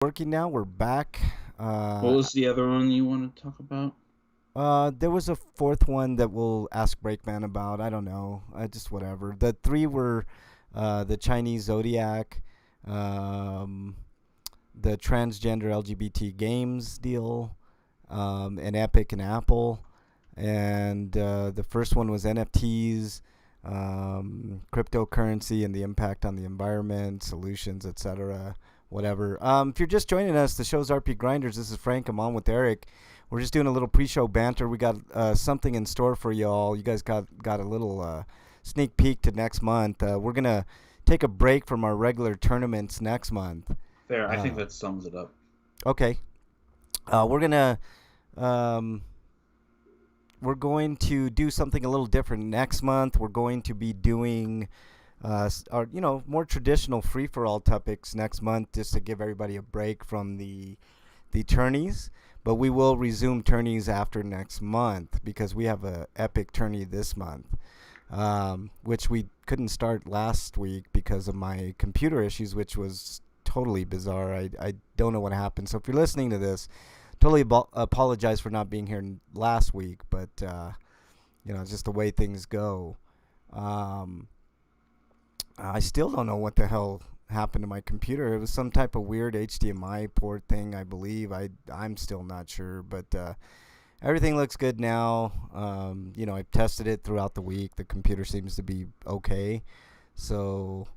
Working now. We're back. What was the other one you want to talk about? There was a fourth one that we'll ask Breakman about. I don't know. Just whatever. The three were the Chinese Zodiac, um, the transgender LGBT games deal, and Epic and Apple. And the first one was NFTs, cryptocurrency and the impact on the environment, solutions, etc. Whatever. If you're just joining us, the show's RPGrinders. This is Frank. I'm on with Eric. We're just doing a little pre-show banter. We got something in store for y'all. You guys got a little sneak peek to next month. We're gonna take a break from our regular tournaments next month. There, I think Uh, that sums it up. okay. We're gonna um, we're going to do something a little different next month. We're going to be doing our more traditional free for all topics next month, just to give everybody a break from the tourneys. But we will resume tourneys after next month because we have a epic tourney this month, which we couldn't start last week because of my computer issues, which was totally bizarre. I don't know what happened. So if you're listening to this, totally apologize for not being here last week, but just the way things go. Um, I still don't know what the hell happened to my computer. It was some type of weird HDMI port thing, I believe. I'm still not sure, but everything looks good now. I've tested it throughout the week. The computer seems to be okay. So,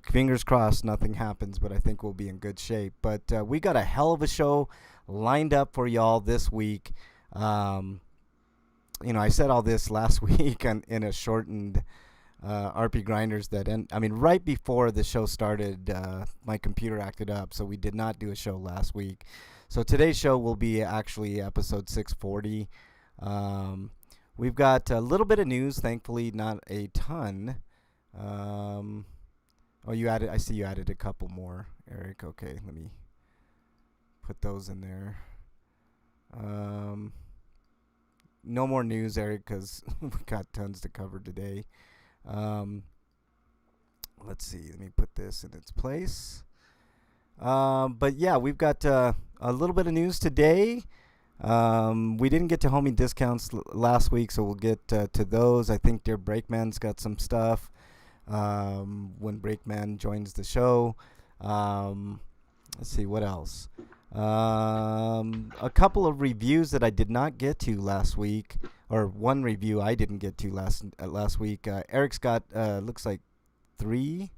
fingers crossed nothing happens, but I think we'll be in good shape. But we got a hell of a show lined up for y'all this week. I said all this last week in a shortened RPGrinders right before the show started, my computer acted up, so we did not do a show last week. So today's show will be actually episode 640. We've got a little bit of news, thankfully not a ton. I see you added a couple more, Eric. Okay, let me put those in there. No more news, Eric, because we got tons to cover today. Um, let's see. Let me put this in its place. But yeah, we've got a little bit of news today. We didn't get to homie discounts last week, so we'll get to those. I think Dear Breakman's got some stuff when Breakman joins the show. Let's see, what else? A couple of reviews that I did not get to last week, or one review I didn't get to last week. Eric's got looks like 3,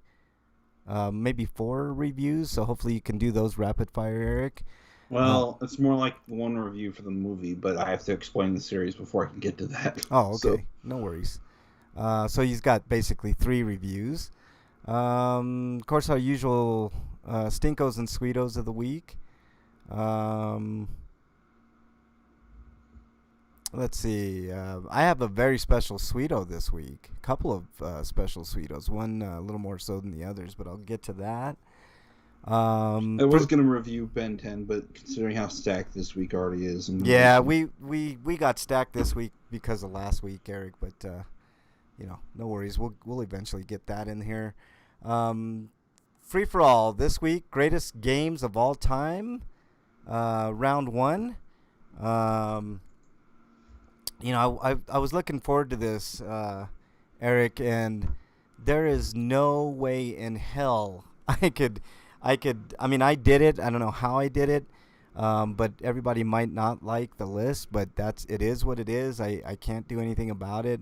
maybe 4 reviews. So hopefully you can do those rapid fire, Eric. Well, it's more like one review for the movie, but I have to explain the series before I can get to that. Oh, okay, So, no worries. So he's got basically 3 reviews. Of course, our usual stinkos and sweetos of the week. Um, let's see. I have a very special sweeto this week. A couple of special sweetos. One a little more so than the others, but I'll get to that. I was going to review Ben 10, but considering how stacked this week already is. Yeah, we got stacked this week because of last week, Eric. But no worries. We'll eventually get that in here. Free for all this week. Greatest games of all time. Round 1. I was looking forward to this, Eric, and there is no way in hell I could. I did it. I don't know how I did it, but everybody might not like the list. But it is what it is. I can't do anything about it.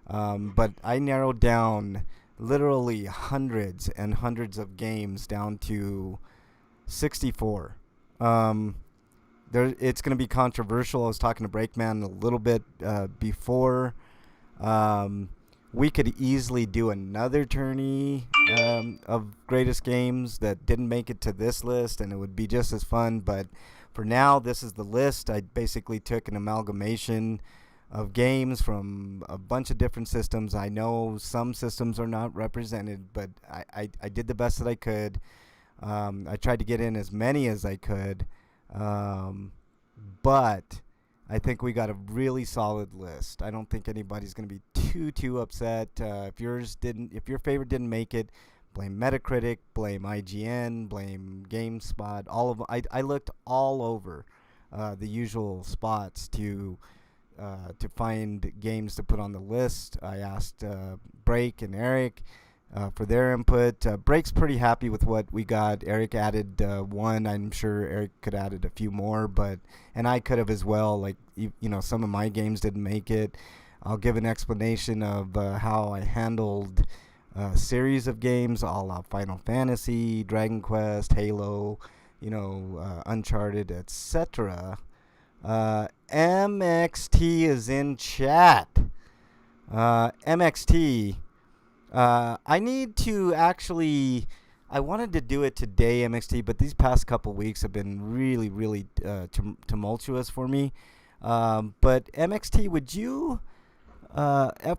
But I narrowed down literally hundreds and hundreds of games down to 64. It's going to be controversial. I was talking to Breakman a little bit before. We could easily do another tourney of greatest games that didn't make it to this list, and it would be just as fun. But for now, this is the list. I basically took an amalgamation of games from a bunch of different systems. I know some systems are not represented, but I did the best that I could. I tried to get in as many as I could. But I think we got a really solid list. I don't think anybody's going to be too upset if your favorite didn't make it. blame Metacritic, blame IGN, blame GameSpot. All of I looked all over the usual spots to find games to put on the list. I asked Break and Eric for their input. Break's pretty happy with what we got. Eric added one. I'm sure Eric could have added a few more, and I could have as well. Like some of my games didn't make it. I'll give an explanation of how I handled a series of games, a la Final Fantasy, Dragon Quest, Halo, Uncharted, etc. MXT is in chat. MXT. I need to actually. I wanted to do it today, MXT, but these past couple weeks have been really, really tumultuous for me. But MXT, would you?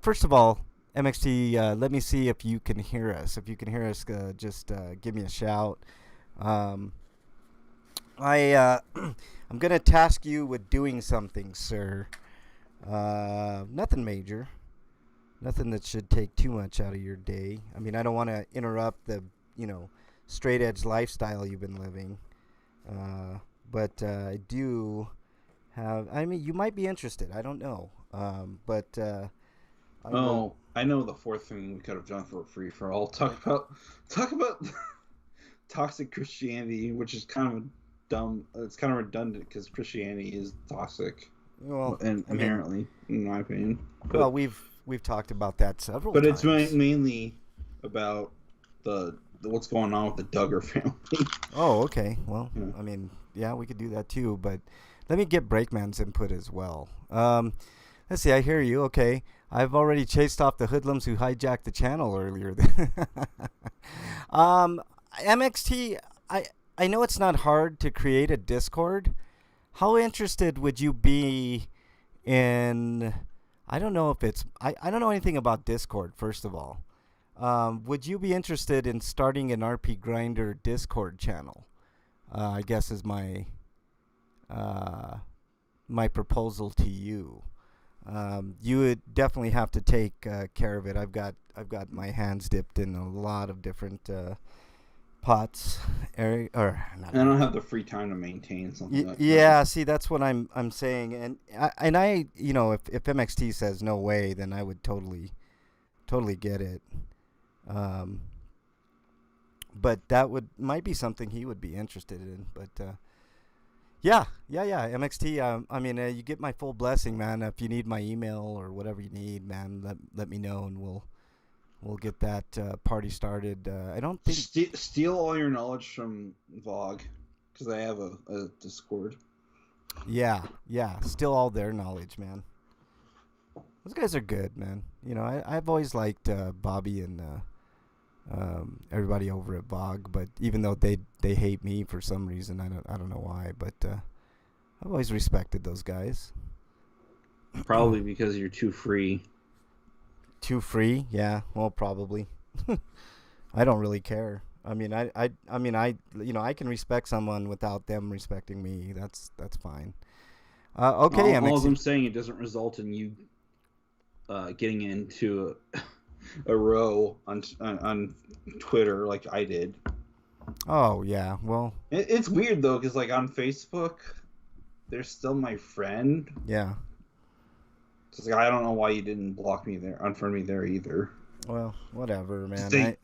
First of all, MXT, let me see if you can hear us. If you can hear us, just give me a shout. I'm gonna task you with doing something, sir. Nothing major. Nothing that should take too much out of your day. I mean, I don't want to interrupt the, straight edge lifestyle you've been living. But I do have. I mean, you might be interested. I don't know. But I know the fourth thing we could have done for free for all. Talk about toxic Christianity, which is kind of dumb. It's kind of redundant because Christianity is toxic. Well, and inherently, in my opinion. But, well, we've talked about that several but times. But it's mainly about the what's going on with the Duggar family. Oh, okay. Well, yeah. I mean, yeah, we could do that too. But let me get Breakman's input as well. Let's see. I hear you. Okay. I've already chased off the hoodlums who hijacked the channel earlier. MXT, I know it's not hard to create a Discord. How interested would you be in... I don't know if it's... I don't know anything about Discord, first of all. Would you be interested in starting an RPGrinder Discord channel? I guess is my my proposal to you. You would definitely have to take care of it. I've got my hands dipped in a lot of different pots. I don't have the free time to maintain something like that. Yeah, see, that's what I'm saying. And I if MXT says no way, then I would totally get it. But that might be something he would be interested in. But yeah, MXT. I mean, you get my full blessing, man. If you need my email or whatever you need, man, let me know, and we'll get that party started. I don't think steal all your knowledge from Vogue, because I have a Discord. Yeah, steal all their knowledge, man. Those guys are good, man. I've always liked Bobby and everybody over at Vogue, but even though they hate me for some reason, I don't know why, but I've always respected those guys. Probably because you're too free. Too free? Yeah, well, probably. I don't really care. I mean, I can respect someone without them respecting me. That's fine. Okay, all I'm saying, it doesn't result in you getting into a row on Twitter like I did. Oh yeah, well, it's weird though, because like on Facebook, they're still my friend. Yeah. It's like, I don't know why you didn't block me there, unfriend me there either. Well, whatever, man.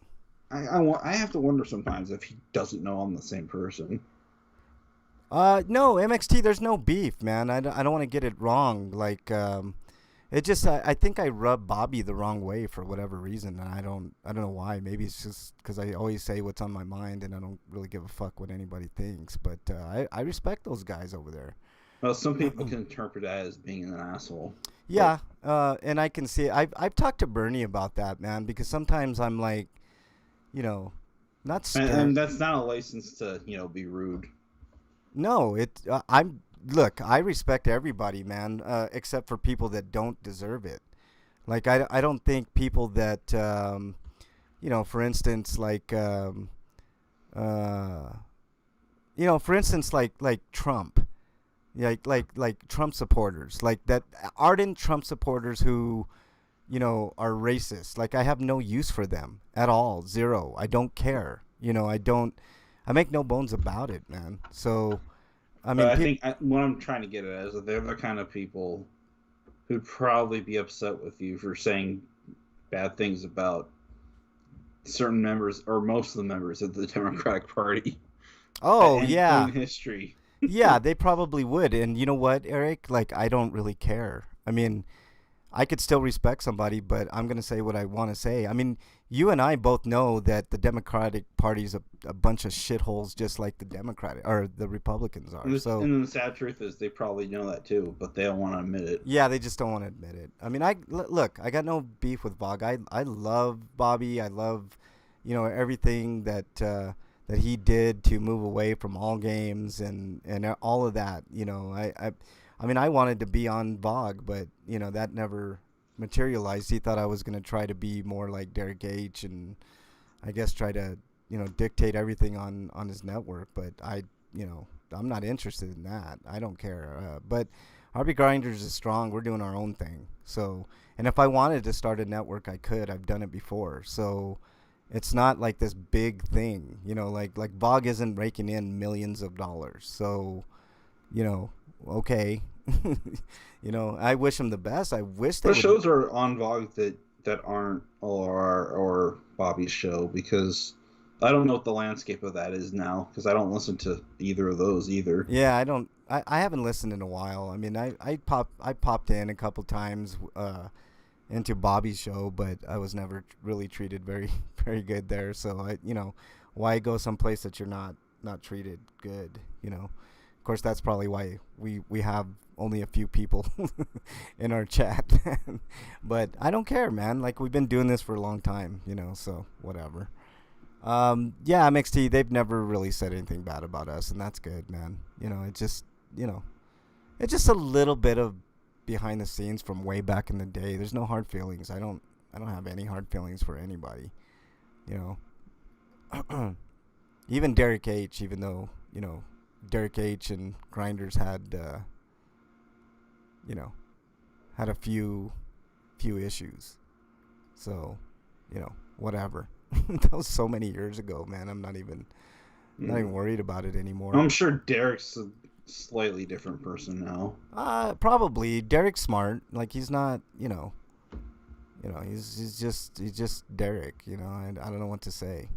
I have to wonder sometimes if he doesn't know I'm the same person. No, MXT, there's no beef, man. I don't want to get it wrong. Like, it just, I think I rub Bobby the wrong way for whatever reason, and I don't know why. Maybe it's just because I always say what's on my mind, and I don't really give a fuck what anybody thinks. But I respect those guys over there. Well, some people can interpret that as being an asshole. Yeah, and I can see it. I've talked to Bernie about that, man, because sometimes I'm like, not stern. And that's not a license to, be rude. No, look, I respect everybody, man, except for people that don't deserve it. Like, I don't think people that, for instance, like, for instance, like Trump. Like Trump supporters, like that ardent Trump supporters who, are racist. Like, I have no use for them at all. Zero. I don't care. I don't. I make no bones about it, man. So, I But mean, I think what I'm trying to get at is that they're the kind of people who'd probably be upset with you for saying bad things about certain members or most of the members of the Democratic Party at oh any point yeah, in history. yeah, they probably would. And you know what, Eric? Like, I don't really care. I mean, I could still respect somebody, but I'm going to say what I want to say. I mean, you and I both know that the Democratic Party's a bunch of shitholes, just like the Democratic or the Republicans are. So, And the sad truth is, they probably know that too, but they don't want to admit it. yeah, they just don't want to admit it. I mean, look, I got no beef with Bog. I love Bobby. I love, everything that he did to move away from all games and all of that. I mean, I wanted to be on Bog, but that never materialized. He thought I was going to try to be more like Derek H. and I guess try to dictate everything on his network. But I'm not interested in that. I don't care. But RP Grinders is strong. We're doing our own thing. So, and if I wanted to start a network, I could. I've done it before. So, it's not like this big thing. Like Bog isn't raking in millions of dollars. So, okay. I wish him the best. I wish The shows are on Vogue that aren't or Bobby's show, because I don't know what the landscape of that is now, because I don't listen to either of those either. Yeah, I don't. I haven't listened in a while. I mean, I popped in a couple times into Bobby's show, but I was never really treated very very good there. So why go someplace that you're not treated good? Of course, that's probably why we have only a few people in our chat. But I don't care, man. Like, we've been doing this for a long time, so whatever. Yeah, MXT, they've never really said anything bad about us, and that's good, man. It's just a little bit of behind the scenes from way back in the day. There's no hard feelings. I don't have any hard feelings for anybody. Even Derek H, even though, Derek H and Grinders had had a few issues. So, whatever. That was so many years ago, man. I'm not even worried about it anymore. I'm sure Derek's a slightly different person now. Probably. Derek's smart. Like, he's not, he's just Derek, I don't know what to say.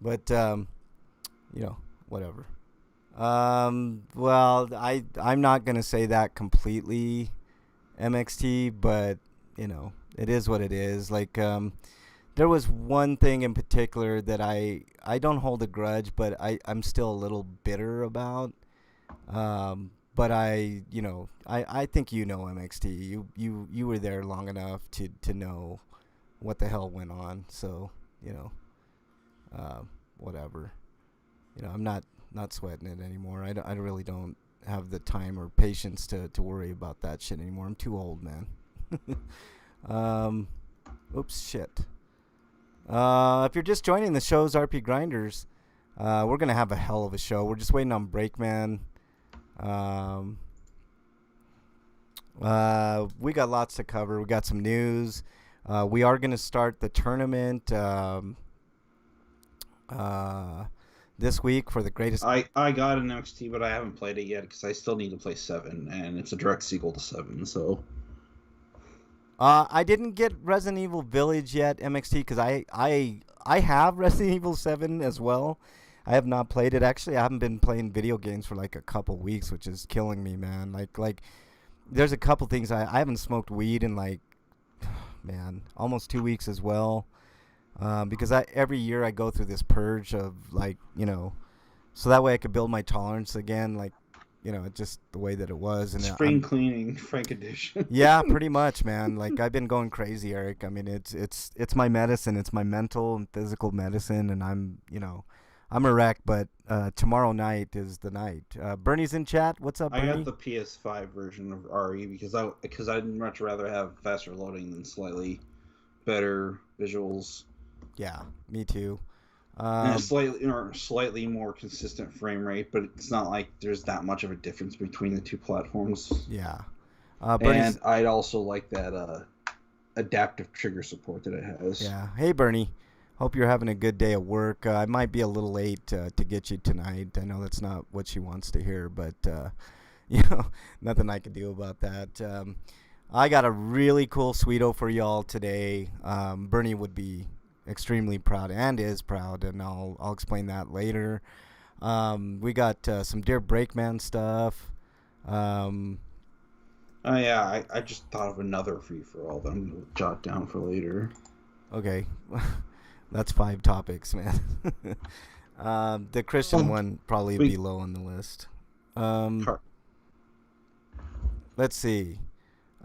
But whatever. Well, I'm not going to say that completely, MXT, but it is what it is. Like, there was one thing in particular that I don't hold a grudge, but I'm still a little bitter about. But I think MXT. You were there long enough to know what the hell went on. So, whatever. I'm not sweating it anymore. I really don't have the time or patience to worry about that shit anymore. I'm too old, man. Oops, shit. If you're just joining the show's RP Grinders, we're going to have a hell of a show. We're just waiting on Breakman. We got lots to cover. We got some news. We are going to start the tournament this week for the greatest. I got an NXT, but I haven't played it yet because I still need to play 7, and it's a direct sequel to 7. So I didn't get Resident Evil Village yet, MXT, because I have Resident Evil 7 as well. I have not played it. Actually, I haven't been playing video games for like a couple weeks, which is killing me, man. Like there's a couple things. I haven't smoked weed in like, man, almost 2 weeks as well. Because every year I go through this purge of like, so that way I could build my tolerance again, like, just the way that it was. And spring cleaning, Frank edition. Yeah, pretty much, man. Like, I've been going crazy, Eric. I mean, it's my medicine. It's my mental and physical medicine, and I'm a wreck. But tomorrow night is the night. Bernie's in chat. What's up, Bernie? I got the PS5 version of RE because I'd much rather have faster loading than slightly better visuals. Yeah, me too. And slightly more consistent frame rate, but it's not like there's that much of a difference between the two platforms. Yeah. And I'd also like that adaptive trigger support that it has. Yeah. Hey, Bernie. Hope you're having a good day at work. I might be a little late to get you tonight. I know that's not what she wants to hear, but you know, nothing I can do about that. I got a really cool sweeto for y'all today. Bernie would be extremely proud and is proud, and I'll explain that later. We got some Dear Breakman stuff. Um, Oh yeah, I just thought of another free for all that I'm gonna jot down for later. okay, that's 5 topics, man. The Christian Well, one probably be we low on the list. Um, car- let's see.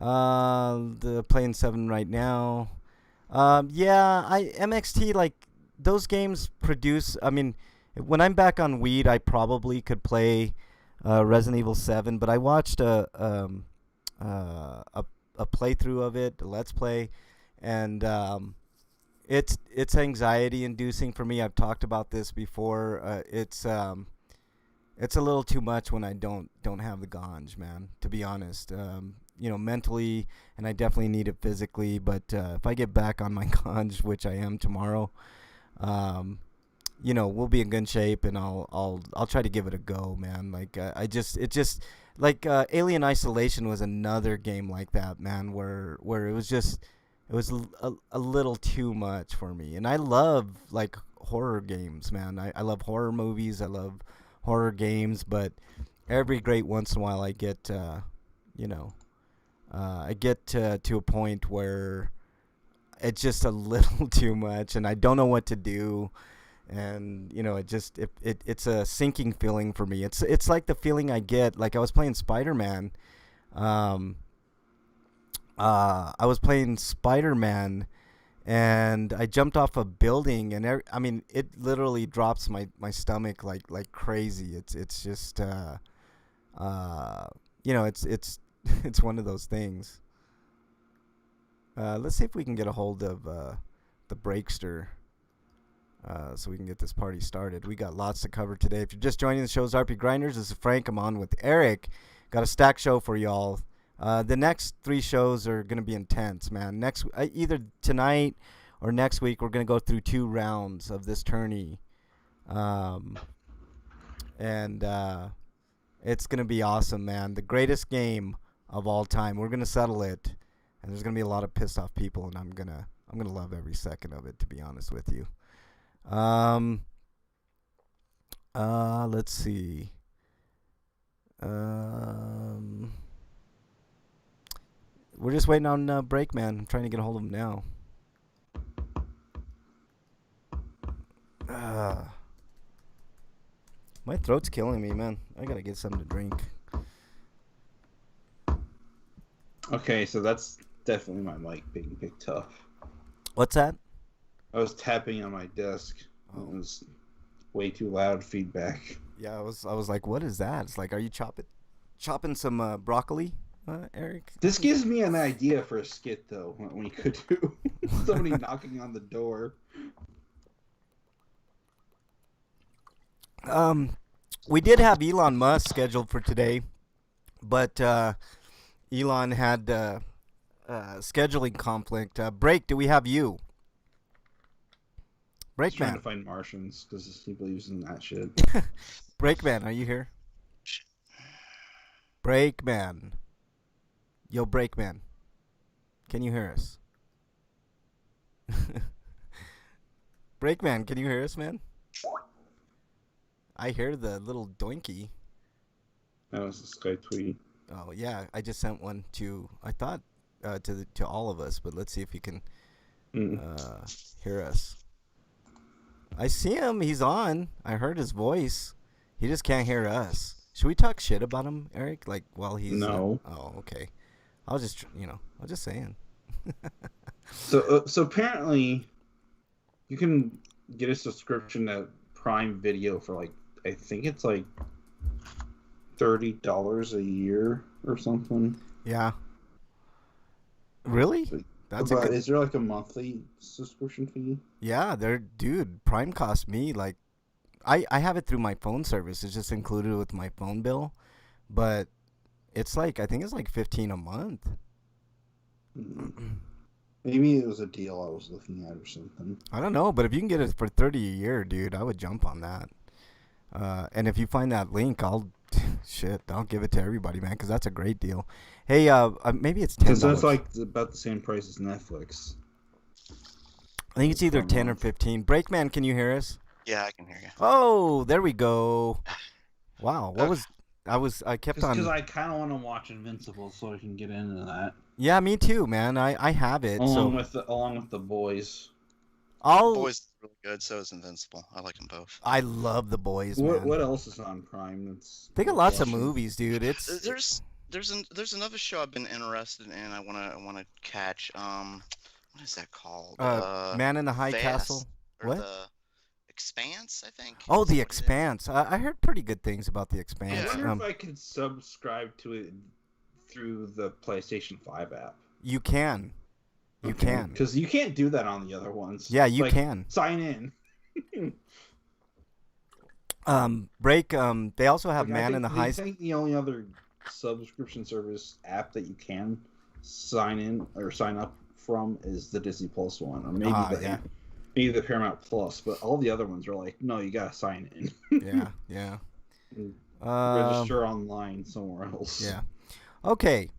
The playing 7 right now. Yeah, I MXT like those games produce. I mean, when I'm back on weed, I probably could play Resident Evil 7. But I watched a a playthrough of it, a let's play, and it's anxiety inducing for me. I've talked about this before. It's a little too much when I don't have the ganj, man. To be honest, mentally, and I definitely need it physically. But if I get back on my ganj, which I am tomorrow, um, we'll be in good shape, and I'll try to give it a go, man. Like it just like Alien Isolation was another game like that, man, where it was a little too much for me. And I love like horror games, man. I love horror movies. I love horror games, but every great once in a while I get you know I get to a point where it's just a little too much, and I don't know what to do. And it's a sinking feeling for me. It's like the feeling I get like I was playing Spider-Man. um I was playing Spider-Man, and I jumped off a building, and I mean, it literally drops my stomach like crazy. It's just it's it's one of those things. Let's see if we can get a hold of the Breakster, so we can get this party started. We got lots to cover today. If you're just joining the show's RPGrinders, this is Frank. I'm on with Eric. Got a stacked show for y'all. The next 3 shows are going to be intense, man. Next, either tonight or next week, we're going to go through 2 rounds of this tourney. And it's going to be awesome, man. The greatest game of all time. We're going to settle it. And there's going to be a lot of pissed off people, and I'm going to love every second of it, to be honest with you. Let's see. We're just waiting on Breakman. I'm trying to get a hold of him now. My throat's killing me, man. I gotta get something to drink. Okay, so that's definitely my mic being picked up. What's that? I was tapping on my desk. Oh. It was way too loud feedback. Yeah, I was like, what is that? It's like, are you chopping some broccoli, Eric? This gives me an idea for a skit, though, what we could do. Somebody knocking on the door. We did have Elon Musk scheduled for today, but Elon had scheduling conflict. Break, do we have you? He's trying to Breakman. find Martians because there's people using that shit. Breakman, are you here? Breakman. Yo, Breakman. Can you hear us? Breakman, can you hear us, man? I hear the little doinky. That was a Sky tweet. Oh yeah, I just sent one to I thought to all of us, but let's see if he can hear us. I see him. He's on. I heard his voice. He just can't hear us. Should we talk shit about him, Eric? Like while he's No. Oh, okay. I was just I was just saying. So apparently, you can get a subscription to Prime Video for like I think it's like $30 a year or something. Yeah. Really? That's a But good. is there like a monthly subscription fee? Yeah, dude, Prime cost me like I have it through my phone service. It's just included with my phone bill, but it's like I think it's like 15 a month. Mm. Maybe it was a deal I was looking at or something. I don't know, but if you can get it for 30 a year, dude, I would jump on that. And if you find that link, I'll shit, I'll give it to everybody, man, because that's a great deal. Hey, maybe it's Because $10. that's like about the same price as Netflix. I think it's either per 10 or month. 15. Breakman, can you hear us? Yeah, I can hear you. Oh, there we go. Wow, what Okay. was I kept Because on. I kind of want to watch Invincible so I can get into that Yeah, me too, man. I have it. along So with the boys. I'll. Boys is really good. So is Invincible. I like them both. I love the boys, What man. else is on Prime? That's They got worth lots of watching? movies, dude. It's There's another show I've been interested in. I wanna catch. What is that called? Man in the High Vast, Castle. or What? the Expanse, I think. Oh, is The what it is. Expanse. I heard pretty good things about The I Expanse. Yeah. wonder if I could subscribe to it through the PlayStation 5 app. You can. You can. Because you can't do that on the other ones. Yeah, It's you like, can. sign in. Break. They also have Like, Man in the High. I think the only other subscription service app that you can sign in or sign up from is the Disney Plus one, or maybe Yeah. maybe the Paramount Plus. But all the other ones are like, no, you gotta sign in. Yeah, yeah. And Um, register online somewhere else. Yeah. Okay.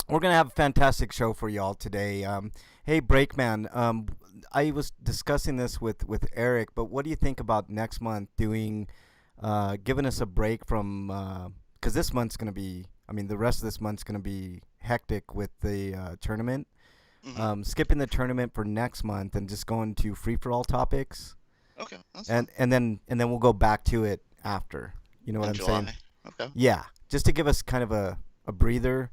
We're gonna have a fantastic show for y'all today. Hey, Breakman. I was discussing this with Eric, but what do you think about next month doing, giving us a break from, because this month's gonna be, I mean, the rest of this month's gonna be hectic with the tournament. Mhm. Skipping the tournament for next month and just going to free for all topics, Okay. That's and then we'll go back to it after. You know what in I'm July. saying? Okay. Yeah, just to give us kind of a breather,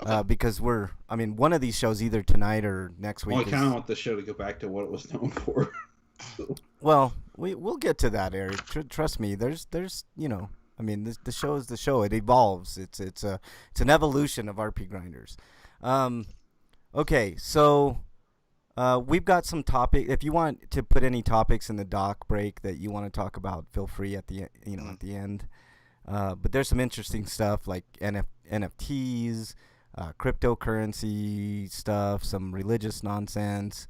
Okay. because I mean, one of these shows either tonight or next week. Well, I kind of want the show to go back to what it was known for. Well, we'll get to that, Eric. Trust me. There's I mean, the show is the show. It evolves. It's an evolution of RPGrinders. Okay, so we've got some topic. If you want to put any topics in the doc break that you want to talk about, feel free at the at the end. But there's some interesting stuff like NFTs, cryptocurrency stuff, some religious nonsense,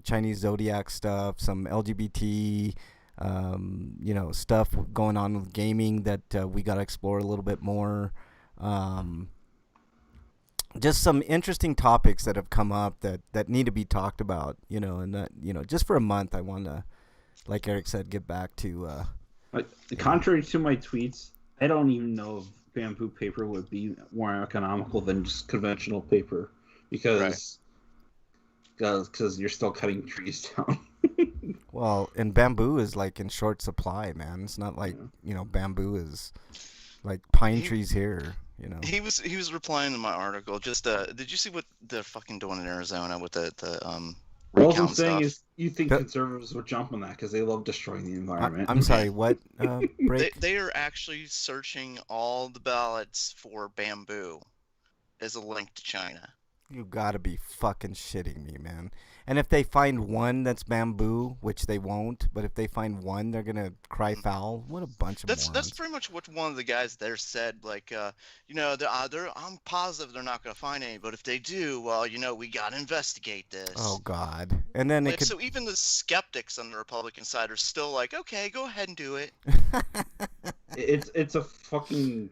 Chinese zodiac stuff, some LGBT, stuff going on with gaming that we got to explore a little bit more. Just some interesting topics that have come up that need to be talked about, and that, just for a month, I want to, like Eric said, get back to. Contrary to my tweets, I don't even know if bamboo paper would be more economical than just conventional paper because you're still cutting trees down. Well, and bamboo is like in short supply, man. It's not like bamboo is like pine trees here. He was replying to my article. Just did you see what they're fucking doing in Arizona with the All I'm recount saying stuff? is, you think conservatives would jump on that because they love destroying the environment. I'm sorry, what? Break? They are actually searching all the ballots for bamboo as a link to China. You gotta be fucking shitting me, man. And if they find one that's bamboo, which they won't, but if they find one, they're gonna cry foul. What a bunch of That's morons. pretty much what one of the guys there said. Like, I'm positive they're not gonna find any, but if they do, well, we gotta investigate this. Oh God! And then Like, so even the skeptics on the Republican side are still like, okay, go ahead and do it. It's a fucking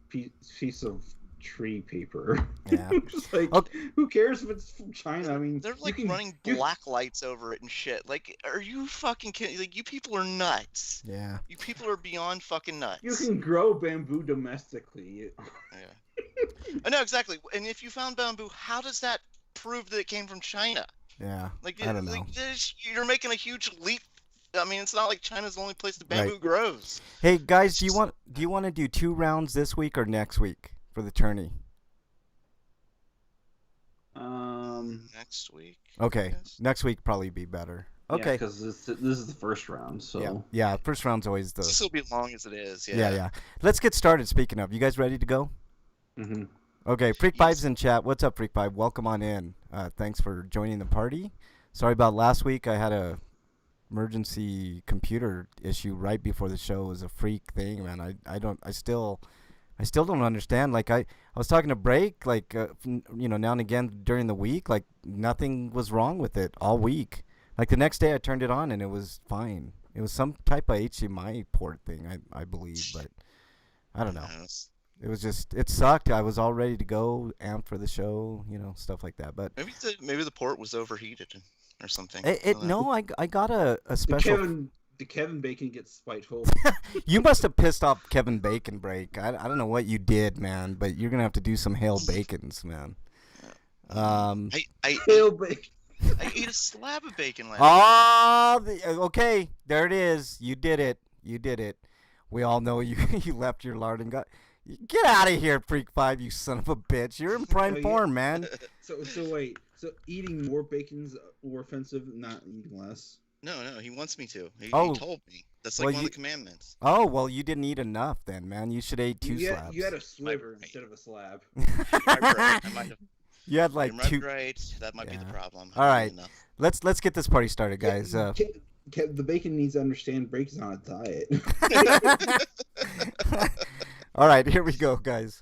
piece of tree paper. Yeah. Just like, who cares if it's from China? I mean, They're like running black lights over it and shit. Like, are you fucking kidding? Like, you people are nuts. Yeah. You people are beyond fucking nuts. You can grow bamboo domestically. Yeah. I know exactly. And if you found bamboo, how does that prove that it came from China? Yeah. Like, I don't know. You're making a huge leap. I mean, it's not like China's the only place the bamboo grows. Hey guys, do you want to do 2 rounds this week or next week for the tourney? Next week. Okay, next week probably be better. Okay. Because this is the first round, so yeah. First round's always the. This will be long as it is. Yeah. Let's get started. Speaking of, you guys ready to go? Mm-hmm. Okay, Freak Pipe's in chat. What's up, Freak Pipe? Welcome on in. Thanks for joining the party. Sorry about last week. I had a emergency computer issue right before the show. It was a freak thing, man. I still I still don't understand. Like I was talking to Break, like now and again during the week, like nothing was wrong with it all week. Like the next day, I turned it on and it was fine. It was some type of HDMI port thing, I believe, but I don't know. Yes. It was just it sucked. I was all ready to go, amped for the show, stuff like that. But Maybe the port was overheated or something. I got a Did special. Kevin Bacon get spiteful? You must have pissed off Kevin Bacon, Break. I don't know what you did, man, but you're gonna have to do some Hail Bacons, man. I Hail Bacon. I ate a slab of bacon last night. Okay, there it is. You did it. You did it. We all know you. You left your lard and got. Get out of here, Freak 5, you son of a bitch. You're in prime form, man. So wait. So eating more bacon's more offensive than not eating less? No, he wants me to. He told me. That's like one of the commandments. Oh, well, you didn't eat enough then, man. You should have ate two slabs. You had a sliver instead of a slab. I might have. You had like You're two. Right. That might be the problem. All right. Let's get this party started, guys. The bacon needs to understand Break is on a diet. All right, here we go, guys.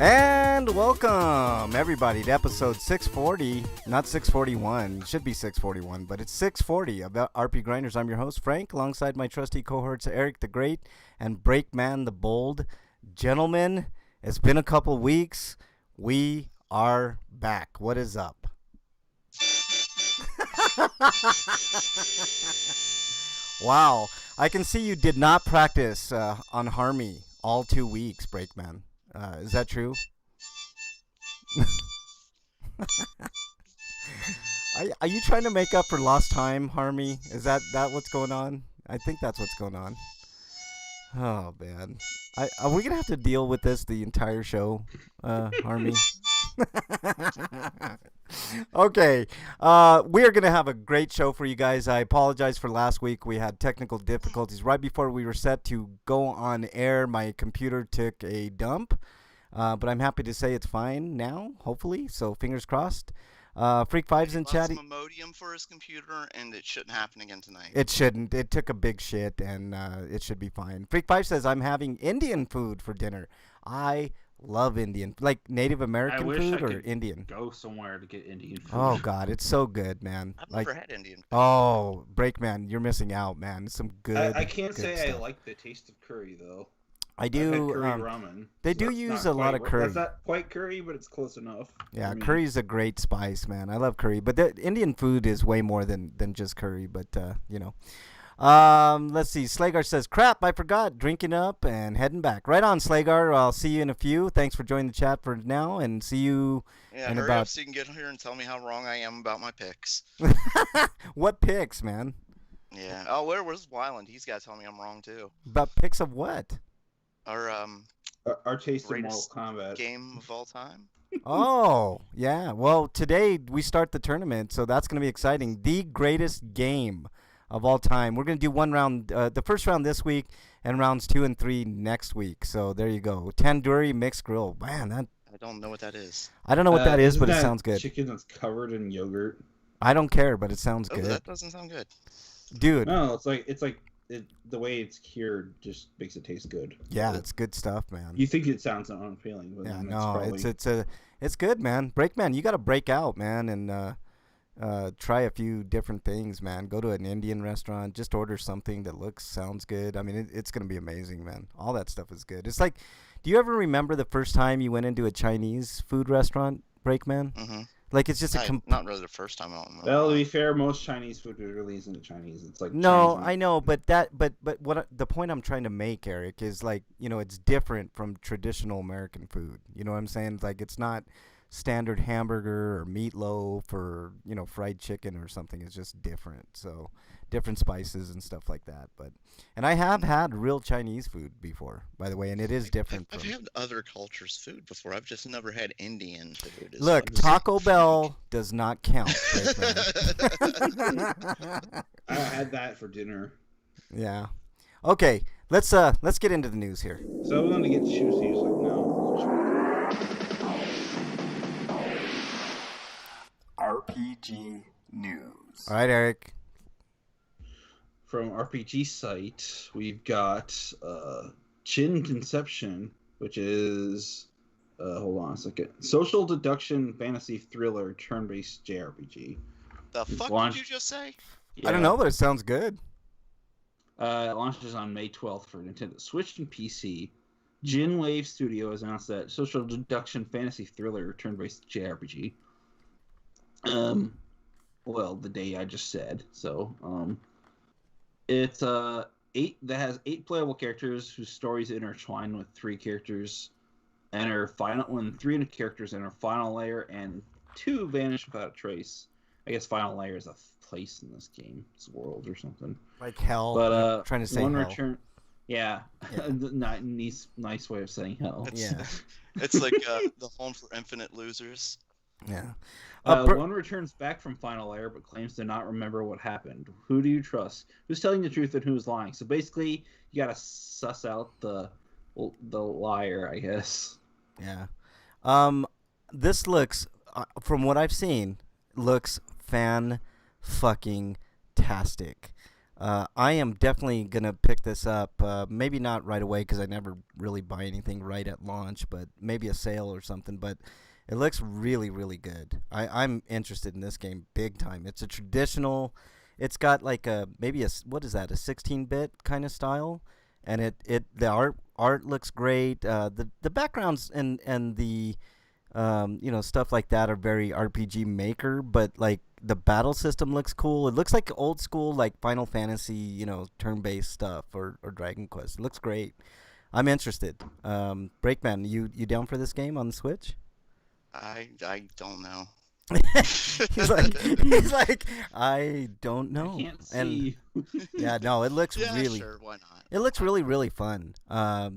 And welcome, everybody, to episode 640, not 641. It should be 641, but it's 640 of RPGrinders. I'm your host, Frank, alongside my trusty cohorts, Eric the Great and Breakman the Bold. Gentlemen, it's been a couple weeks. We are back. What is up? Wow. I can see you did not practice on Harmy all 2 weeks, Breakman. Is that true? Are you trying to make up for lost time, Harmy? Is that what's going on? I think that's what's going on. Oh, man. Are we going to have to deal with this the entire show, Harmy? Okay. We are going to have a great show for you guys. I apologize for last week. We had technical difficulties. Right before we were set to go on air, my computer took a dump. But I'm happy to say it's fine now, hopefully. So fingers crossed. Freak 5's in chat. He bought some Imodium for his computer, and it shouldn't happen again tonight. It shouldn't. It took a big shit, and it should be fine. Freak 5 says, I'm having Indian food for dinner. I love Indian. Like Native American food or Indian? Go somewhere to get Indian food. Oh, God. It's so good, man. I've never had Indian food. Oh, Breakman, you're missing out, man. It's some good I can't good say stuff. I like the taste of curry, though. I do. Curry ramen. They do use a lot of curry. It's not quite curry, but it's close enough. Yeah, curry's a great spice, man. I love curry, but the Indian food is way more than just curry. But let's see. Slagar says, "Crap, I forgot. Drinking up and heading back. Right on, Slagar. I'll see you in a few. Thanks for joining the chat for now, and see you Yeah, in hurry about. up so you can get here and tell me how wrong I am about my picks. What picks, man? Yeah. Oh, where's Wyland? He's got to tell me I'm wrong too. About picks of what? Our taste in Mortal greatest Kombat game of all time. Oh, yeah. Well, today we start the tournament, so that's going to be exciting. The greatest game of all time. We're going to do one round, the first round this week, and rounds 2 and 3 next week. So there you go. Tandoori mixed grill. Man, I don't know what that is. I don't know what that is, but it that sounds good. Chicken that's covered in yogurt. I don't care, but it sounds good. That doesn't sound good. Dude. No, it's like the way it's cured just makes it taste good. Yeah, it's good stuff, man. You think it sounds unappealing, but Yeah, that's no, probably... it's good, man. Breakman, you got to break out, man, and try a few different things, man. Go to an Indian restaurant, just order something that sounds good. I mean, it's gonna be amazing, man. All that stuff is good. It's like, do you ever remember the first time you went into a Chinese food restaurant, Breakman? Mm-hmm. Like it's just not really the first time. I don't know. Well, to be fair, most Chinese food really isn't Chinese. It's like no, Chinese I know, but what the point I'm trying to make, Eric, is like it's different from traditional American food. You know what I'm saying? Like it's not standard hamburger or meatloaf or fried chicken or something. It's just different. So different spices and stuff like that. And I have had real Chinese food before, by the way, and it is different I've from. had other cultures' food before. I've just never had Indian food. is Look, what I'm Taco saying. Bell does not count. Right, I had that for dinner. yeah. Okay, let's get into the news here. So I was going to get to shoes. He was like, no. RPG news. All right, Eric. From RPG site, we've got Chin Conception, which is hold on a second, social deduction fantasy thriller turn-based JRPG. The fuck did you just say? I don't know, but it sounds good. It launches on May 12th for Nintendo Switch and PC. Jin Wave Studio has announced that social deduction fantasy thriller turn-based JRPG. Well, the day I just said. So, it's that has 8 playable characters whose stories intertwine with 3 characters when 3 characters enter final layer and 2 vanish without a trace. I guess final layer is a place in this game. It's a world or something. Like hell. But trying to say one hell. Return. Yeah, nice way of saying hell. It's like the home for infinite losers. Yeah. One returns back from final layer but claims to not remember what happened. Who do you trust? Who's telling the truth and who's lying? So basically, you gotta suss out the liar, I guess. Yeah. This looks, from what I've seen, looks fan-fucking-tastic. I am definitely gonna pick this up. Maybe not right away because I never really buy anything right at launch, but maybe a sale or something. But it looks really, really good. I'm interested in this game big time. It's a traditional. It's got like maybe a 16-bit kind of style, and the art looks great. The backgrounds and the stuff like that are very RPG Maker, but like the battle system looks cool. It looks like old school like Final Fantasy, turn-based stuff or Dragon Quest. It looks great. I'm interested. Breakman, you down for this game on the Switch? I don't know. he's like I don't know. I can't see. Yeah, no, it looks really. Sure, why not? It looks really, really fun.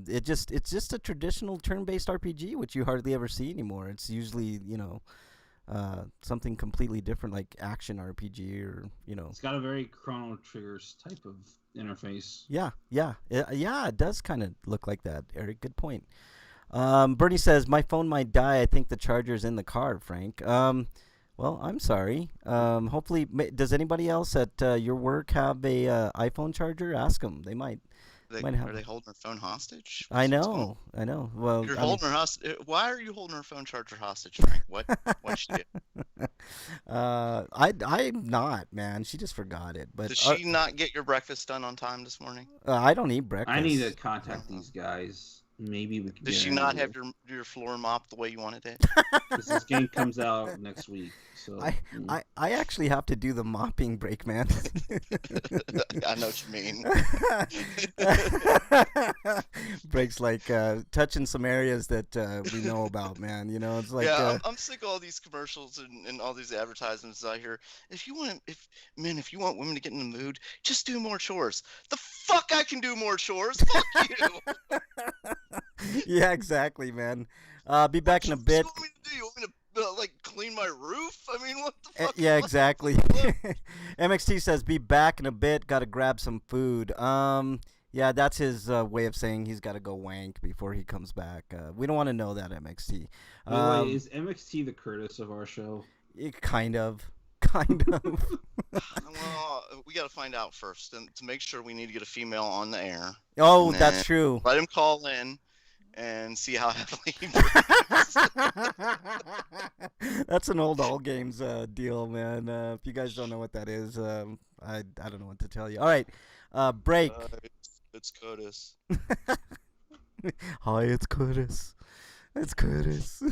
It's just a traditional turn-based RPG, which you hardly ever see anymore. It's usually something completely different, like action RPG or It's got a very Chrono Triggers type of interface. Yeah, it does kind of look like that. Eric, good point. Bernie says my phone might die. I think the charger's in the car. Frank. Well, I'm sorry. Hopefully, does anybody else at your work have a iPhone charger? Ask them. They might. Are they holding her phone hostage? I know. Well, you're holding her hostage. Why are you holding her phone charger hostage, Frank? What'd she do? I'm not, man. She just forgot it. But did she not get your breakfast done on time this morning? I don't eat breakfast. I need to contact these guys. Maybe we can. Did she not have your floor mopped the way you wanted it? This game comes out next week, so I actually have to do the mopping break, man. I know what you mean. Breaks like touching some areas that we know about, man. It's like I'm sick of all these commercials and all these advertisements out here. If you want women to get in the mood, just do more chores. The fuck I can do more chores. Fuck you. Yeah, exactly, man. Be back in a bit. What do you want me to like clean my roof? I mean, what the fuck? Yeah, exactly. MXT says be back in a bit. Got to grab some food. Yeah, that's his way of saying he's got to go wank before he comes back. We don't want to know that, MXT. Wait, is MXT the Curtis of our show? Kind of. Well, we got to find out first, and to make sure we need to get a female on the air. Oh, that's true. Let him call in and see how heavily he breathes. That's an old All Games deal, man. If you guys don't know what that is, I don't know what to tell you. All right, break. It's Curtis. Hi, it's Curtis. It's Curtis.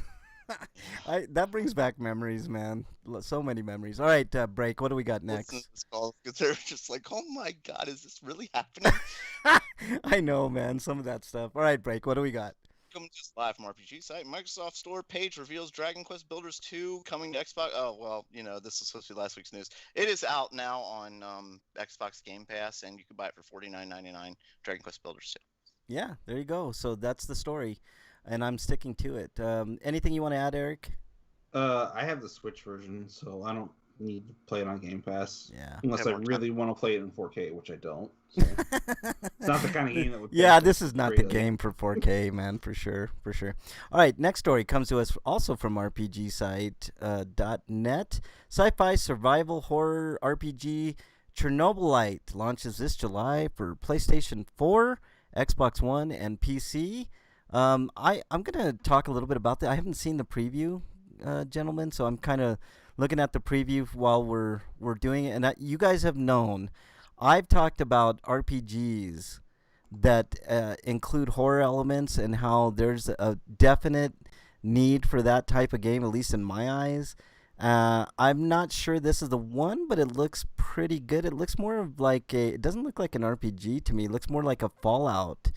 That brings back memories, man. So many memories. All right, break. What do we got next? Because they're just like, oh my god, is this really happening? I know, man. Some of that stuff. All right, break. What do we got? Coming to us live from RPG site. Microsoft Store page reveals Dragon Quest Builders 2 coming to Xbox. Oh, well, this was supposed to be last week's news. It is out now on Xbox Game Pass, and you can buy it for $49.99. Dragon Quest Builders 2. Yeah, there you go. So that's the story, and I'm sticking to it. Anything you want to add, Eric? I have the Switch version, so I don't need to play it on Game Pass. Yeah. Unless I more time. really want to play it in 4K, which I don't. So. It's not the kind of game that would. Yeah, this is not the greatly. game for 4K, man, for sure, for sure. All right, next story comes to us also from RPG site .net. Sci-fi survival horror RPG Chernobylite launches this July for PlayStation 4, Xbox One, and PC. I'm gonna talk a little bit about that. I haven't seen the preview, gentlemen, so I'm kind of looking at the preview while we're doing it. And you guys have known, I've talked about RPGs that include horror elements and how there's a definite need for that type of game, at least in my eyes. I'm not sure this is the one, but it looks pretty good. It looks more of like it doesn't look like an RPG to me. It looks more like a Fallout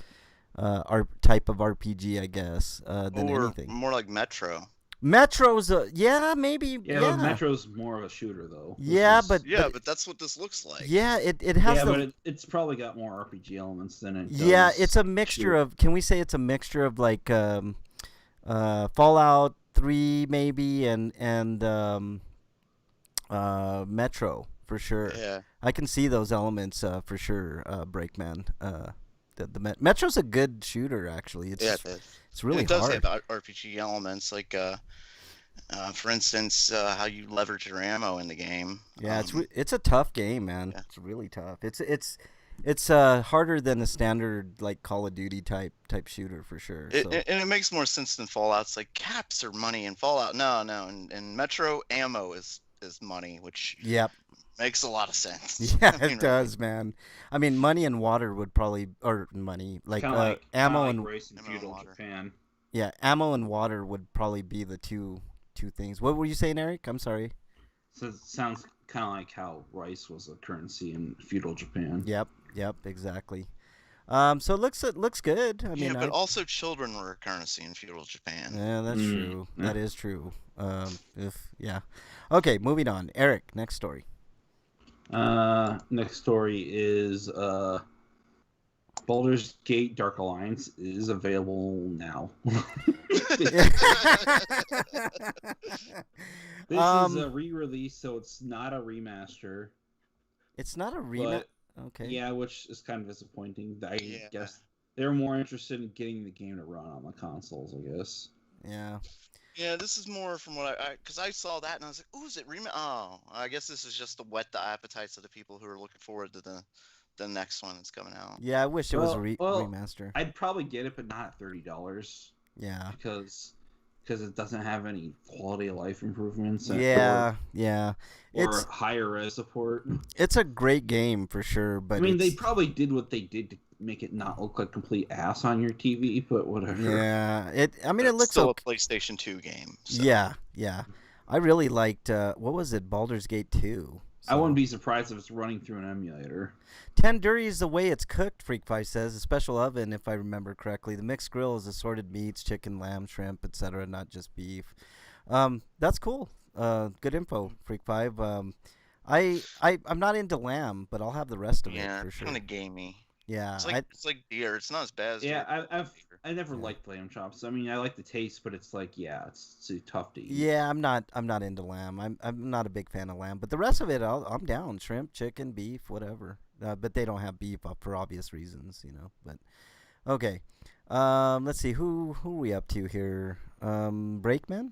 type of RPG, I guess, than Or anything. more like Metro. Metro's, yeah, maybe, Yeah, but Metro's more of a shooter, though. Yeah, This is- but Yeah, but that's what this looks like. yeah, it has yeah, the but it's probably got more RPG elements than it. yeah, does it's a mixture shoot. of. Can we say it's a mixture of like Fallout 3 maybe and Metro for sure. Yeah. I can see those elements for sure. Breakman. Metro's a good shooter actually. It's Yeah, it is. it's really it does hard. have RPG elements, like for instance, how you leverage your ammo in the game. Yeah, it's a tough game, man. Yeah. It's really tough. It's harder than the standard like Call of Duty type shooter for sure. So. And it makes more sense than Fallout's like caps are money in Fallout. No, in Metro, ammo is money, which Yep. makes a lot of sense. Yeah, I mean, it does, man. I mean, money and water would probably, or money, like ammo and race in ammo and feudal water. Japan. yeah, ammo and water would probably be the two things. What were you saying, Eric? I'm sorry. So it sounds kind of like how rice was a currency in feudal Japan. Yep, exactly. So it looks good. I mean, but also children were a currency in feudal Japan. yeah, that's Mm, true. yeah. That is true. Okay, moving on. Eric, next story. Next story is Baldur's Gate Dark Alliance is available now. This is a re-release, so it's not a remaster. It's not a remake. But Okay. yeah, which is kind of disappointing. I Yeah. guess they're more interested in getting the game to run on the consoles, I guess. Yeah. Yeah, this is more from what because I saw that and I was like, "Oh, is it remake?" Oh, I guess this is just to whet the appetites of the people who are looking forward to the next one that's coming out. Yeah, I wish it was a Well, remaster. I'd probably get it, but not at $30 Yeah. because it doesn't have any quality of life improvements. or Yeah. Or It's higher res support. it's a great game for sure, but I mean, they it's- probably did what they did to make it not look like complete ass on your TV, but whatever. yeah. I mean, it It's looks still okay. a PlayStation 2 game. So. Yeah. I really liked what was it, Baldur's Gate 2. I wouldn't be surprised if it's running through an emulator. Tandoori is the way it's cooked, Freak5 says. A special oven, if I remember correctly. The mixed grill is assorted meats, chicken, lamb, shrimp, etc., not just beef. That's cool. Good info, Freak5. I'm not into lamb, but I'll have the rest of Yeah, it for it's sure. kind of gamey. Yeah, It's like deer. It's not as bad as Yeah, deer. I never Yeah. liked lamb chops. I mean, I like the taste, but it's like, yeah, it's too tough to eat. yeah, I'm not into lamb. I'm not a big fan of lamb, but the rest of it, I'm down. Shrimp, chicken, beef, whatever. But they don't have beef up for obvious reasons, But okay, let's see who are we up to here? Breakman.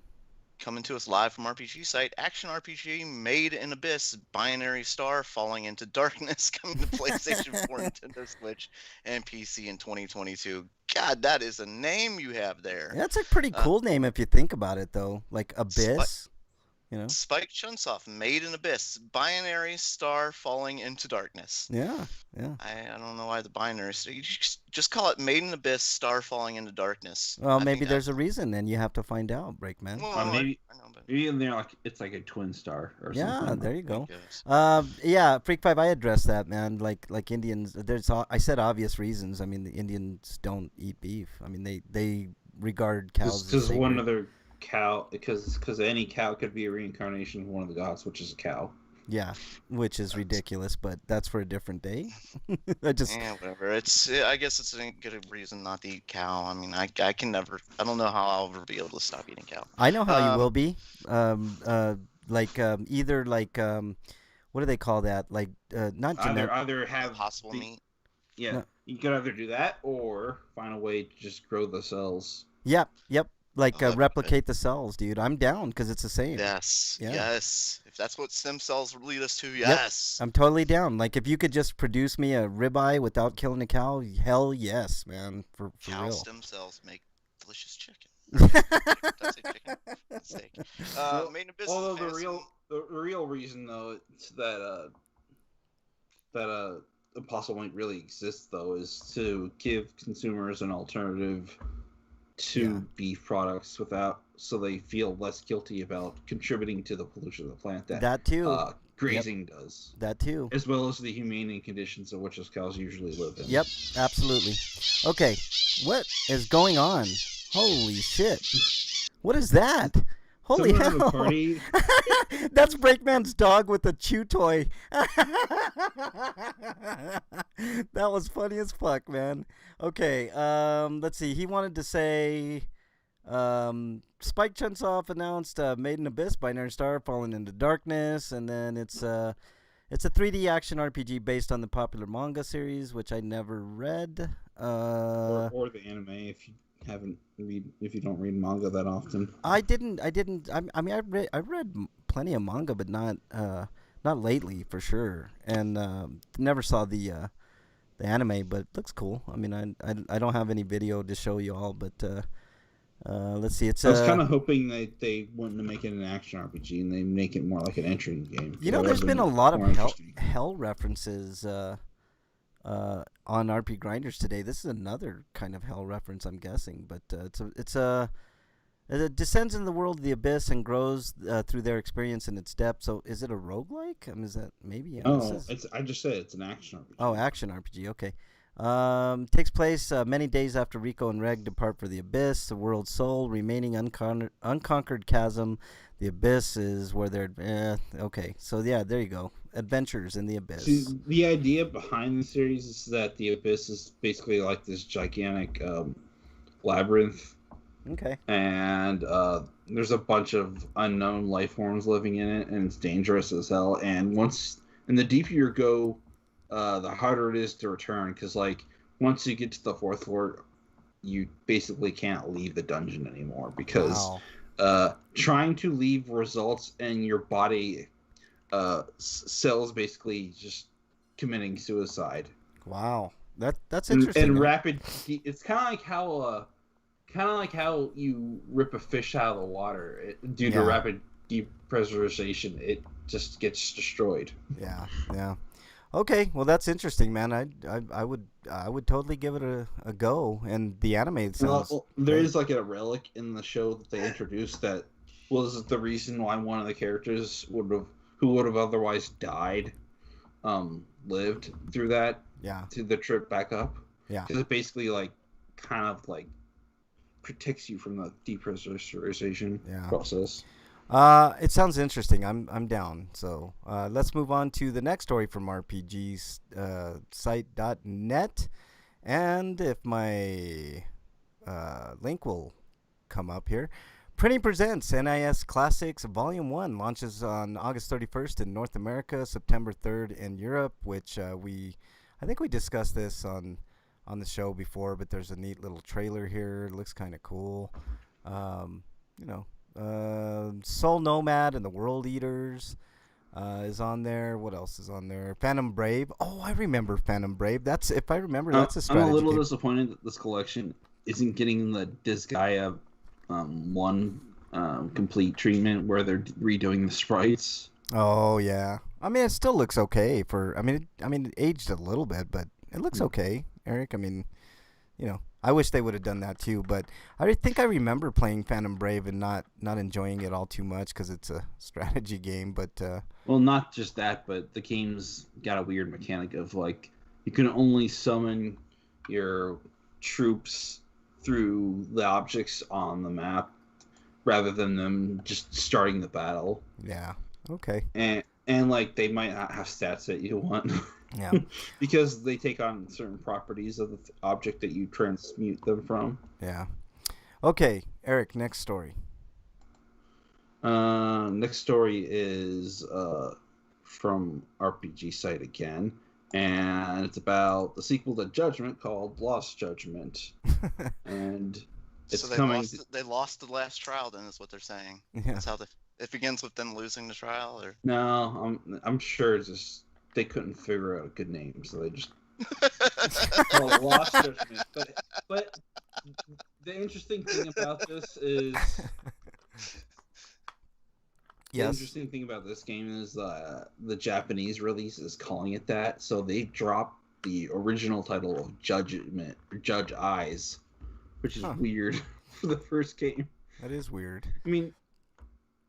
Coming to us live from RPG site, action RPG Made in Abyss, Binary Star Falling into Darkness, coming to PlayStation 4, Nintendo Switch, and PC in 2022. God, that is a name you have there. That's a pretty cool name if you think about it, though. Like Abyss, Spike Chunsoft, Made in Abyss, Binary Star Falling into Darkness. Yeah. I don't know why the binary. So you just call it Made in Abyss, Star Falling into Darkness. Well, I maybe think there's a reason, and you have to find out, Breakman. Well, maybe I know, but maybe in there like it's like a twin star or Yeah, something. there you go. I guess. Yeah, Freak5, I addressed that, man. Like Indians, I said obvious reasons. I mean, the Indians don't eat beef. I mean, they regard cows as Because one sacred. other cow, because any cow could be a reincarnation of one of the gods, which is a cow. Yeah, which is ridiculous, but that's for a different day. I just Yeah, whatever. I guess it's a good reason not to eat cow. I mean, I can never. I don't know how I'll ever be able to stop eating cow. I know how you Um, will be. Like either like what do they call that? Like not genetic. Either have impossible the meat. yeah, No. you could either do that or find a way to just grow the cells. Yep, yep. Like Oh, that'd be good. replicate the cells, dude. I'm down because it's the same. Yes, Yeah. yes. If that's what stem cells lead us to, Yep. yes. I'm totally down. Like if you could just produce me a ribeye without killing a cow, hell yes, man. For Cow real. stem cells make delicious chicken. Did I say chicken? Steak. Made in Abyss is a Although fantasy- the real reason though it's that Impossible Meat really exists though is to give consumers an alternative to beef products without, so they feel less guilty about contributing to the pollution of the planet That too. grazing does, That too. as well as the humane conditions in which those cows usually live in. Yep, absolutely. Okay, what is going on? Holy shit. What is that? Holy Someone at a hell. party. That's Breakman's dog with a chew toy. That was funny as fuck, man. Okay, let's see. He wanted to say Spike Chunsoft announced Made in Abyss, Binary Star, Fallen into Darkness, and then it's a 3D action RPG based on the popular manga series, which I never read. Or the anime if you if you don't read manga that often. I didn't. I mean, I read plenty of manga, but not lately for sure. And never saw the anime, but it looks cool. I mean, I don't have any video to show you all, but let's see. It's I was kind of hoping that they wouldn't make it an action RPG and they make it more like an entry game. you know, That there's would've been a been lot more of interesting. hell references on RPGrinders today. This is another kind of hell reference, I'm guessing, but it descends into the world of the abyss and grows through their experience in its depth. So, is it a roguelike? I mean, is that maybe? Yeah, Oh, I just said it's an action RPG. Oh, action RPG. Okay. Takes place many days after Rico and Reg depart for the abyss, the world's sole remaining unconquered chasm. The abyss is where they're. Okay, so yeah, there you go. Adventures in the abyss. See, the idea behind the series is that the abyss is basically like this gigantic labyrinth, Okay. and there's a bunch of unknown life forms living in it, and it's dangerous as hell. And the deeper you go, the harder it is to return, because like once you get to the fourth floor, you basically can't leave the dungeon anymore because trying to leave results in your body cells basically just committing suicide. Wow. That's interesting. And rapid. It's kind of like how you rip a fish out of the water due to rapid depressurization. It just gets destroyed. Yeah. Okay, well that's interesting, man. I would totally give it a go. And the anime sounds. There is like a relic in the show that they introduced that was the reason why one of the characters who would have otherwise died, lived through that. Yeah. To the trip back up. Yeah. Because it basically kind of protects you from the depressurization process. It sounds interesting. I'm down. So let's move on to the next story from RPGsite.net. And if my link will come up here. Printing Presents NIS Classics Volume 1 launches on August 31st in North America, September 3rd in Europe, which I think we discussed this on the show before, but there's a neat little trailer here. It looks kind of cool. Soul Nomad and the World Eaters is on there. What else is on there? Phantom Brave. Oh, I remember Phantom Brave. That's a strategy I'm a little game. disappointed that this collection isn't getting the Disgaea one complete treatment where they're redoing the sprites. Oh yeah. I mean, it still looks okay for. I mean, it aged a little bit, but it looks okay, Eric. I mean, I wish they would have done that too. But I think I remember playing Phantom Brave and not enjoying it all too much because it's a strategy game. But well, not just that, but the game's got a weird mechanic of you can only summon your troops through the objects on the map rather than them just starting the battle. Yeah. Okay. And like they might not have stats that you want. Yeah. Because they take on certain properties of the object that you transmute them from. Yeah. Okay, Eric, next story. Next story is from RPG site again, and it's about the sequel to Judgment called Lost Judgment, and it's So coming. they lost the last trial. Then is what they're saying. Yeah. That's how it begins with them losing the trial, or No, I'm sure it's just they couldn't figure out a good name, so they just called it Lost Judgment. But the interesting thing about this is. The Yes. interesting thing about this game is the Japanese release is calling it that, so they dropped the original title of Judgment, or Judge Eyes, which is weird for the first game. That is weird. I mean,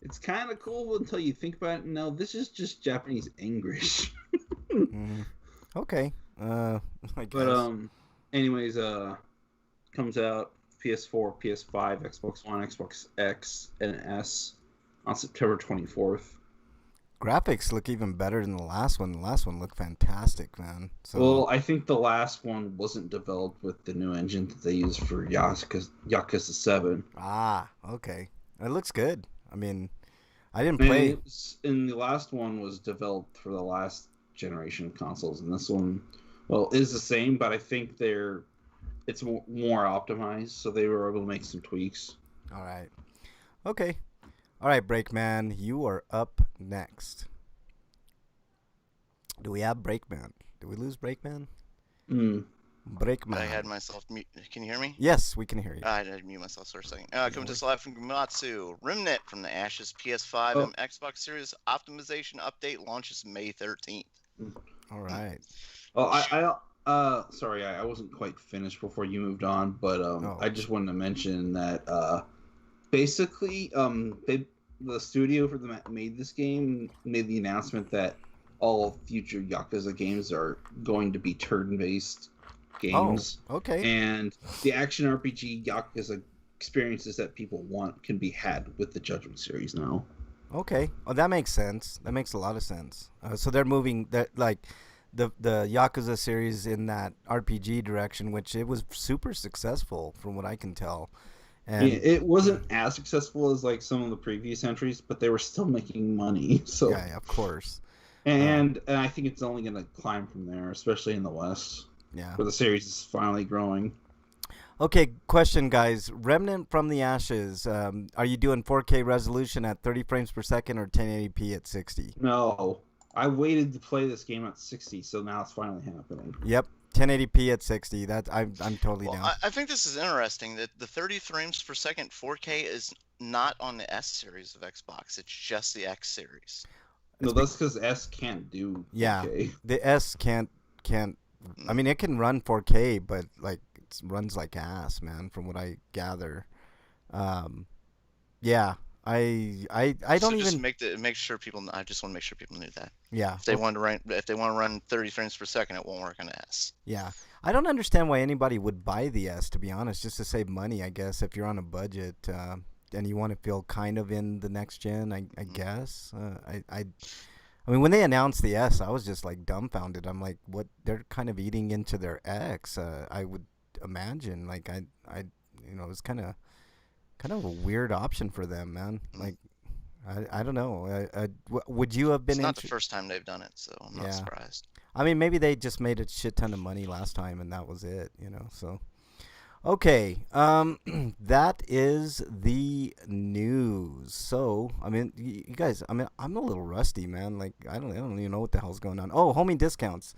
it's kind of cool until you think about it. No, this is just Japanese English. Okay. I guess. But anyways, comes out PS4, PS5, Xbox One, Xbox X, and S. On September 24th. Graphics look even better than the last one. The last one looked fantastic, man. So, Well, I think the last one wasn't developed with the new engine that they use for Yakuza 7. Ah, okay. It looks good. I mean, I didn't play. And the last one was developed for the last generation of consoles, and this one, well, is the same, but I think it's more optimized, so they were able to make some tweaks. All right. Okay. All right, Breakman, you are up next. Do we have Breakman? Did we lose Breakman? Breakman. I had myself mute. Can you hear me? Yes, we can hear you. I had to mute myself for a second. Coming to us live from Gumatsu. Remnant from the Ashes PS5 and Xbox Series optimization update launches May 13th. All right. Oh, sorry, I wasn't quite finished before you moved on, but I just wanted to mention that basically the studio made this game made the announcement that all future Yakuza games are going to be turn-based games. Oh, okay. And the action RPG Yakuza experiences that people want can be had with the Judgment series now. Okay. Oh, that makes sense. That makes a lot of sense. So they're moving that like the Yakuza series in that RPG direction, which it was super successful from what I can tell. And yeah, it wasn't as successful as like some of the previous entries, but they were still making money. So yeah, of course. And I think it's only going to climb from there, especially in the West. Yeah. Where the series is finally growing. Okay, question, guys. Remnant from the Ashes. Are you doing 4K resolution at 30 frames per second or 1080p at 60? No. I waited to play this game at 60, so now it's finally happening. Yep. 1080p at 60. I'm totally down. I think this is interesting that the 30 frames per second 4K is not on the S series of Xbox. It's just the X series. No, that's because S can't do 4K. Yeah, the S can't. I mean, it can run 4K, but like it runs like ass, man. From what I gather. Yeah. I don't just even make sure people. I just want to make sure people knew that. Yeah. If they want to run 30 frames per second, it won't work on S. Yeah. I don't understand why anybody would buy the S, to be honest, just to save money, I guess, if you're on a budget and you want to feel kind of in the next gen, I guess. I mean, when they announced the S, I was just like dumbfounded. I'm like, what? They're kind of eating into their X. I would imagine, like, it's kind of a weird option for them, man. Like, I don't know. Would you have been? It's not the first time they've done it, so I'm not surprised. I mean, maybe they just made a shit ton of money last time, and that was it, So, okay, that is the news. So, I mean, you guys, I mean, I'm a little rusty, man. Like, I don't even know what the hell's going on. Oh, homie discounts.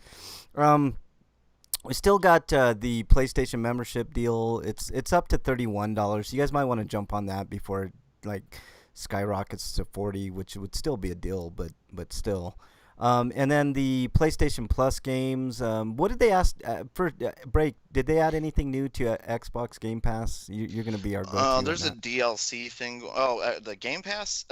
We still got the PlayStation membership deal. It's up to $31. You guys might want to jump on that before like skyrockets to $40, which would still be a deal, but still. And then the PlayStation Plus games. What did they ask for? Break? Did they add anything new to Xbox Game Pass? You're going to be our go-to. There's a DLC thing. The Game Pass.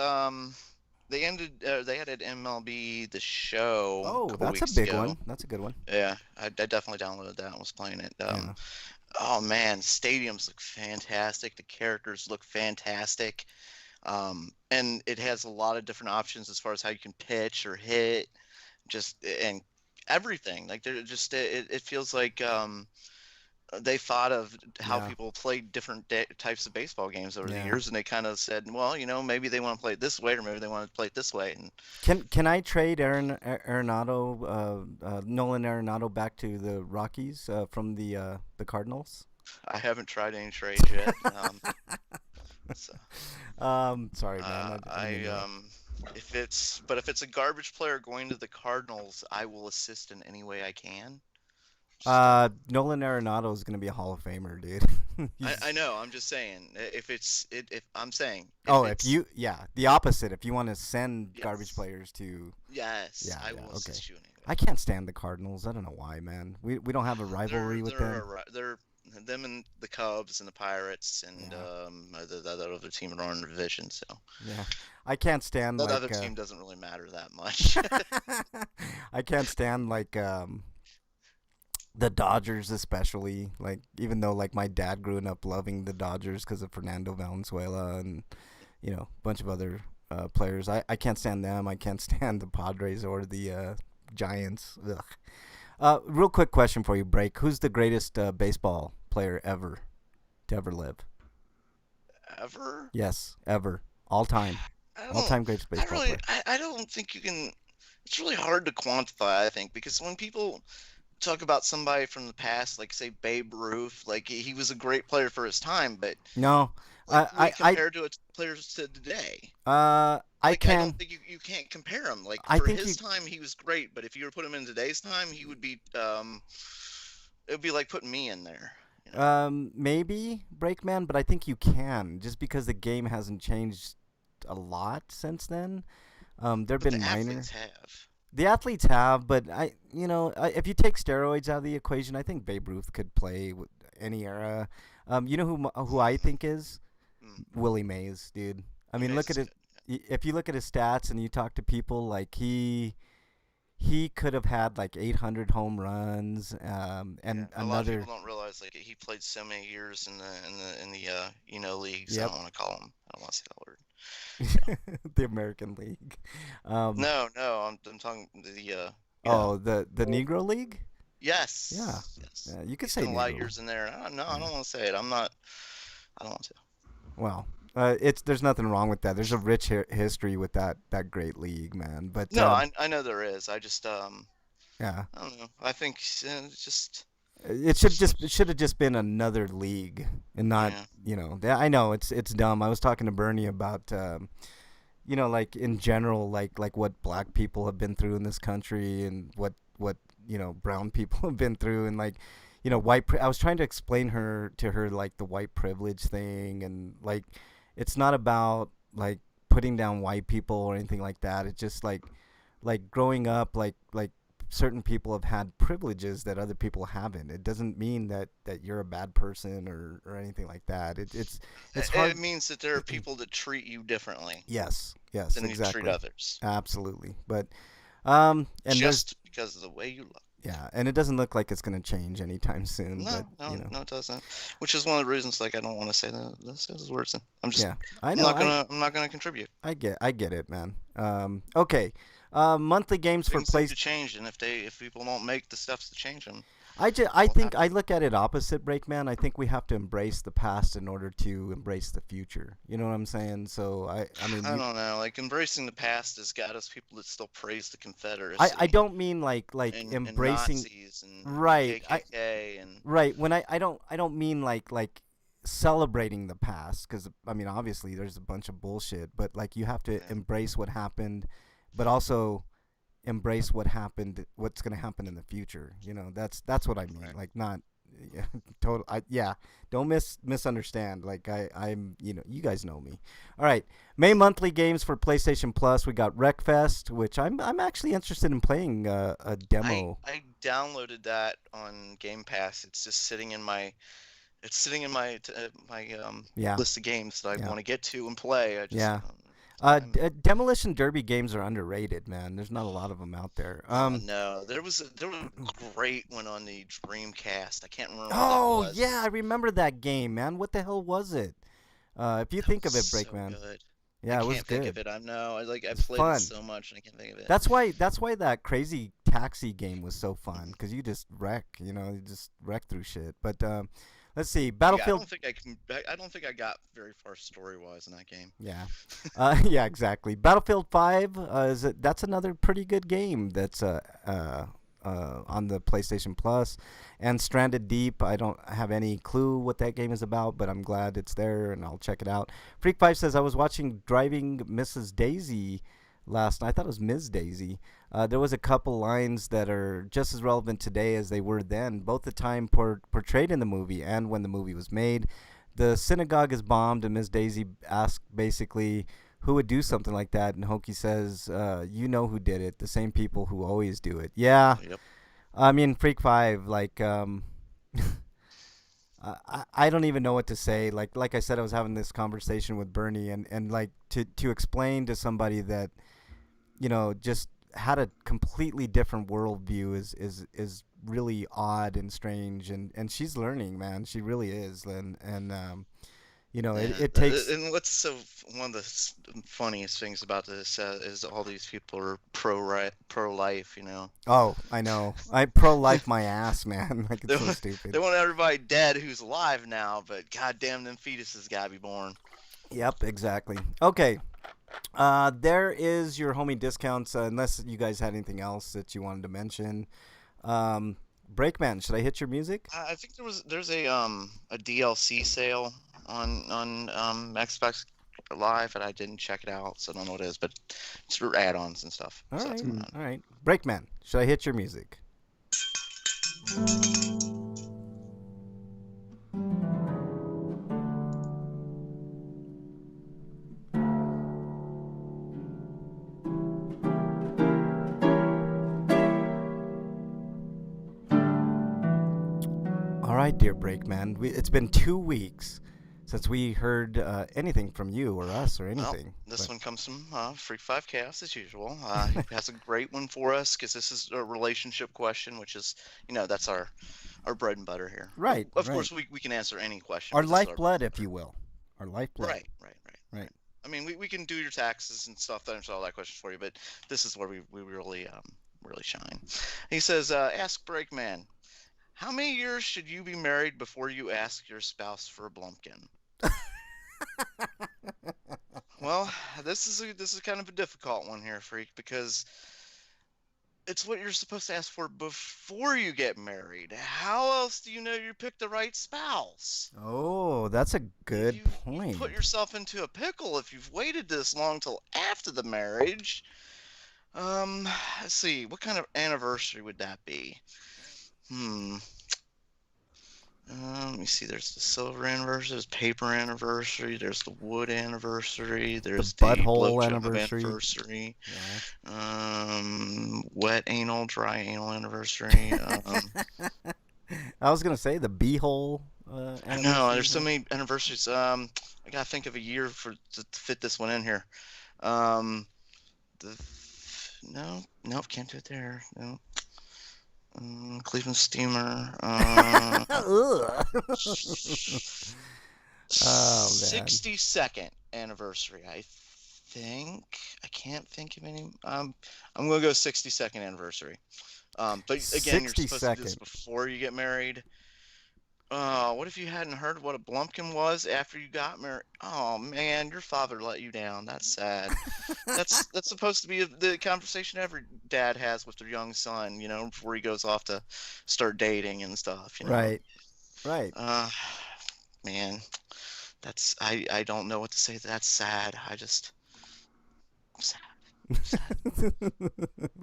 They added MLB The Show. Oh, that's a big one. That's a good one. Yeah, I definitely downloaded that and was playing it. Oh man, stadiums look fantastic. The characters look fantastic. And it has a lot of different options as far as how you can pitch or hit, just and everything. Like they're just it feels like they thought of how Yeah, people played different types of baseball games over the yeah. years, and they kind of said, well, maybe they want to play it this way, or maybe they want to play it this way. And Can I trade Arenado, Nolan Arenado back to the Rockies from the Cardinals? I haven't tried any trades yet. So, Sorry, man. I didn't mean I to. if it's a garbage player going to the Cardinals, I will assist in any way I can. Just Nolan Arenado is gonna be a Hall of Famer, dude. I He's know. I'm just saying. If I'm saying if Oh, if it's you yeah, the opposite. If you want to send garbage yes, players to yes, yeah, I yeah, will okay. assist you in any way I I can't stand the Cardinals. I don't know why, man. We don't have a can. rivalry with them. They're them and the Cubs and the Pirates and Yeah. that other team in our division. So Yeah. I can't stand that like other team doesn't really matter that much. I can't stand like the Dodgers especially. Like even though like my dad grew up loving the Dodgers because of Fernando Valenzuela and a bunch of other players. I can't stand them. I can't stand the Padres or the Giants. Ugh. Real quick question for you, Break. Who's the greatest baseball player ever to ever live? Ever? Yes, ever. All time. I All don't. time greatest baseball player. I don't think you can. It's really hard to quantify. I think because when people talk about somebody from the past, like say Babe Ruth, like he was a great player for his time, but No, like when you I, compare to its players to today, I like I can. don't think you can't compare him. Like I for think his you. time, he was great, but if you were to put him in today's time, he would be it would be like putting me in there, you know. Maybe Breakman, but I think you can just because the game hasn't changed a lot since then. There've But been the minor. athletes have. The athletes have, but if you take steroids out of the equation, I think Babe Ruth could play with any era. You know who I think is Mm, Willie Mays, dude. I Willie mean, Mays look is at it. good. If you look at his stats and you talk to people, like he could have had like 800 home runs, Yeah, and a lot of people another. don't realize like he played so many years in the leagues. I Yep. don't want to call them. I don't want to say that word. Yeah. The American League. Um, No, I'm talking the oh, the Negro League. Yeah, yes, yes. yeah. You could He say spent a lot of Negro. years in there. No, I Yeah. don't want to say it. I'm not. I don't want to. Well, it's there's nothing wrong with that. There's a rich history with that great league, man. But No, I know there is. I just yeah, I don't know. I think it's just it should have just been another. And not yeah. yeah, I know it's dumb. I was talking to Bernie about like in general, like what black people have been through in this country and what brown people have been through and like I was trying to explain to her like the white privilege thing and like it's not about like putting down white people or anything like that. It's just like growing up like certain people have had privileges that other people haven't. It doesn't mean that you're a bad person or anything like that. It's It hard. means that there are people that treat you differently Yes, than you treat exactly. others, Absolutely. But and there's just because of the way you look. yeah, and it doesn't look like it's going to change anytime soon, but No, no, no, it doesn't. Which is one of the reasons, like, I don't want to say those words. yeah. I know. I'm not gonna contribute. I get it, man. Okay. Monthly games for Things need place. to change, and if people don't make the steps to change them, I won't think happen. I look at it opposite, Breakman. I think we have to embrace the past in order to embrace the future. You know what I'm saying? So I mean I you. don't know. Like embracing the past has got us people that still praise the I Confederacy don't mean like and embracing. Nazis and the Right. KKK and Right. When I don't mean like celebrating the past because I mean obviously there's a bunch of bullshit, but like you have to yeah, embrace what happened, but also embrace what's going to happen in the future. That's what I mean. right. Like not yeah, total yeah, don't misunderstand. Like I'm you guys know me. All right. May monthly games for PlayStation Plus. We got Wreckfest, which I'm actually interested in playing a demo. I downloaded that on Game Pass. It's just sitting in my my Yeah. list of games that I Yeah. want to get to and play. I just Yeah. Demolition Derby games are underrated, man. There's not a lot of them out there. Oh no, there was a great one on the Dreamcast. I can't remember what that Oh was. yeah, I remember that game, man. What the hell was it? If you That think was of it, so Breakman. good. I Yeah, it was can't think of good. it. I know. I It's played it fun. so much and I can't think of it. That's why that crazy taxi game was so fun because you just wreck, you just wreck through shit. But let's see, Yeah, I Battlefield. don't think I can. I don't think I got very far story wise in that game. Yeah, yeah, exactly. Battlefield 5 that's another pretty good game that's on the PlayStation Plus, and Stranded Deep. I don't have any clue what that game is about, but I'm glad it's there and I'll check it out. Freak Five says I was watching Driving Mrs. Daisy last night. I thought it was Ms. Daisy. There was a couple lines that are just as relevant today as they were then, both the time portrayed in the movie and when the movie was made. The synagogue is bombed, and Ms. Daisy asks basically who would do something like that, and Hokie says, "You know who did it? The same people who always do it." Yeah, Yep. I mean Freak Five, like I don't even know what to say. Like I said, I was having this conversation with Bernie, and like to explain to somebody that just had a completely different worldview is really odd and strange, and she's learning, man. She really is, and Yeah, it takes. and what's one of the funniest things about this is all these people are pro life. Oh, I know. I pro life my ass, man. Like They it's so want, stupid. they want everybody dead who's alive now, but goddamn, them fetuses gotta be born. Yep, exactly. Okay. There is your homie discounts. Unless you guys had anything else that you wanted to mention. Um, Breakman, should I hit your music? I think there's a DLC sale on Xbox Live, and I didn't check it out, so I don't know what it is, but it's for add-ons and stuff. All So that's right, going on. all right. Breakman, should I hit your music? All right, dear Breakman. It's been 2 weeks since we heard anything from you or us or Well, anything. this but- one comes from Freak 5 Chaos as usual. He has a great one for us because this is a relationship question, which is, that's our bread and butter here. Right, Of right. course, we can answer any question. Our but this is lifeblood, if you will. Our lifeblood. Right. Right. I mean, we can do your taxes and stuff, answer all that questions for you, but this is where we really shine. He says, ask Breakman, how many years should you be married before you ask your spouse for a blumpkin? Well, this is kind of a difficult one here, Freak, because it's what you're supposed to ask for before you get married. How else do you know you picked the right spouse? Oh, that's a good You point. put yourself into a pickle if you've waited this long till after the marriage. Let's see, what kind of anniversary would that be? Let me see. There's the silver anniversary, there's paper anniversary, there's the wood anniversary, there's the butthole blowjob anniversary. anniversary, Yeah. wet anal, dry anal anniversary. I was gonna say the beehole. I know there's so many anniversaries. I gotta think of a year to fit this one in here. Nope, can't do it there. No. Cleveland Steamer. Ugh. Oh man. 62nd anniversary, I think. I can't think of any. I'm gonna go 62nd anniversary. But again, you're supposed to do this 62nd. before you get married. What if you hadn't heard what a blumpkin was after you got married? Oh man, your father let you down. That's sad. That's supposed to be the conversation every dad has with their young son, before he goes off to start dating and stuff, Right. Right. Man, I don't know what to say. That's sad. Sad.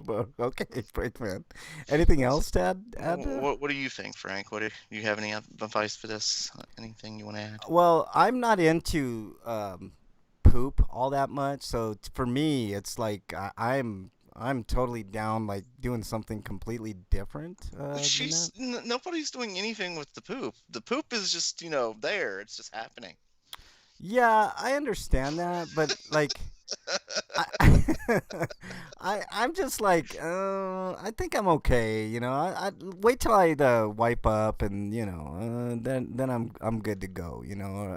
Well, okay, Breakman. Anything else, Dad? Add to that? What do you think, Frank? Do you have any advice for this? Anything you want to add? Well, I'm not into poop all that much, so for me, it's like I'm totally down, like doing something completely different. Than that. Nobody's doing anything with the poop. The poop is just there. It's just happening. Yeah, I understand that, but like I, I'm just like, I think I'm okay. I wait till I wipe up, and then I'm good to go.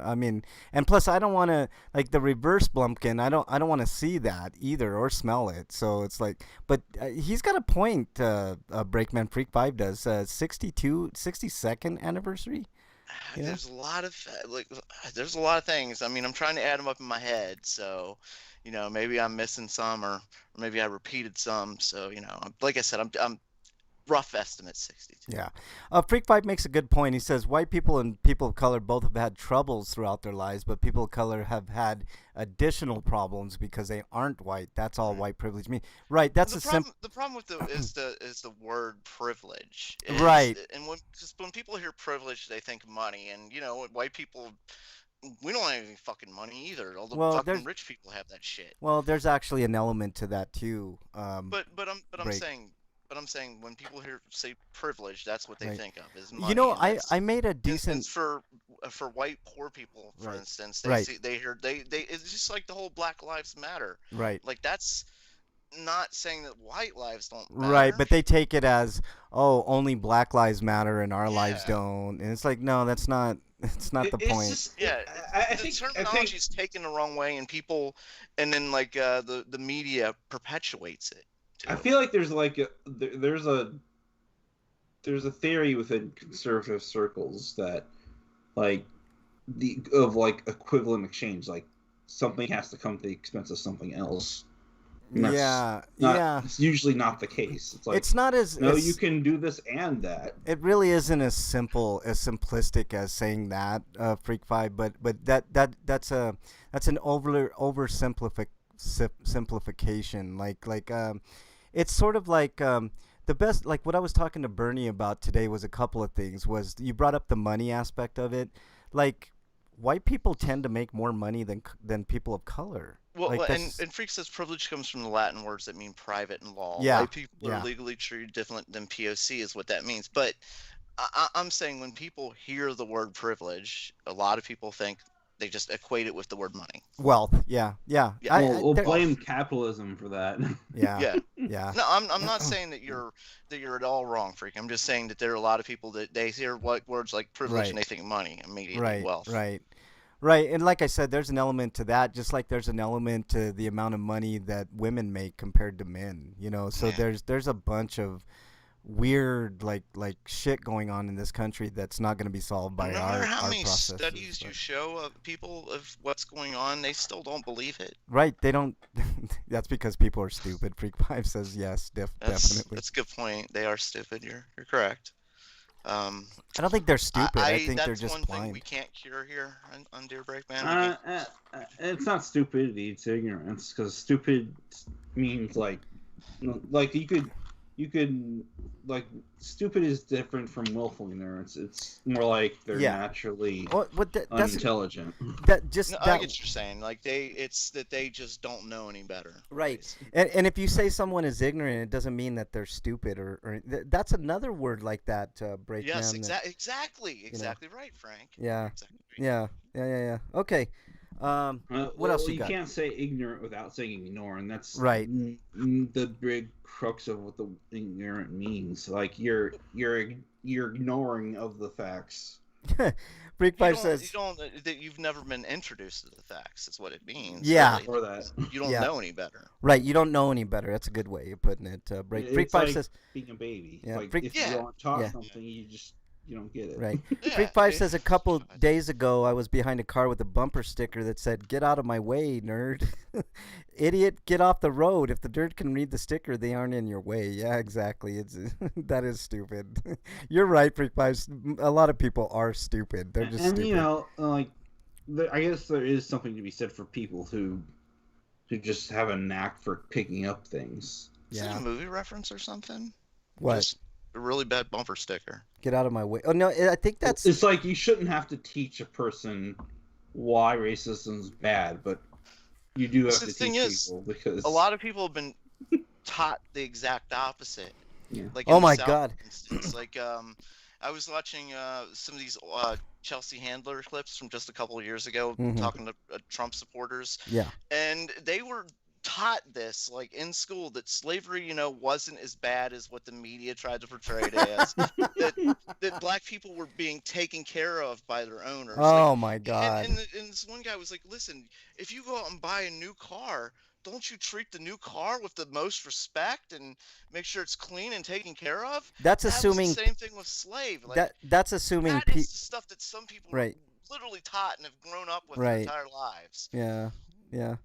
I mean, and plus I don't want to like the reverse Blumpkin. I don't want to see that either or smell it. So it's like, but he's got a point. Breakman Freak 5 does 62nd anniversary. Yeah. There's a lot of there's a lot of things. I mean, I'm trying to add them up in my head, so maybe I'm missing some, or maybe I repeated some. So like I said, I'm rough estimate 62. Yeah. Freak Five makes a good point. He says white people and people of color both have had troubles throughout their lives, but people of color have had additional problems because they aren't white. That's all white privilege means. Right. That's The a problem, simple. the problem with the is the word privilege. Right. And when people hear privilege, they think money, and white people, we don't have any fucking money either. All the Well, fucking rich people have that shit. there's actually an element to that too. I'm Break. saying when people say privilege, that's what they Right. think of is money. You know, and I made a and decent. for white poor people, for Right. instance, Right. they hear they it's just like the whole Black Lives Matter. Right. Like, that's not saying that white lives don't Right, matter. but they take it as, oh, only Black lives matter and our lives Yeah. don't, and it's like, no, that's not. It's not the It's point. just, Yeah, I the think terminology is taken the wrong way, and people, and then like the media perpetuates it. I feel like there's like there's a theory within conservative circles that like like equivalent exchange, like something has to come to the expense of something else. And that's Yeah. It's usually not the case. It's like, It's not as no, as- you can do this and that. It really isn't as simplistic as saying that, Freak Five. But that's an simplification. It's sort of like the best. Like what I was talking to Bernie about today was a couple of things. Was you brought up the money aspect of it, like white people tend to make more money than people of color. Well, Like, and that's- Freak says privilege comes from the Latin words that mean private in law. Yeah, White people yeah. are legally treated different than POC is what that means. But I'm saying when people hear the word privilege, a lot of people think they just equate it with the word money. Wealth, yeah. Yeah. We'll there- blame capitalism for that. Yeah, Yeah. yeah. No, I'm not saying that you're at all wrong, Freak. I'm just saying that there are a lot of people that they hear words like privilege Right. and they think money immediately, Right, wealth. right. And like I said, there's an element to that, just like there's an element to the amount of money that women make compared to men. So Yeah. there's a bunch of weird like shit going on in this country that's not going to be solved by No our matter how many processes. studies you but- show of people of what's going on, they still don't believe it. Right, they don't. That's because people are stupid. Freak Five says yes, definitely. That's a good point. They are stupid. You're correct. I don't think they're stupid. I think that's they're just one thing blind. we can't cure here on Dear Breakman. It's not stupidity; it's ignorance. Because stupid means like you could like stupid is different from willful ignorance. It's more like they're Yeah. naturally What that's unintelligent. that just No, I that get what you're saying. Like it's that they just don't know any better. Right. basically. And if you say someone is ignorant, it doesn't mean that they're stupid that's another word like that, breakdown. Yes, that- exactly right, Frank. Yeah. Exactly right. Yeah. Okay. What else you got? Can't say ignorant without saying ignore, and that's Right. The big crux of what the ignorant means. Like you're ignoring of the facts. Freak Five You says, don't that you've never been introduced to the facts. That's what it means. Yeah. really. Or that You don't Yeah. know any better. right, you don't know any better. That's a good way of putting it. Freak It's Five like says, being a baby. Yeah, Like Freak- if Yeah. you don't taught Yeah. something, you don't get it. right. Yeah, Freak Five it- says a couple days ago I was behind a car with a bumper sticker that said, "Get out of my way, nerd." Idiot, get off the road. If the dirt can read the sticker, they aren't in your way. Yeah, exactly. It's that is stupid. You're right, Freak Five. A lot of people are stupid. They're just and stupid. like I guess there is something to be said for people who just have a knack for picking up things. Is it Yeah. a movie reference or something? What? Just a really bad bumper sticker. Get out of my way. Oh no, I think that's It's like you shouldn't have to teach a person why racism's bad, but you do have The to thing teach is, people because A lot of people have been taught the exact opposite. Yeah. Like Oh in the my South, God. for instance. Like I was watching some of these Chelsea Handler clips from just a couple of years ago, Mhm. talking to Trump supporters, Yeah. and they were taught this like in school that slavery, wasn't as bad as what the media tried to portray it as. that black people were being taken care of by their owners. Like, Oh my and God. and, the, and this one guy was like, "Listen, if you go out and buy a new car, don't you treat the new car with the most respect and make sure it's clean and taken care of?" That's That was the assuming same thing with slave. Like, that's assuming that is the stuff that some people are right. literally taught and have grown up with their Right. entire lives. Yeah. Yeah.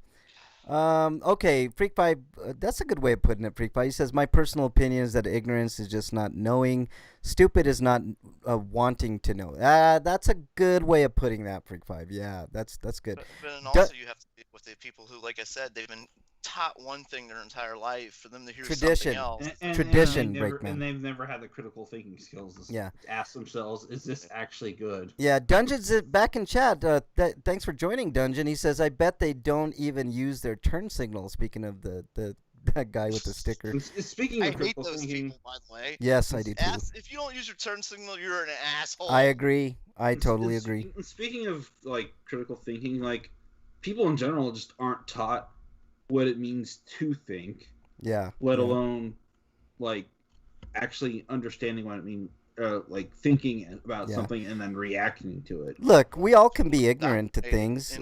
Okay, Freak Five. That's a good way of putting it. Freak Five. He says, "My personal opinion is that ignorance is just not knowing. Stupid is not wanting to know." That's a good way of putting that, Freak Five. Yeah, that's good. But and Du- also you have to deal with the people who, like I said, they've been taught one thing their entire life. For them to hear Tradition. something else, Tradition, and Breakman. they've never had the critical thinking skills to Yeah. ask themselves, is this actually good? Yeah, Dungeon's back in chat. Thanks for joining, Dungeon. He says, "I bet they don't even use their turn signal." Speaking of the that guy with the sticker. Speaking I of hate critical those thinking, people, by the way. Yes, I do too. If you don't use your turn signal, you're an asshole. I agree. I totally agree. Speaking of like critical thinking, like people in general just aren't taught what it means to think. Yeah. Let alone like actually understanding what it means, like thinking about something and then reacting to it. Look, we all can be ignorant to things.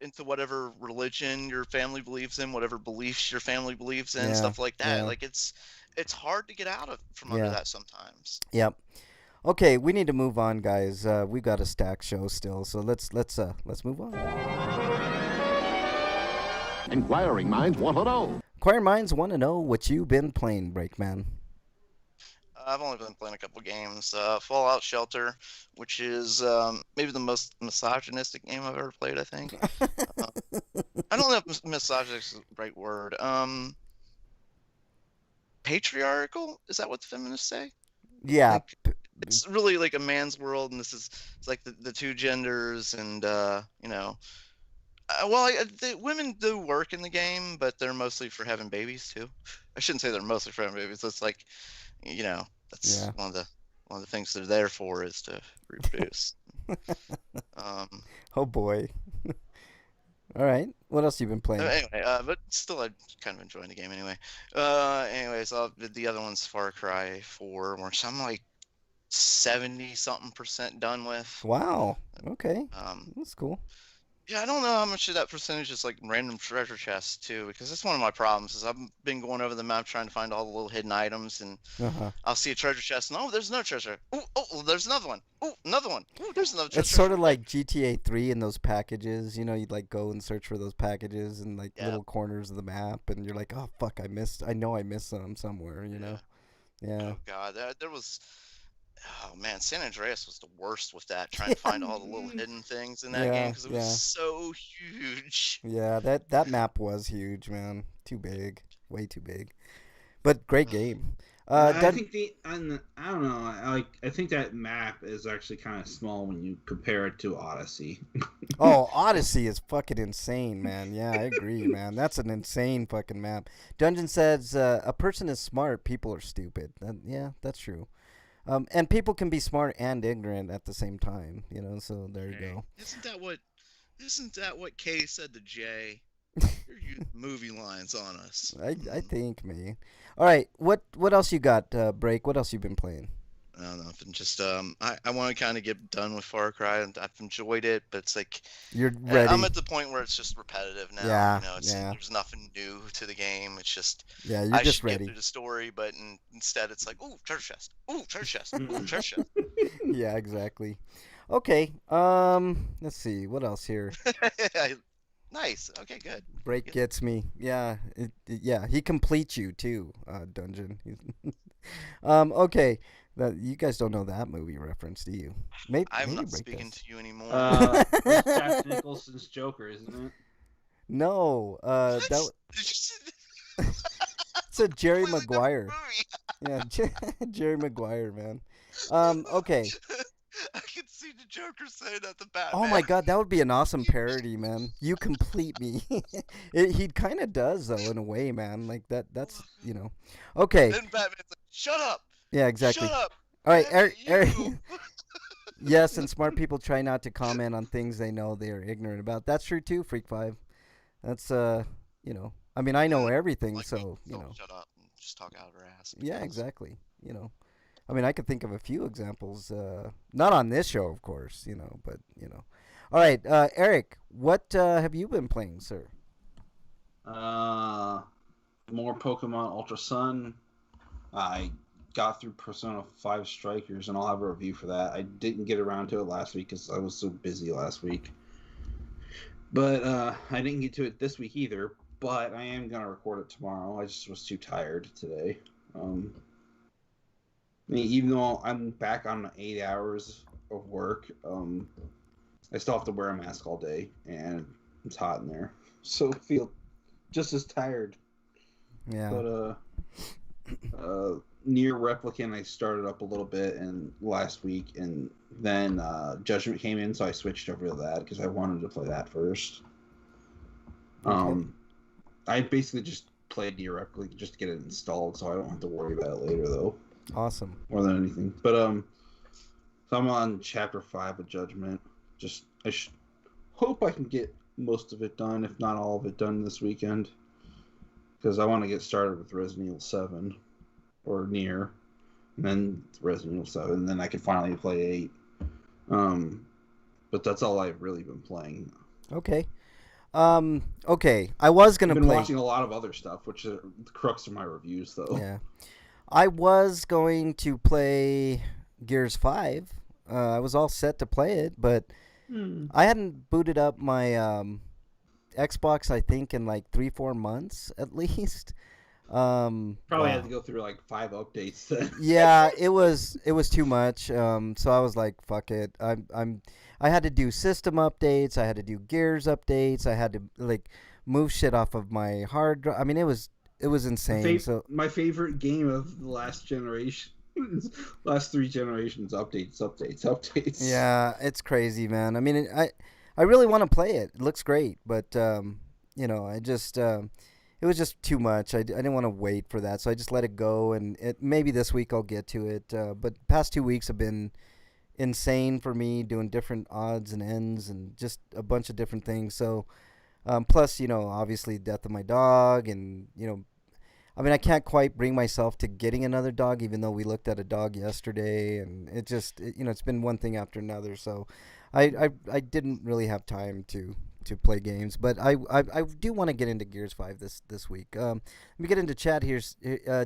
Into whatever religion your family believes in, whatever beliefs your family believes in, Yeah, stuff like that. yeah. Like it's hard to get out of from under that sometimes. Yep. Okay, we need to move on, guys. We got a stack show still, so let's move on. Inquiring minds want to know. Inquiring minds want to know what you've been playing, Breakman. I've only been playing a couple games. Fallout Shelter, which is maybe the most misogynistic game I've ever played, I think. I don't know if misogynistic is the right word. Patriarchal? Is that what the feminists say? Yeah. Like, it's really like a man's world, and it's like the two genders, and the women do work in the game, but they're mostly for having babies too. I shouldn't say they're mostly for having babies. It's like, that's one of the things they're there for, is to reproduce. Oh boy. All right. What else you been playing? Anyway, but still, I'm kind of enjoying the game anyway. Anyways, the other one's Far Cry 4, which I'm like 70-something% done with. Wow. Okay. That's cool. Yeah, I don't know how much of that percentage is like random treasure chests too, because that's one of my problems. Is I've been going over the map trying to find all the little hidden items, and I'll see a treasure chest, and there's no treasure. Oh, there's another one. Oh, another one. Oh, there's another treasure. It's sort of like GTA 3 in those packages. You'd like go and search for those packages in like little corners of the map, and you're like, oh fuck, I know I missed some somewhere. Yeah. Oh god, there was. Oh man, San Andreas was the worst with that, trying to find all the little hidden things in that game, because it was so huge. Yeah, that map was huge, man. Too big, way too big, but great game. I think I don't know. I think that map is actually kind of small when you compare it to Odyssey. Oh, Odyssey is fucking insane, man. Yeah, I agree, man. That's an insane fucking map. Dungeon says a person is smart, people are stupid. Yeah, that's true. And people can be smart and ignorant at the same time, so there you go. Isn't that what Kay said to Jay? You're using movie lines on us. I think, man. All right, what else you got, Break? What else you been playing? I don't know. Just I want to kind of get done with Far Cry, and I've enjoyed it, but it's like you're ready. I'm at the point where it's just repetitive now. Yeah, There's nothing new to the game. It's just you're just ready. Get through the story, but instead it's like, ooh, treasure chest, ooh, treasure chest, ooh, treasure chest. Yeah, exactly. Okay. Let's see what else here. Nice. Okay, good. Break gets me. Yeah, yeah. He completes you too, Dungeon. Okay. You guys don't know that movie reference, do you? I'm not speaking to you anymore. It's Jack Nicholson's Joker, isn't it? No. It's a Jerry Maguire. Yeah, Jerry Maguire, man. Okay. I can see the Joker saying that to Batman. Oh my god, that would be an awesome parody, man. You complete me. He kind of does, though, in a way, man. Like that's. Okay. Then Batman's like, shut up. Yeah, exactly. Shut up. All right, Eric. Yes, and smart people try not to comment on things they know they are ignorant about. That's true too, Freak Five. That's you know, I mean, I know everything, Like me, so you so know, shut up and just talk out of her ass. yeah, Because exactly. You know, I mean, I could think of a few examples. Not on this show, of course. You know, but you know. All right, Eric, what have you been playing, sir? More Pokemon Ultra Sun. I got through Persona 5 Strikers, and I'll have a review for that. I didn't get around to it last week because I was so busy last week. But I didn't get to it this week either. But I am going to record it tomorrow. I just was too tired today. I mean, even though I'm back on 8 hours of work, I still have to wear a mask all day, and it's hot in there. So I feel just as tired. Yeah. But Near Replicant, I started up a little bit last week, and then Judgment came in, so I switched over to that because I wanted to play that first. Okay. I basically just played Near Replicant just to get it installed, so I don't have to worry about it later, though. Awesome. More than anything. But so I'm on Chapter 5 of Judgment. I hope I can get most of it done, if not all of it done this weekend, because I want to get started with Resident Evil 7 or Near, and then Resident Evil 7, and then I can finally play 8. But that's all I've really been playing. Okay. Okay. I was gonna I've been play. watching a lot of other stuff, which are the crux of my reviews, though. Yeah. I was going to play Gears 5. I was all set to play it, but I hadn't booted up my Xbox, I think, in like 3-4 months at least. Probably wow. had to go through like 5 updates then. Yeah, it was too much. So I was like, fuck it. I had to do system updates. I had to do Gears updates. I had to like move shit off of my hard drive. I mean, it was insane. So my favorite game of the last generation, last 3 generations, updates. yeah, it's crazy, man. I mean, I really want to play it. It looks great, but you know, I just it was just too much. I didn't want to wait for that, so I just let it go. And maybe this week I'll get to it. But past 2 weeks have been insane for me, doing different odds and ends and just a bunch of different things. So plus, you know, obviously death of my dog, and you know, I mean, I can't quite bring myself to getting another dog, even though we looked at a dog yesterday, and you know, it's been one thing after another. So I didn't really have time to play games, but I do want to get into Gears 5 this week. Let me get into chat here.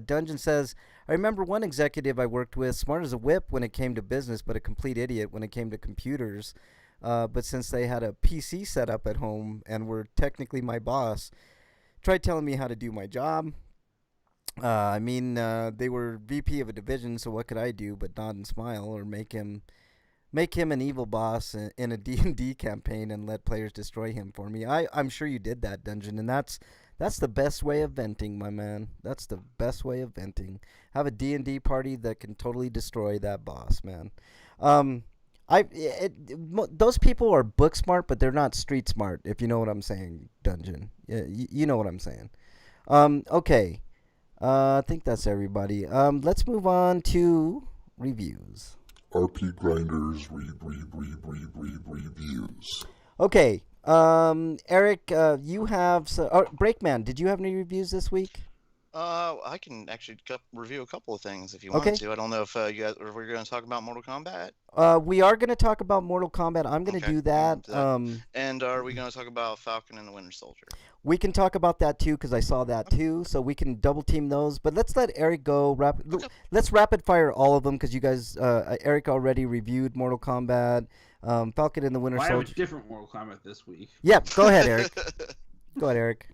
Dungeon says, I remember one executive I worked with, smart as a whip when it came to business, but a complete idiot when it came to computers. But since they had a PC set up at home and were technically my boss, tried telling me how to do my job. I mean, they were VP of a division, so what could I do but nod and smile or make him an evil boss in a D&D campaign and let players destroy him for me. I'm sure you did that, Dungeon, and that's the best way of venting, my man. That's the best way of venting. Have a D&D party that can totally destroy that boss, man. Those people are book smart, but they're not street smart, if you know what I'm saying, Dungeon. Yeah, you know what I'm saying. Okay. I think that's everybody. Let's move on to reviews. RPGrinders reviews. Okay. Eric, you have Breakman. Did you have any reviews this week? I can actually review a couple of things if you want to. I don't know if you guys, if we're going to talk about Mortal Kombat. We are going to talk about Mortal Kombat. I'm going to do that. And are we going to talk about Falcon and the Winter Soldier? We can talk about that too, because I saw that too. So we can double team those. But let's let Eric go. Let's rapid fire all of them, because you guys, Eric already reviewed Mortal Kombat, Falcon and the Winter Soldier. I have a different Mortal Kombat this week. Yeah, go ahead, Eric. Go ahead, Eric.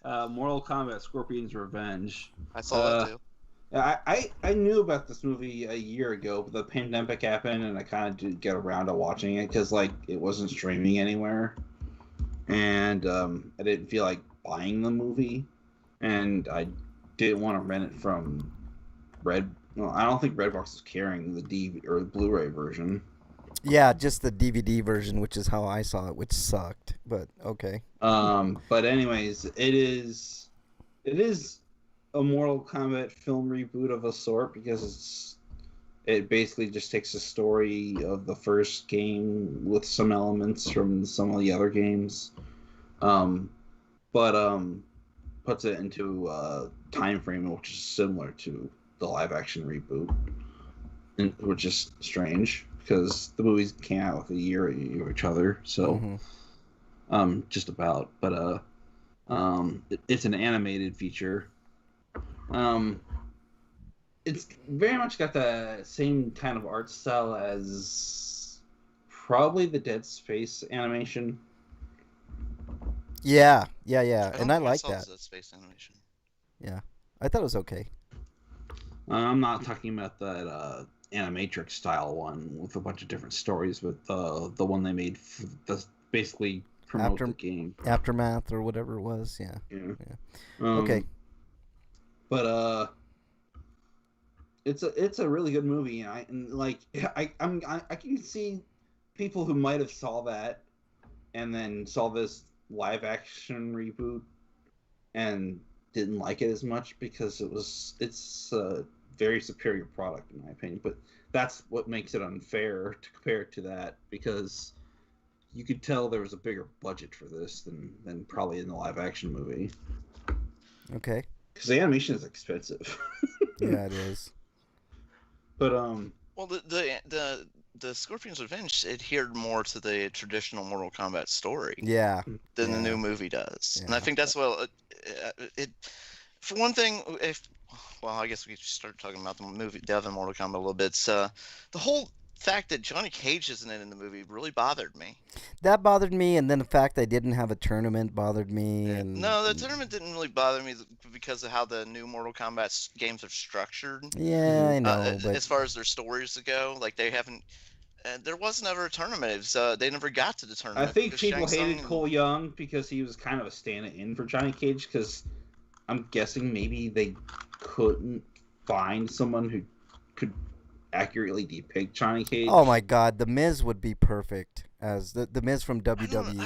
Mortal Kombat: Scorpion's Revenge. I saw that too. I knew about this movie a year ago, but the pandemic happened, and I kind of didn't get around to watching it because like it wasn't streaming anywhere, and I didn't feel like buying the movie, and I didn't want to rent it from Red. No, I don't think Redbox is carrying the DVD or the Blu-ray version. Yeah, just the DVD version, which is how I saw it, which sucked. But okay. But anyways, it is a Mortal Kombat film reboot of a sort, because It basically just takes the story of the first game with some elements from some of the other games, um, but puts it into a time frame which is similar to the live action reboot, which is strange because the movies came out with a year of each other, so just about. But it's an animated feature. It's very much got the same kind of art style as probably the Dead Space animation. Yeah, I and don't I think like saw that. the space animation. Yeah, I thought it was okay. I'm not talking about that Animatrix style one with a bunch of different stories, with the one they made basically promote the game. Aftermath or whatever it was. Yeah. Okay. But it's a really good movie, and I can see people who might have saw that and then saw this live action reboot and didn't like it as much because it's a very superior product in my opinion. But that's what makes it unfair to compare it to that, because you could tell there was a bigger budget for this than probably in the live action movie. Okay. Because the animation is expensive. Yeah, it is. But well, the Scorpion's Revenge adhered more to the traditional Mortal Kombat story. Yeah. Than the new movie does, Yeah. and I think that's what it. For one thing, I guess we start talking about the other Mortal Kombat a little bit. The whole fact that Johnny Cage isn't in the movie really bothered me. That bothered me, and then the fact they didn't have a tournament bothered me. And no, the tournament didn't really bother me because of how the new Mortal Kombat games are structured. Yeah, I know. But as far as their stories go, like they haven't. There was never a tournament. It was, they never got to the tournament. I think people hated Cole Young because he was kind of a stand-in for Johnny Cage, because I'm guessing maybe they couldn't find someone who could accurately depict Johnny Cage. Oh my God, The Miz would be perfect as the Miz from WWE.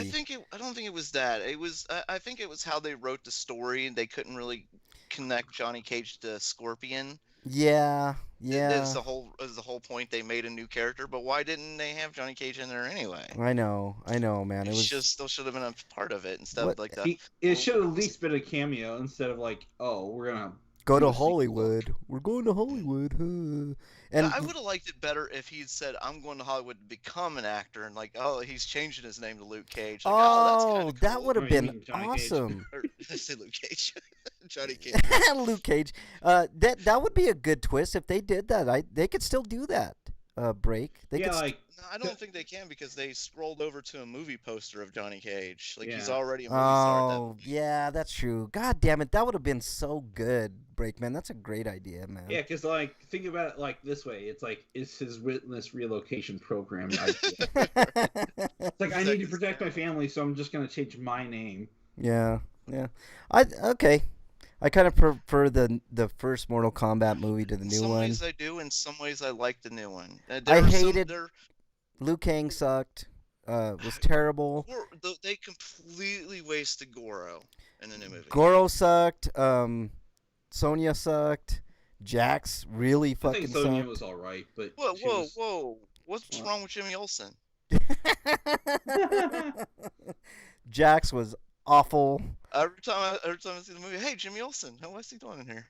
I don't think it was that. It was I think it was how they wrote the story. They couldn't really connect Johnny Cage to Scorpion. Yeah. Is the whole point. They made a new character, but why didn't they have Johnny Cage in there anyway? I know, man. It was just still should have been a part of it instead of like that. It should have at least been a cameo instead of like, oh, we're gonna go to Hollywood. We're going to Hollywood. And I would have liked it better if he'd said, "I'm going to Hollywood to become an actor," and like, oh, he's changing his name to Luke Cage. Like, that's cool. That would have been awesome. I say Luke Cage, Johnny Cage. Luke Cage. That would be a good twist if they did that. They could still do that. Break. They could no, I don't think they can, because they scrolled over to a movie poster of Johnny Cage. Like he's already a movie star. Oh, yeah, that's true. God damn it, that would have been so good, Breakman. That's a great idea, man. Yeah, because like think about it like this way. It's like, it's his witness relocation program idea. It's like, I need to protect my family, so I'm just gonna change my name. Yeah. Okay. I kind of prefer the first Mortal Kombat movie to the new one. In some ways I do, in some ways I like the new one. I hated... Liu Kang sucked. Was terrible. They completely wasted Goro in the new movie. Goro sucked. Sonya sucked. Jax really fucking sucked. I think Sonya was alright, but... Whoa. What's wrong with Jimmy Olsen? Jax was awful. Every time I see the movie, hey, Jimmy Olsen, what's he doing in here?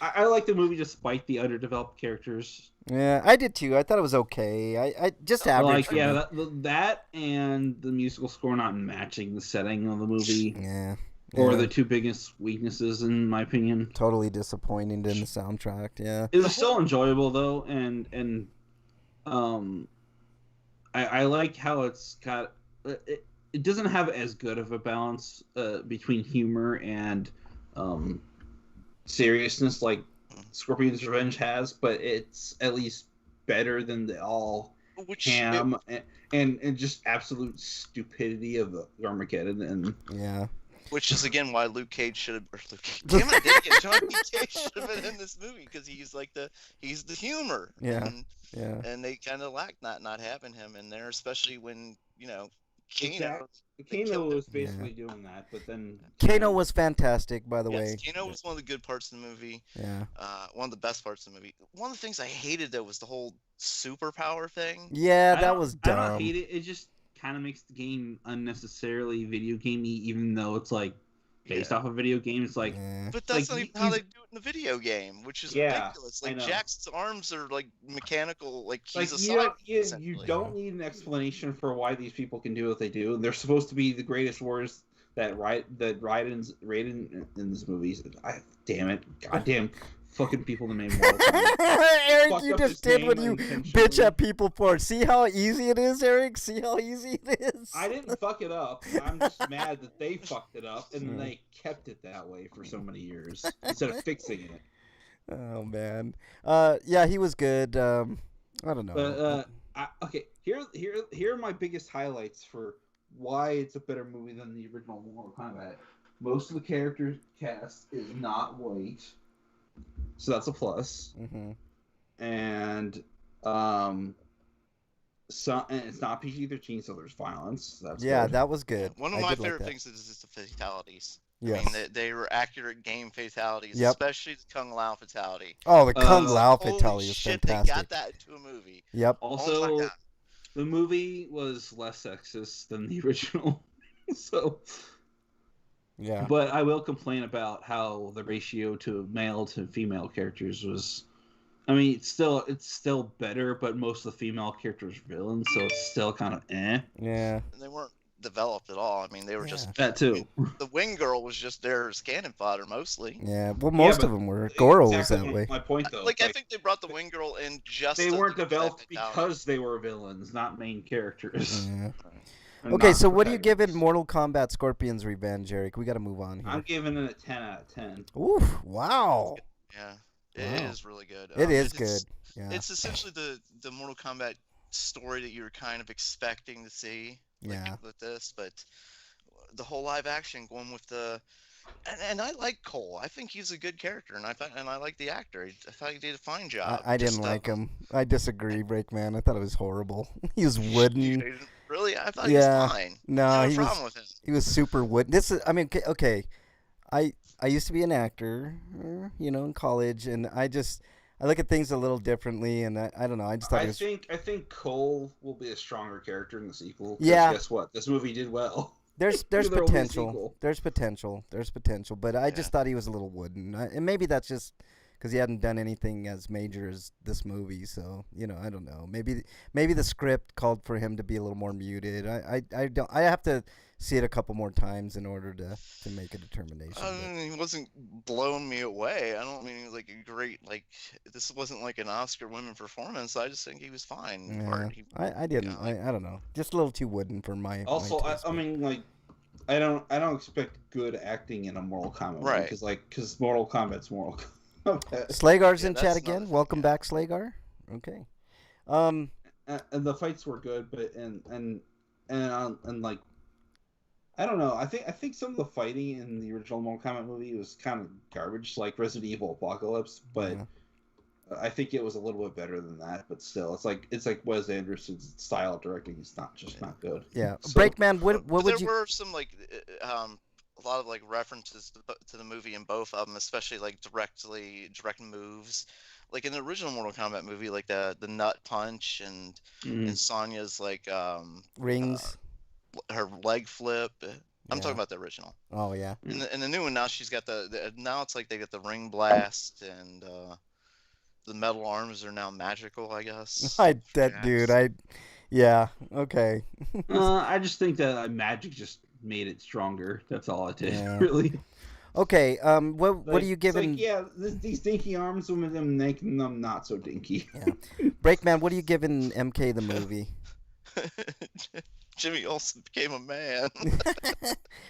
I like the movie despite the underdeveloped characters. Yeah, I did too. I thought it was okay. I just average. That and the musical score not matching the setting of the movie. Yeah. Or the two biggest weaknesses, in my opinion. Totally disappointing in the soundtrack. Yeah. It was still enjoyable though, and I like how it's got. It doesn't have as good of a balance between humor and seriousness like Scorpion's Revenge has, but it's at least better than the all ham and just absolute stupidity of the Armageddon. And yeah. Which is again why Luke Cage should have. Damn it, I did get Johnny Cage should have been in this movie, because he's the humor. Yeah. And they kind of lacked not having him in there, especially when Kano. They Kano killed was him. basically doing that, but then Kano was fantastic, by the Yes, way. Kano was one of the good parts of the movie. Yeah. One of the best parts of the movie. One of the things I hated though was the whole superpower thing. Yeah, that was I dumb. don't hate it. It just kind of makes the game unnecessarily video gamey, even though it's like based off a video game. It's like, Yeah. But that's like, not even how they do it in the video game, which is ridiculous. I Like know. Jack's arms are like mechanical, like he's Like a you don't, cyborg, you essentially. don't need an explanation for why these people can do what they do. They're supposed to be the greatest warriors that Raiden's in this movie. Damn it, goddamn fucking people to name Mortal Kombat. Eric, Fucked you up just his did name what you unintentionally. bitch at people for. See how easy it is, Eric? See how easy it is? I didn't fuck it up. I'm just mad that they fucked it up and then they kept it that way for so many years instead of fixing it. Oh man. Yeah, he was good. I don't know. But okay, here are my biggest highlights for why it's a better movie than the original Mortal Kombat. Most of the character cast is not white, so that's a plus. Mm-hmm. And and it's not PG-13, so there's violence. That's good. That was good. One of I my did like favorite that. things is just the fatalities. Yes. I mean, they were accurate game fatalities, Yep. especially the Kung Lao fatality. Oh, the Kung Lao Holy fatality was shit, fantastic. they got that into a movie. Yep. Also, Oh my God. the movie was less sexist than the original, so. Yeah. But I will complain about how the ratio to male to female characters was. I mean, it's still better, but most of the female characters are villains, so it's still kind of eh. Yeah. And they weren't developed at all. I mean, they were just That too. the wing girl was just there as cannon fodder mostly. Yeah. Well, most but of them were. Goro was exactly that way. My point though, Like, I think they brought the wing girl in just they to weren't do that developed fatality. because they were villains, not main characters. Yeah. And Okay, not so what are you protagonists. giving Mortal Kombat Scorpion's Revenge, Eric? We got to move on here. I'm giving it a 10 out of 10. Oof! Wow. Yeah, it Wow. is really good. It is it's- good. Yeah. It's essentially the Mortal Kombat story that you were kind of expecting to see. Yeah. With this, but the whole live action going with the, and I like Cole. I think he's a good character, and I like the actor. I thought he did a fine job. I didn't Just, like him. I disagree, Breakman. I thought it was horrible. He was you wooden. didn't- Really, I thought Yeah. he was fine. No, I have he a was. problem with him. He was super wooden. This is. I mean, okay. I used to be an actor, in college, and I look at things a little differently, and I don't know. I just thought it was. I think Cole will be a stronger character in the sequel. 'Cause Yeah. Guess what? This movie did well. There's There will be a potential. sequel. There's potential. But I just thought he was a little wooden, and maybe that's just because he hadn't done anything as major as this movie. So I don't know. Maybe the script called for him to be a little more muted. I don't. I have to see it a couple more times in order to make a determination. I mean, he wasn't blowing me away. I don't mean he was like a great this wasn't like an Oscar winning performance. I just think he was fine. I didn't. I don't know. Just a little too wooden for my. Also, my taste, I mean, like, I don't expect good acting in a Mortal Kombat Right. because Mortal Kombat's Mortal Kombat. Slagar's Yeah, in that's chat another again. thing, Welcome yeah. back, Slagar. Okay. And the fights were good, but and like, I don't know. I think some of the fighting in the original Mortal Kombat movie was kind of garbage, like Resident Evil Apocalypse. But Yeah. I think it was a little bit better than that. But still, it's like Wes Anderson's style of directing is not good. Yeah. So- Breakman, what But would there you? were some a lot of references to the movie in both of them, especially direct moves. Like in the original Mortal Kombat movie, like the nut punch and Sonya's Rings. her leg flip. I'm Yeah. talking about the original. Oh yeah. In the new one now, she's got now it's like they got the ring blast and the metal arms are now magical, I guess. Yeah. Okay. I just think that magic just made it stronger. That's all it did, Yeah. really. Okay. What are you It's giving? like, yeah, these dinky arms with them making them not so dinky. Breakman, what are you giving MK the movie? Jimmy Olsen became a man.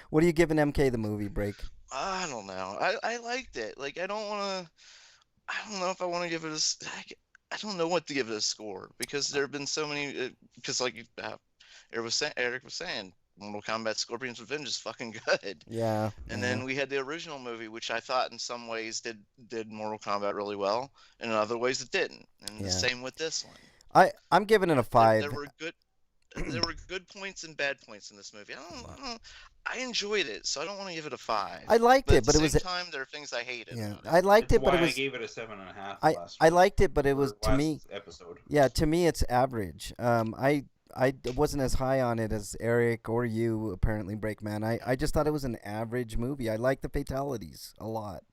What are you giving MK the movie, Break? I don't know. I liked it. Like I don't know if I want to give it I don't know what to give it a score because there have been so many. Because Eric was saying, Mortal Kombat Scorpion's Revenge is fucking good. Yeah. And then we had the original movie, which I thought in some ways did Mortal Kombat really well, and in other ways it didn't. And the same with this one. I'm giving it a 5. There were good. there were good points and bad points in this movie. I enjoyed it, so I don't want to give it a 5. I liked But it, at the but it same was time, there are things I hated yeah. about it. I liked It's it, but why it I was gave it a 7.5 I last I week, liked it, but it was or to me. last episode. Yeah, to me it's average. I wasn't as high on it as Eric or you apparently, Breakman. I just thought it was an average movie. I liked the fatalities a lot.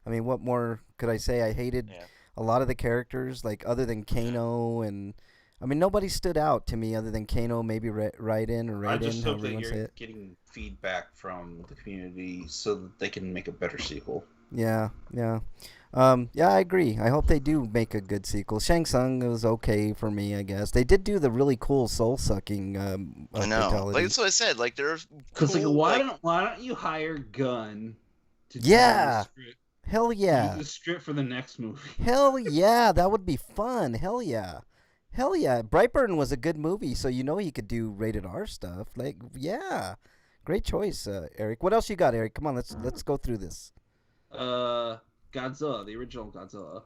I mean, what more could I say? I hated Yeah. a lot of the characters, like other than Kano, and I mean nobody stood out to me other than Kano, maybe Raiden or I Raiden, just hope however you that want to say you're it. getting feedback from the community so that they can make a better sequel. Yeah, yeah. Yeah, I agree. I hope they do make a good sequel. Shang Tsung was okay for me, I guess. They did do the really cool soul sucking I know. Like, fatality. that's what I said. Like, there are Because cool, why don't you hire Gunn to Yeah. do the script, Hell to do yeah. the script for the next movie? Hell yeah. That would be fun. Hell yeah. Hell yeah. Brightburn was a good movie, so you know he could do rated R stuff. Like, yeah. Great choice, Eric. What else you got, Eric? Come on, let's go through this. Godzilla, the original Godzilla,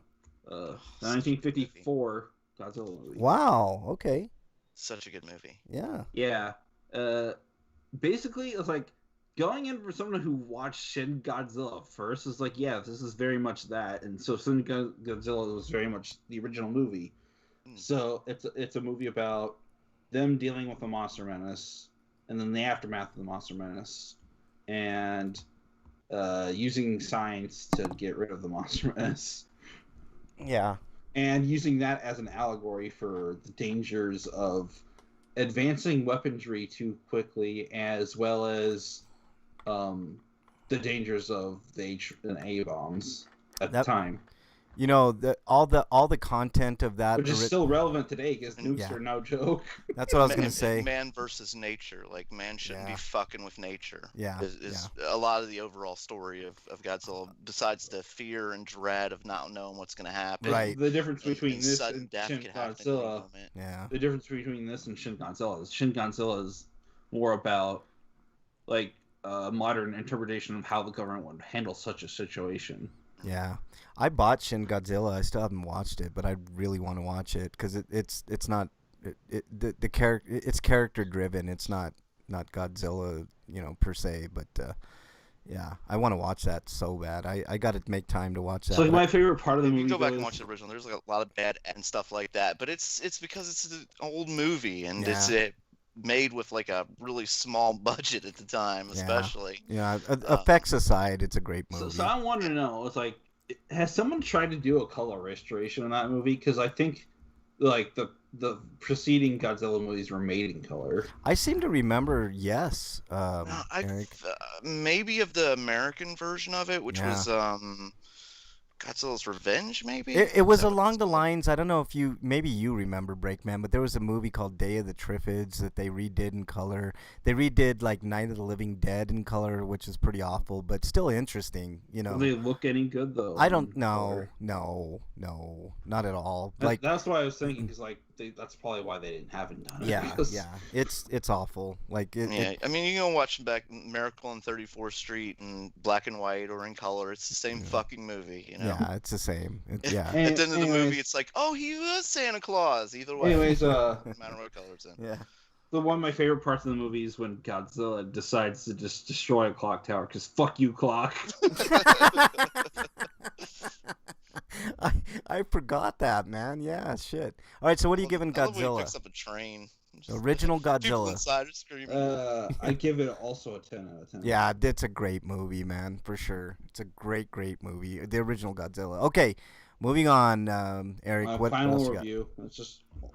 the such a good movie. 1954 Godzilla movie. Wow. Okay. Such a good movie. Yeah. Yeah. Basically, it's like going in for someone who watched Shin Godzilla first is like, yeah, this is very much that, and so Shin Godzilla was very much the original movie. So it's a movie about them dealing with the monster menace, and then the aftermath of the monster menace, and using science to get rid of the monster menace, Yeah. and using that as an allegory for the dangers of advancing weaponry too quickly, as well as the dangers of the H and A bombs at the time. You know, all the content of that, which is still relevant today because nukes are no joke. That's what I was gonna say. Man versus nature. Like, man shouldn't be fucking with nature. Yeah, is a lot of the overall story of Godzilla. Besides the fear and dread of not knowing what's gonna happen. Right. The difference between this sudden and death Shin could happen at Godzilla. any moment. Yeah. The difference between this and Shin Godzilla is Shin Godzilla is more about like modern interpretation of how the government would handle such a situation. Yeah, I bought Shin Godzilla. I still haven't watched it, but I really want to watch it because it's not the character. It's character driven. It's not Godzilla, per se. But yeah, I want to watch that so bad. I got to make time to watch that. So my favorite part of the movie. You go back and watch the original. There's like a lot of bad and stuff like that, but it's because it's an old movie and it's made with like a really small budget at the time, especially. Yeah, effects aside, it's a great movie. So I want to know, it's like, has someone tried to do a color restoration in that movie? Because I think, like the preceding Godzilla movies were made in color. I seem to remember, yes. Eric. Maybe of the American version of it, which was Godzilla's Revenge, maybe? It was along the lines, I don't know if maybe you remember Breakman, but there was a movie called Day of the Triffids that they redid in color. They redid like Night of the Living Dead in color, which is pretty awful, but still interesting, Do they look any good though? I don't know. No, not at all. That's what I was thinking, because that's probably why they haven't done it. Yeah, it's awful. I mean, you can watch back Miracle on 34th Street in black and white or in color. It's the same fucking movie, Yeah, it's the same. At the end of the movie, it's like, oh, he was Santa Claus. Either way. Anyways, no matter what color it's in. Yeah. One of my favorite parts of the movie is when Godzilla decides to just destroy a clock tower, because fuck you, clock. I forgot that, man. Yeah, shit. All right, so what are you giving Godzilla? He picks up a train. Original Godzilla. People inside are screaming. I give it also a 10 out of 10. Yeah, it's a great movie, man, for sure. It's a great movie. The original Godzilla. Okay, moving on, Eric. What final else review.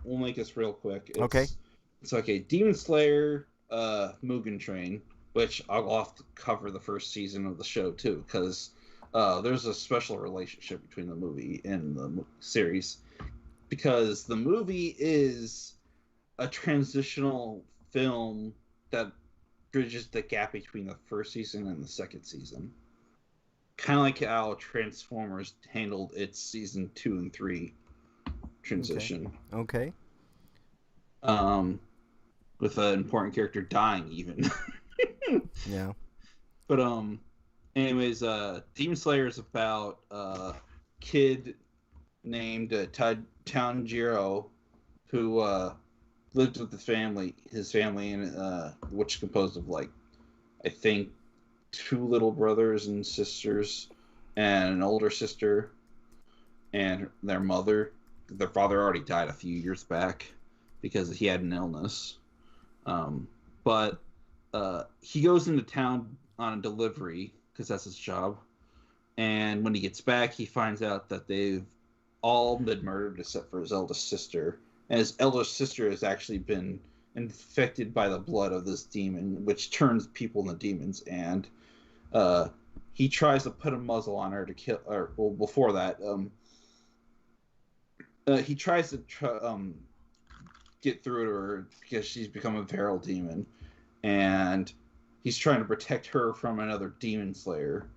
We'll make this real quick. Okay. It's like a Demon Slayer Mugen Train, which I'll have to cover the first season of the show too, because there's a special relationship between the movie and the series, because the movie is a transitional film that bridges the gap between the first season and the second season. Kind of like how Transformers handled its season 2 and 3 transition. Okay. With an important character dying even. Yeah. But anyways, Demon Slayer is about a kid named Tanjiro who lived with his family, and which composed of like, I think, two little brothers and sisters, and an older sister, and their mother. Their father already died a few years back because he had an illness. But he goes into town on a delivery because that's his job. And when he gets back, he finds out that they've all been murdered except for his eldest sister. And his eldest sister has actually been infected by the blood of this demon, which turns people into demons. And he tries to put a muzzle on her to kill. Or well, before that, he tries to get through to her because she's become a feral demon, and he's trying to protect her from another demon slayer.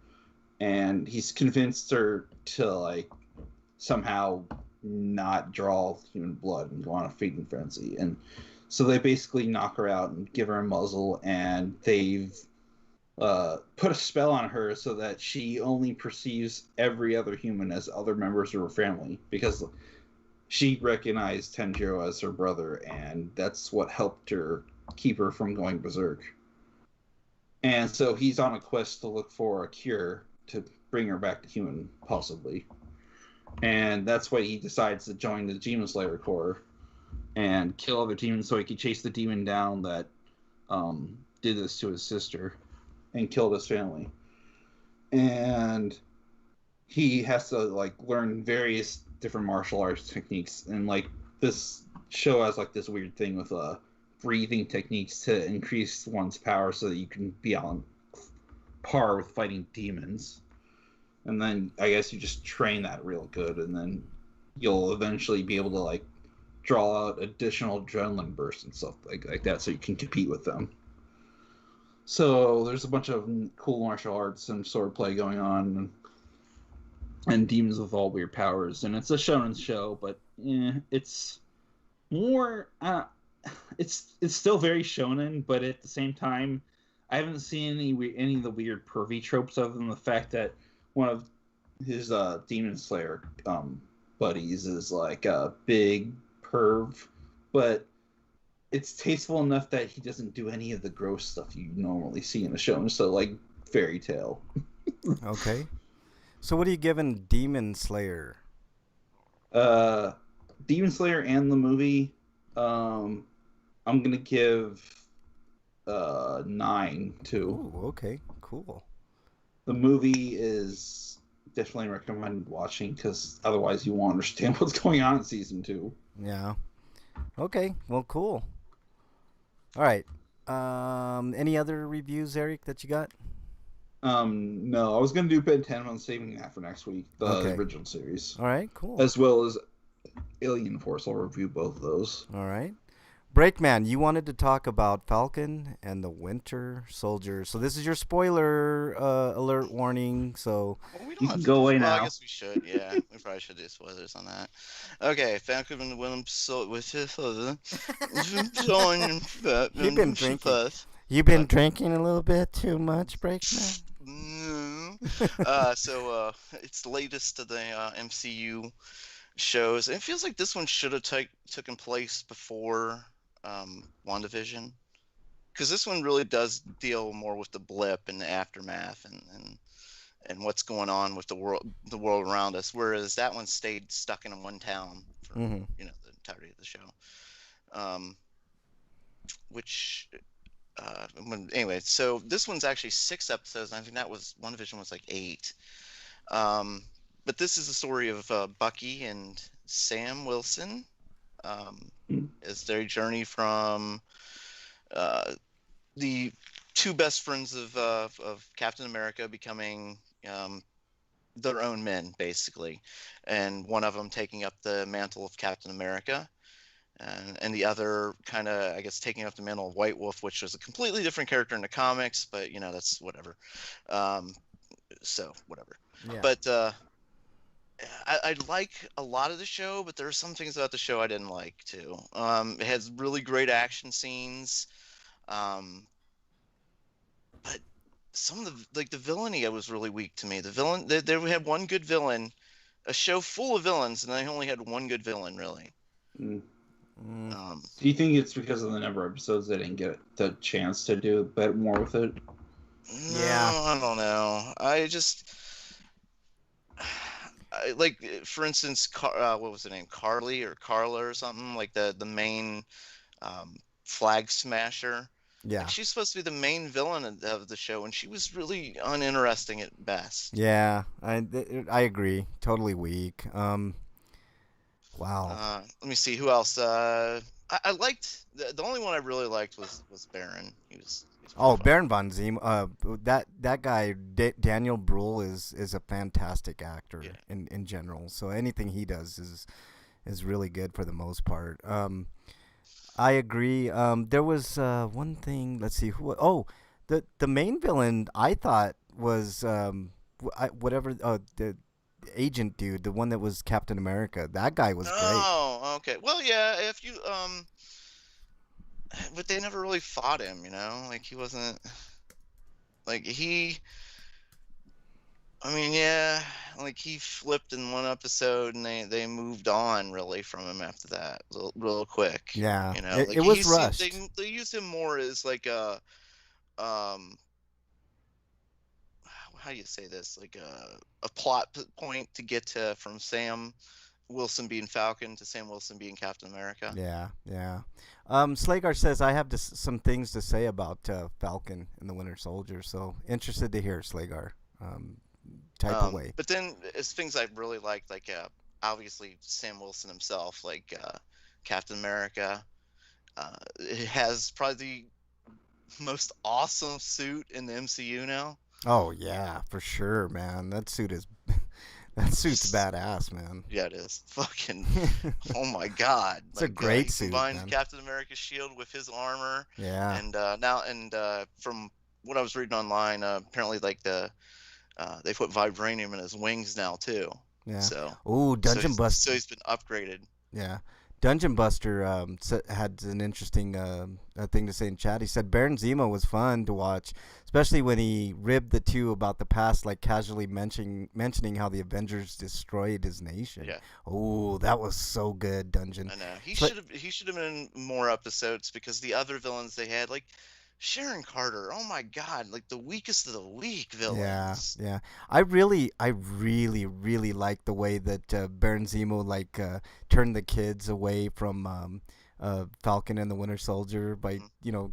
And he's convinced her to like somehow not draw human blood and go on a feeding frenzy. And so they basically knock her out and give her a muzzle, and they've put a spell on her so that she only perceives every other human as other members of her family, because she recognized Tenjiro as her brother, and that's what helped her keep her from going berserk. And so he's on a quest to look for a cure to bring her back to human, possibly. And that's why he decides to join the Demon Slayer Corps and kill other demons so he can chase the demon down that did this to his sister and killed his family. And he has to like learn various different martial arts techniques, and like this show has like this weird thing with breathing techniques to increase one's power so that you can be on par with fighting demons. And then I guess you just train that real good, and then you'll eventually be able to like draw out additional adrenaline bursts and stuff like that so you can compete with them. So there's a bunch of cool martial arts and swordplay going on, and demons with all weird powers, and it's a shonen show, but it's more it's still very shonen, but at the same time I haven't seen any of the weird pervy tropes other than the fact that one of his demon slayer buddies is like a big perv, but it's tasteful enough that he doesn't do any of the gross stuff you normally see in a show, so like Fairy Tale. Okay. So what are you giving Demon Slayer? Demon Slayer and the movie, I'm gonna give 9 too. Ooh, okay, cool. The movie is definitely recommended watching because otherwise you won't understand what's going on in season 2. Yeah. Okay. Well, cool. All right. Any other reviews, Eric, that you got? No, I was gonna do Ben 10. I'm saving that for next week. The Okay. original series, All right. Cool. as well as Alien Force. I'll review both of those. All right. Breakman, you wanted to talk about Falcon and the Winter Soldier. So this is your spoiler alert warning. So Well, we You don't can have to go do- away well, I now. guess we should. Yeah, we probably should do spoilers on that. Okay, Falcon and the Winter Soldier with his father. You've been drinking. You've been drinking a little bit too much, Breakman. So it's the latest of the MCU shows. It feels like this one should have taken place before WandaVision, because this one really does deal more with the blip and the aftermath and what's going on with the world around us, whereas that one stayed stuck in one town for Mhm. the entirety of the show. Anyway, so this one's actually 6 episodes, and I think that was WandaVision was like 8. But this is the story of Bucky and Sam Wilson as their journey from the 2 best friends of Captain America becoming their own men, basically, and one of them taking up the mantle of Captain America, and the other kind of, I guess, taking up the mantle of White Wolf, which was a completely different character in the comics, but that's whatever. So whatever. Yeah. But I like a lot of the show, but there are some things about the show I didn't like too. It has really great action scenes, but some of the villainy was really weak to me. The villain, they had one good villain, a show full of villains, and they only had one good villain, really. Mm. Do you think it's because of the number of episodes they didn't get the chance to do a bit more with it? No, Yeah. I don't know. Like, for instance, what was the name? Carly or Carla or something, like the main flag smasher. Yeah. Like, she's supposed to be the main villain of the show, and she was really uninteresting at best. Yeah, I agree. Totally weak. Wow. Let me see who else. I liked the only one I really liked was Baron. He was Oh, pretty fun. Baron von Ziem. That guy Daniel Bruhl is a fantastic actor Yeah. in general. So anything he does is really good for the most part. I agree. There was one thing. Let's see who. Oh, the main villain I thought was whatever. The agent dude, the one that was Captain America. That guy was great. Oh, okay. Well, yeah. If you but they never really fought him. Like he wasn't like he. I mean, yeah, like he flipped in one episode, and they moved on really from him after that, real quick. Yeah, Like it was rushed. They used him more as like a how do you say this? Like a plot point to get to from Sam Wilson being Falcon to Sam Wilson being Captain America. Yeah, yeah. Slagar says I have some things to say about Falcon and the Winter Soldier. So interested to hear, Slagar. Type away. But then it's things I really liked, like obviously Sam Wilson himself, like Captain America. It has probably the most awesome suit in the MCU now. Oh yeah, for sure, man. That suit's badass, man. Yeah, it is. Fucking, oh my god. It's a great he suit, combined man. Captain America's shield with his armor. Yeah. And from what I was reading online, apparently like they put vibranium in his wings now too. Yeah. So. Ooh, Dungeon Buster. So he's been upgraded. Yeah. Dungeon Buster had an interesting thing to say in chat. He said Baron Zemo was fun to watch, especially when he ribbed the two about the past, like casually mentioning how the Avengers destroyed his nation. Yeah. Oh, that was so good, Dungeon. I know. He should have been in more episodes, because the other villains they had, like Sharon Carter, oh my god, like the weakest of the weak villains. Yeah. I really like the way that Baron Zemo turned the kids away from Falcon and the Winter Soldier by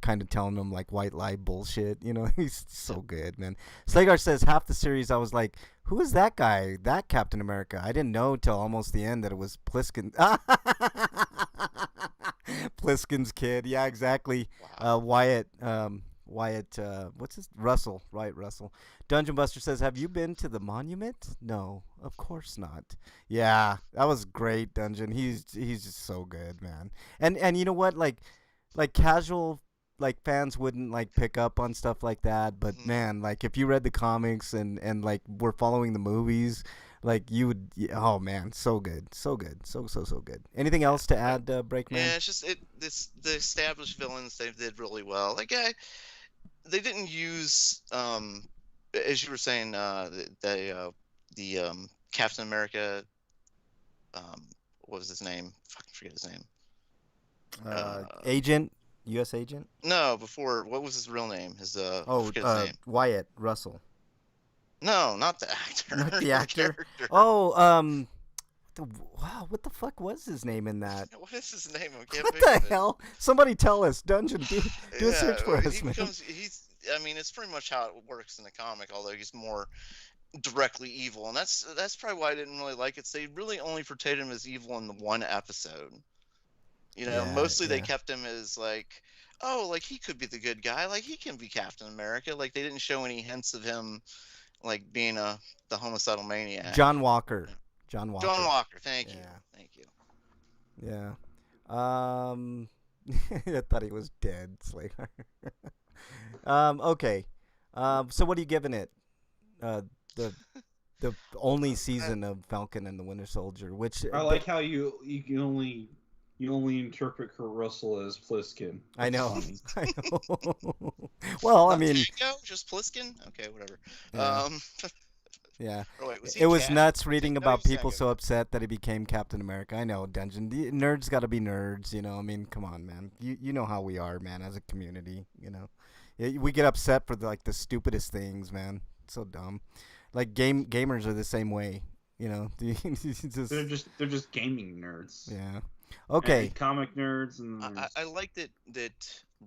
kind of telling them like white lie bullshit. He's so good, man. Slagar says half the series I was like, who is that guy? That Captain America? I didn't know till almost the end that it was Pliskin. Pliskin's kid. Yeah, exactly. Wow. Wyatt. What's his Russell? Right, Russell. Dungeon Buster says, "Have you been to the monument?" No, of course not. Yeah, that was great, Dungeon. He's just so good, man. And you know what? Like casual fans wouldn't pick up on stuff like that, but man, if you read the comics and were following the movies, you would. Oh man, so good, so good, so good. Anything else to add, Breakman? Yeah, it's just the established villains they did really well. They didn't use as you were saying the Captain America. What was his name? Fucking forget his name. Agent, U.S. agent. No, before, what was his real name? Forget his name. Wyatt Russell. No, not the actor. Not the actor. character. Oh, wow, what the fuck was his name in that? What is his name? I can't What think the of it. hell? Somebody tell us. Dungeon, do a search for us, man. It's pretty much how it works in the comic, although he's more directly evil, and that's probably why I didn't really like it. So they really only portrayed him as evil in the one episode. Mostly they kept him as he could be the good guy, he can be Captain America. They didn't show any hints of him being the homicidal maniac. John Walker. John Walker. Thank you. Yeah. I thought he was dead, Slater. Okay. So what are you giving it? The only season of Falcon and the Winter Soldier, which I like how you only interpret Kurt Russell as Pliskin. I know. I know. Well, I mean, there you go, just Pliskin. Okay, whatever. Yeah. Yeah. Or wait, was he It was Cap? nuts reading No, he about was people so Sango. upset that he became Captain America. I know, Dungeon. The nerds got to be nerds, you know. I mean, come on, man. You know how we are, man, as a community, you know. We get upset for like the stupidest things, man. It's so dumb. Like gamers are the same way, you know. It's They're just just gaming nerds yeah. and Okay. comic nerds, and I there's like that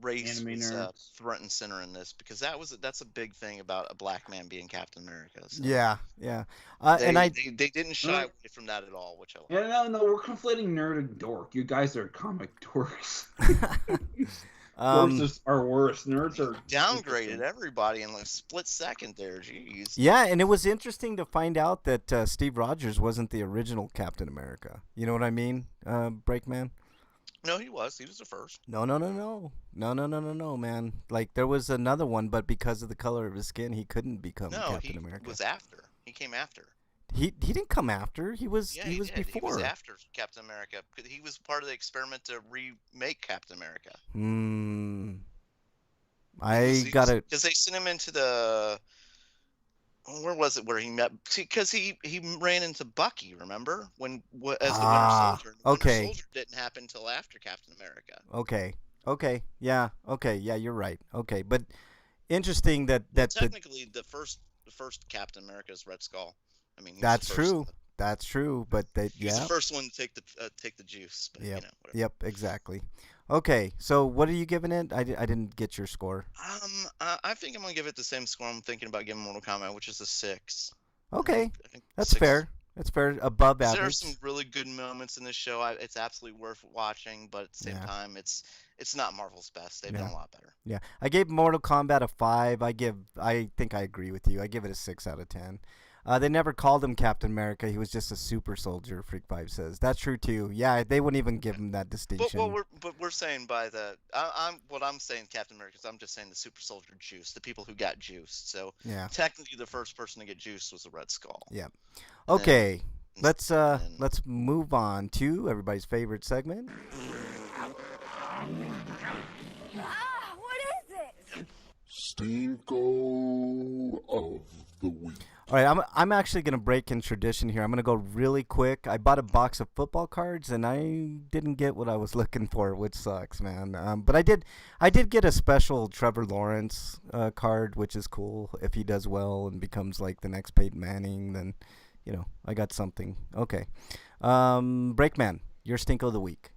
race anime was nerds. front and center in this because that's a big thing about a black man being Captain America. So Yeah, yeah. And they I they, they didn't shy Uh, away from that at all, which I like. Yeah, no, we're conflating nerd and dork. You guys are comic dorks. Dorks um are worse. Nerds You are downgraded interesting. everybody in like a split second there. Jeez. yeah, and it was interesting to find out that Steve Rogers wasn't the original Captain America. You know what I mean? Breakman? No, he was. He was the first. No, no, no, no. No, no, no, no, no, man. Like there was another one, but because of the color of his skin, he couldn't become No, Captain he America. was after. He came after. He didn't come after. He was Yeah, he he was did. He was before. after Captain America. He was part of the experiment to remake Captain America. Hmm. I gotta. Because they sent him into the where was it where he met? Because he ran into Bucky. Remember as the Winter Soldier? The Winter Okay. Soldier didn't happen until after Captain America. Okay. Okay. Yeah. Okay. Yeah, you're right. Okay, but interesting that Well, the technically, the first Captain America is Red Skull. I mean, he was that's the first. true. That's true. But they He was the yeah. first one to take the juice. But Yep. whatever. Yep. Exactly. Okay. So what are you giving it? I didn't get your score. I think I'm gonna give it the same score I'm thinking about giving Mortal Kombat, which is a 6. Okay. I think That's 6. fair. That's fair. Above There are average. some really good moments in this show. It's absolutely worth watching, but at the same Yeah. time, it's not Marvel's best. They've Yeah. done a lot better. Yeah, I gave Mortal Kombat a 5. I think I agree with you. I give it a 6 out of 10. They never called him Captain America. He was just a super soldier. Freak Five says that's true too. Yeah, they wouldn't even give him that distinction. But we're saying by the I'm saying Captain America. I'm just saying the super soldier juice, the people who got juiced. So Yeah. technically, the first person to get juiced was the Red Skull. Yeah. And Okay. Let's then- let's move on to everybody's favorite segment. Ah, what is it? Stinko of the week. All right, I'm actually gonna break in tradition here. I'm gonna go really quick. I bought a box of football cards and I didn't get what I was looking for, which sucks, man. But I did get a special Trevor Lawrence card, which is cool. If he does well and becomes like the next Peyton Manning, then I got something. Okay, Breakman, your Stinko of the week.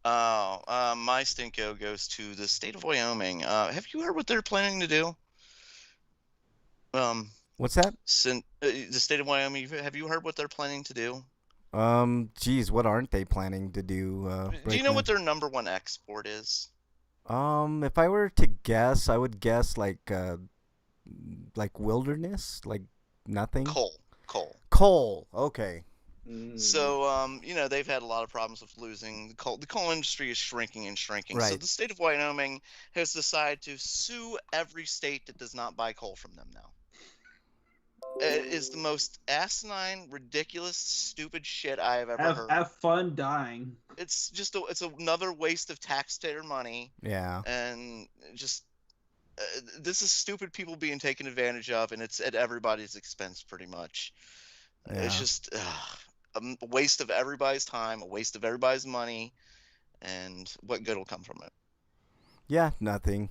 My Stinko goes to the state of Wyoming. Have you heard what they're planning to do? What's that? The state of Wyoming. Have you heard what they're planning to do? Geez, what aren't they planning to do? Do you know Breakman? what their number one export is? If I were to guess, I would guess like wilderness, like nothing. Coal. Coal. Okay. So, they've had a lot of problems with losing the coal. The coal industry is shrinking and shrinking. So Right. the state of Wyoming has decided to sue every state that does not buy coal from them now. It is the most asinine, ridiculous, stupid shit I have ever heard. Have fun dying. It's just it's another waste of taxpayer money, Yeah. and just this is stupid people being taken advantage of, and it's at everybody's expense pretty much. Yeah. It's just a waste of everybody's time, a waste of everybody's money, and what good will come from it? Yeah. Nothing.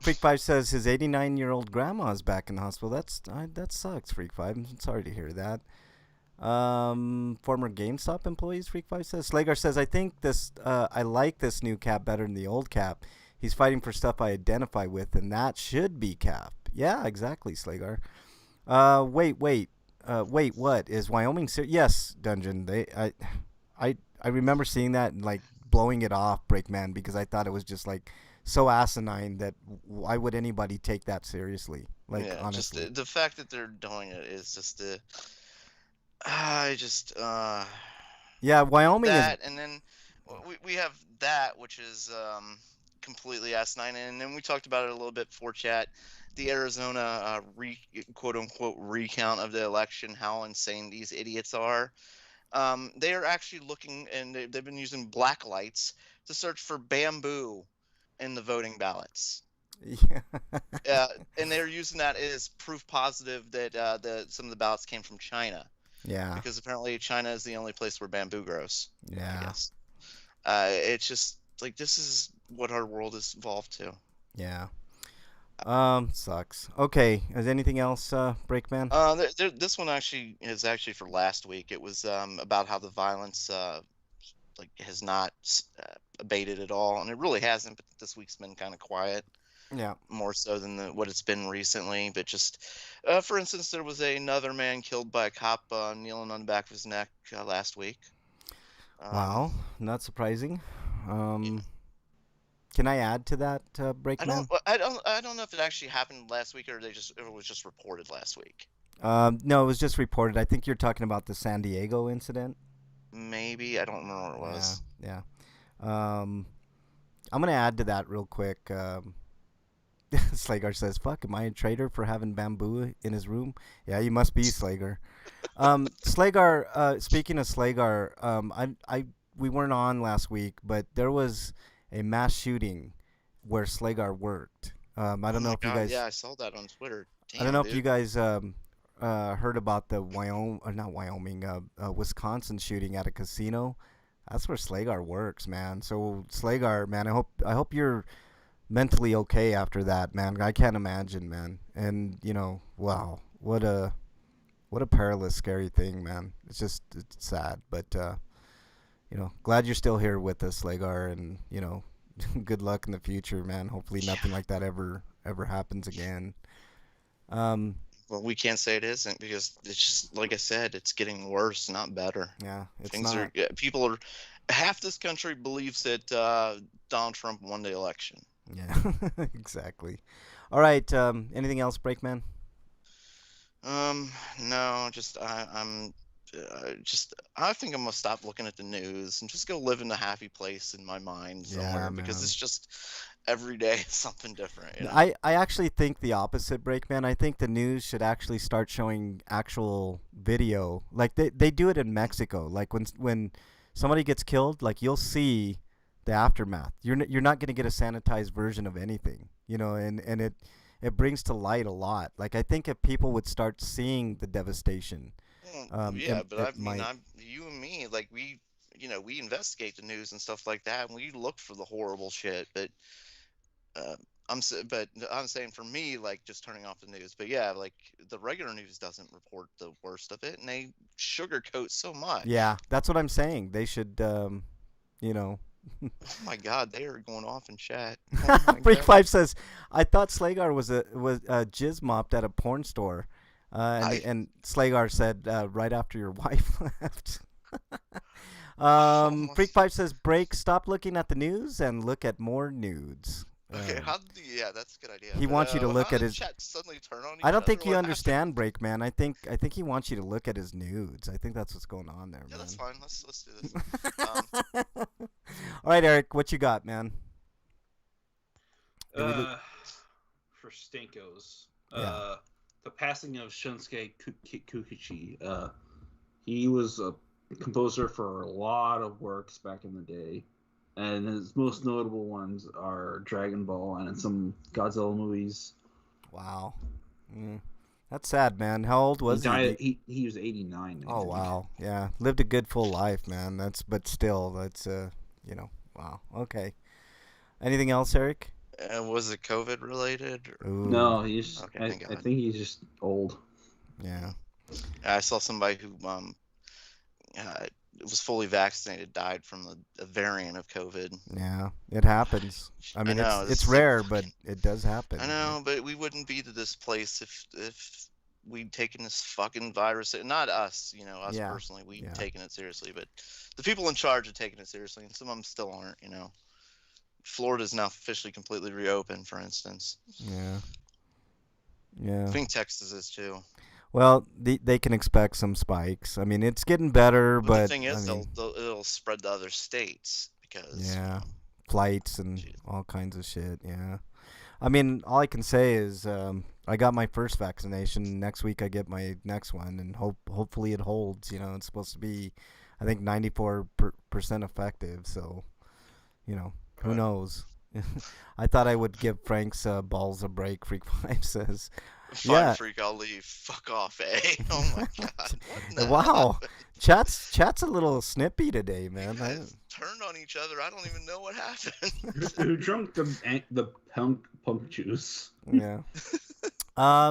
Freak Five says his 89-year-old grandma is back in the hospital. That sucks, Freak Five. I'm sorry to hear that. Former GameStop employees, Freak Five says. Slagar says, I think this. I like this new Cap better than the old Cap. He's fighting for stuff I identify with, and that should be Cap. Yeah, exactly, Slagar. Wait. What is Wyoming? Yes, Dungeon. I remember seeing that and like blowing it off, Breakman, because I thought it was just like so asinine that why would anybody take that seriously? Like, yeah, honestly. just the fact that they're doing it is just Yeah, Wyoming that, is. and then we have that, which is completely asinine, and then we talked about it a little bit before chat. The Arizona quote unquote recount of the election, how insane these idiots are. They are actually looking, and they've been using black lights to search for bamboo in the voting ballots. Yeah. And they're using that as proof positive that some of the ballots came from China, Yeah. because apparently China is the only place where bamboo grows. I Yeah. guess. It's just like this is what our world has evolved to. Yeah. Sucks. Okay. Is anything else, Breakman? This one actually is actually for last week. It was about how the violence like has not abated at all, and it really hasn't. But this week's been kind of quiet, Yeah. more so than what it's been recently. But just for instance, there was another man killed by a cop kneeling on the back of his neck last week. Wow. Not surprising. Yeah. Can I add to that, Breakman? I don't know if it actually happened last week or it was just reported last week. No, it was just reported. I think you're talking about the San Diego incident. Maybe I don't remember what it was. Yeah. I'm gonna add to that real quick. Slagar says, "Fuck, am I a traitor for having bamboo in his room?" Yeah, you must be, Slagar. Slagar. Speaking of Slagar, we weren't on last week, but there was a mass shooting where Slagar worked. I don't know if you guys. Yeah, I saw that on Twitter. Damn, I don't know dude. if you guys heard about the Wisconsin shooting at a casino. That's where Slagar works, man. So Slagar, man, I hope you're mentally okay after that, man. I can't imagine, man. And wow, what a perilous, scary thing, man. It's sad, but glad you're still here with us, Slagar, and good luck in the future, man. Hopefully, nothing like that ever happens again. Well, we can't say it isn't, because it's just like I said, it's getting worse, not better. Yeah, it's Things not. people are half this country believes that Donald Trump won the election. Yeah, exactly. All right. Anything else, Breakman? No, I think I'm gonna stop looking at the news and just go live in a happy place in my mind somewhere, Yeah, because man. it's just every day is something different. I actually think the opposite, Breakman. I think the news should actually start showing actual video. Like they do it in Mexico. Like when somebody gets killed, like you'll see the aftermath. You're not going to get a sanitized version of anything, and it brings to light a lot. Like I think if people would start seeing the devastation, Yeah, but it might. you and me, like we investigate the news and stuff like that, and we look for the horrible shit. But uh, but I'm saying for me, like just turning off the news. But yeah, like the regular news doesn't report the worst of it, and they sugarcoat so much. Yeah, that's what I'm saying. They should, Oh my God, they are going off in chat. Oh my Freak God. Five says, "I thought Slagar was jizz mopped at a porn store," and Slagar said right after your wife left. Freak Five says, "Break. Stop looking at the news and look at more nudes." Okay, yeah, that's a good idea. He wants you to look how at did his. chat suddenly turn on each I don't other? think you What understand, Break Man. I think he wants you to look at his nudes. I think that's what's going on there, happened? Yeah, man. that's fine. Let's do this. All right, Eric, what you got, man? For Stinkos, Yeah. the passing of Shunsuke Kikuchi. He was a composer for a lot of works back in the day, and his most notable ones are Dragon Ball and some Godzilla movies. Wow. That's sad, man. How old was he? Died, he was 89. I Oh think. wow, but lived a good full life, man. That's wow. Okay. Anything else, Eric? Was it COVID related? Ooh. No, he's. Okay, I thank God. think he's just old. Yeah. I saw somebody who was fully vaccinated died from a variant of COVID. Yeah. It happens. I mean, know, it's rare, but it does happen. I know, but we wouldn't be to this place if we'd taken this fucking virus. Not us, us Yeah, personally. We'd yeah. taken it seriously, but the people in charge are taking it seriously, and some of them still aren't. Florida's now officially completely reopened, for instance. Yeah. I Yeah. think Texas is too. Well, they can expect some spikes. I mean, it's getting better, But but the thing is, I mean, it'll spread to other states because yeah, flights and Jeez. all kinds of shit. Yeah. I mean, all I can say is I got my first vaccination. Next week I get my next one, and hopefully it holds. It's supposed to be, I think, 94% effective. So, who knows? I thought I would give Frank's balls a break. Freak Five says. Fine, Yeah. freak, I'll leave. Fuck off, eh? Oh my god. What in the hell Wow. happened? Chat's a little snippy today, You man. guys turned on each other. I don't even know what happened. Who drunk the punk juice? Yeah.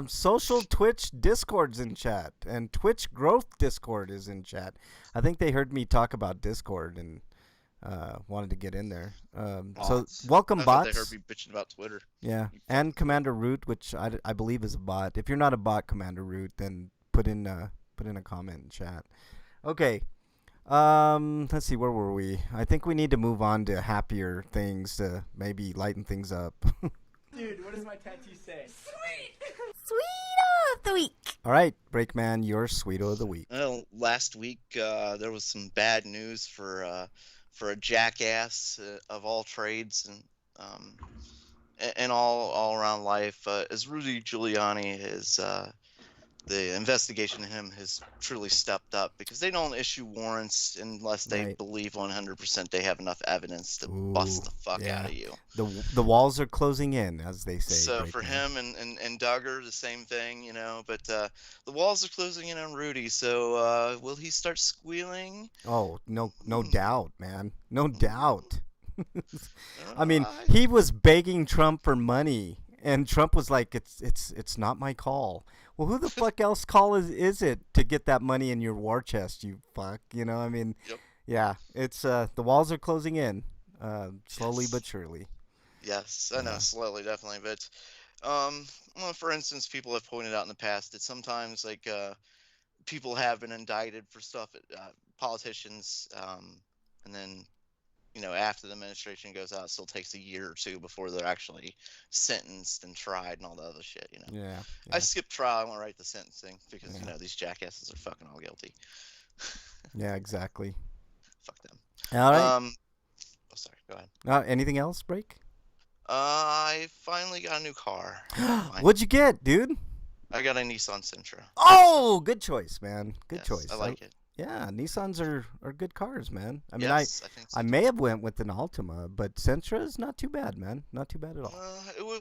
Social Twitch Discord's in chat, and Twitch Growth Discord is in chat. I think they heard me talk about Discord and wanted to get in there. So Bots. welcome I thought they bots. heard me bitching about Twitter. Yeah, and Commander Root, which I believe is a bot. If you're not a bot, Commander Root, then put in a comment in chat. Okay. Let's see, where were we? I think we need to move on to happier things to maybe lighten things up. Dude, what does my tattoo say? Sweet of the week. All right, Breakman, your Sweeto of the week. Well, last week there was some bad news for a jackass of all trades and all around life. As Rudy Giuliani is the investigation of him has truly stepped up because they don't issue warrants unless they Right. believe 100% they have enough evidence to bust the fuck yeah. out of you. The walls are closing in, as they say. So for Breakman. him and Duggar, the same thing, you know. But the walls are closing in on Rudy. So will he start squealing? Oh, no doubt, man. No doubt. I mean, I- he was begging Trump for money, and Trump was like, "It's not my call." Well, who the fuck else call is it to get that money in your war chest? You fuck, you know. I mean, Yep. yeah, it's the walls are closing in, slowly Yes. but surely. Yes, I know, Yeah. slowly, definitely. But well, for instance, people have pointed out in the past that sometimes like people have been indicted for stuff, politicians, and then after the administration goes out, it still takes a year or two before they're actually sentenced and tried and all the other shit. Yeah. I skipped trial. I went right to sentencing because Yeah. these jackasses are fucking all guilty. Yeah, exactly. Fuck them. All right. Oh, sorry. Go ahead. Anything else, Break? I finally got a new car. What'd you get, dude? I got a Nissan Sentra. Oh, good choice, man. Good Yes, choice. I like it. Yeah, Nissans are good cars, man. I mean, Yes, I think so. I may have went with an Altima, but Sentra is not too bad, man. Not too bad at all.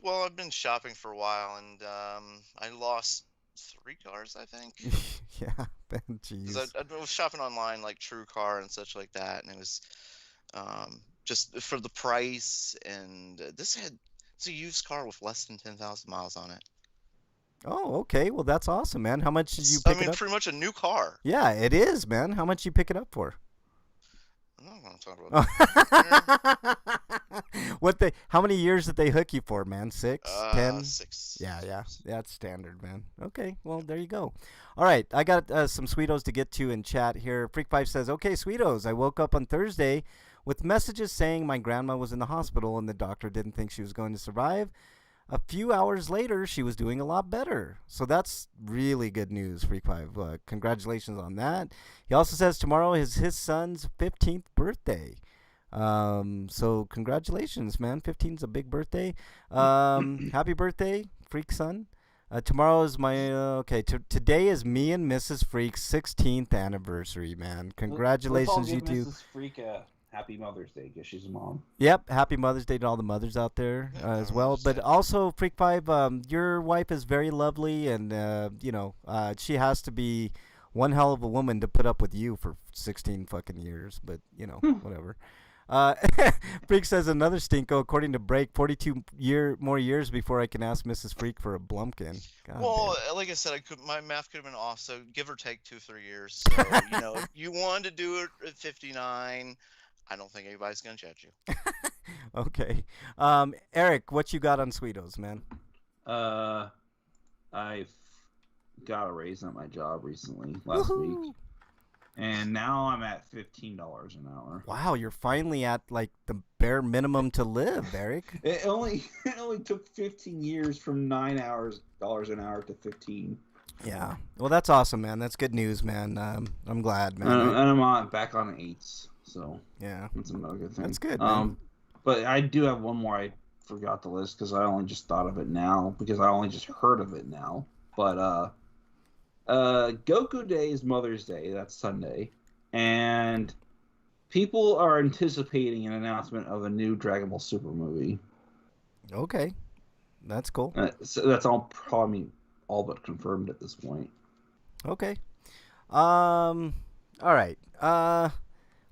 Well, I've been shopping for a while, and I lost 3 cars, I think. Yeah, man, jeez. 'Cause I was shopping online, like True Car and such like that, and it was just for the price. And it's a used car with less than 10,000 miles on it. Oh, okay. Well, that's awesome, man. How much did you I pick mean, it up? pretty much a new car. Yeah, it is, man. How much you pick it up for? I'm not going to talk about that. How many years did they hook you for, man? 6, 10? 6. Yeah, that's standard, man. Okay, well, there you go. All right, I got some Sweetos to get to in chat here. Freak5 says, okay, Sweetos, I woke up on Thursday with messages saying my grandma was in the hospital and the doctor didn't think she was going to survive. A few hours later, she was doing a lot better. So that's really good news, Freak5. Congratulations on that. He also says tomorrow is his son's 15th birthday. So congratulations, man. 15's a big birthday. Happy birthday, Freak son. Tomorrow is my today is me and Mrs. Freak's 16th anniversary, man. Congratulations, you two. Mrs. Freak happy Mother's Day because she's a mom. Yep, happy Mother's Day to all the mothers out there as well. But also, Freak5, your wife is very lovely, and she has to be one hell of a woman to put up with you for 16 fucking years. But whatever. Freak says another stinko. According to Break, 42 more years before I can ask Mrs. Freak for a Blumpkin. God Well, damn. like I said, my math could have been off, so give or take 2-3 years. So, if you wanted to do it at 59, I don't think anybody's gonna judge you. Okay. Eric, what you got on Sweetos, man? I've got a raise at my job recently last week, and now I'm at $15 an hour. Wow, you're finally at like the bare minimum to live, Eric. It only took 15 years from $9 an hour to 15. Yeah. Well, that's awesome, man. That's good news, man. I'm glad, man. And I'm back on 8s, so Yeah. that's another good thing. That's good, man. But I do have one more I forgot to list because I only just thought of it now because I only just heard of it now. But Goku Day is Mother's Day. That's Sunday, and people are anticipating an announcement of a new Dragon Ball Super movie. Okay, that's cool. So that's all probably all but confirmed at this point. Okay. All right. I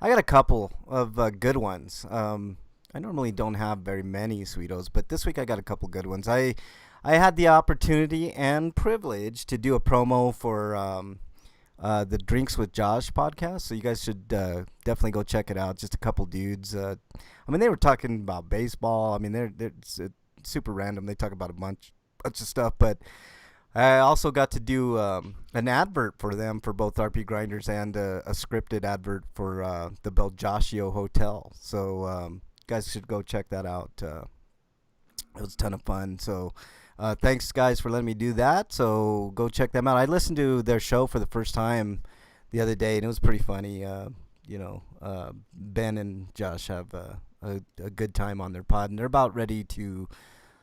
got a couple of good ones. I normally don't have very many Sweetos, but this week I got a couple good ones. I had the opportunity and privilege to do a promo for the Drinks with Josh podcast, so you guys should definitely go check it out. Just a couple dudes. I mean, they were talking about baseball. I mean, they're super random. They talk about a bunch of stuff, but I also got to do an advert for them for both RPGrinders and a scripted advert for the Belgiaccio Hotel. So you guys should go check that out. It was a ton of fun. So thanks, guys, for letting me do that. So go check them out. I listened to their show for the first time the other day, and it was pretty funny. Ben and Josh have a good time on their pod, and they're about ready to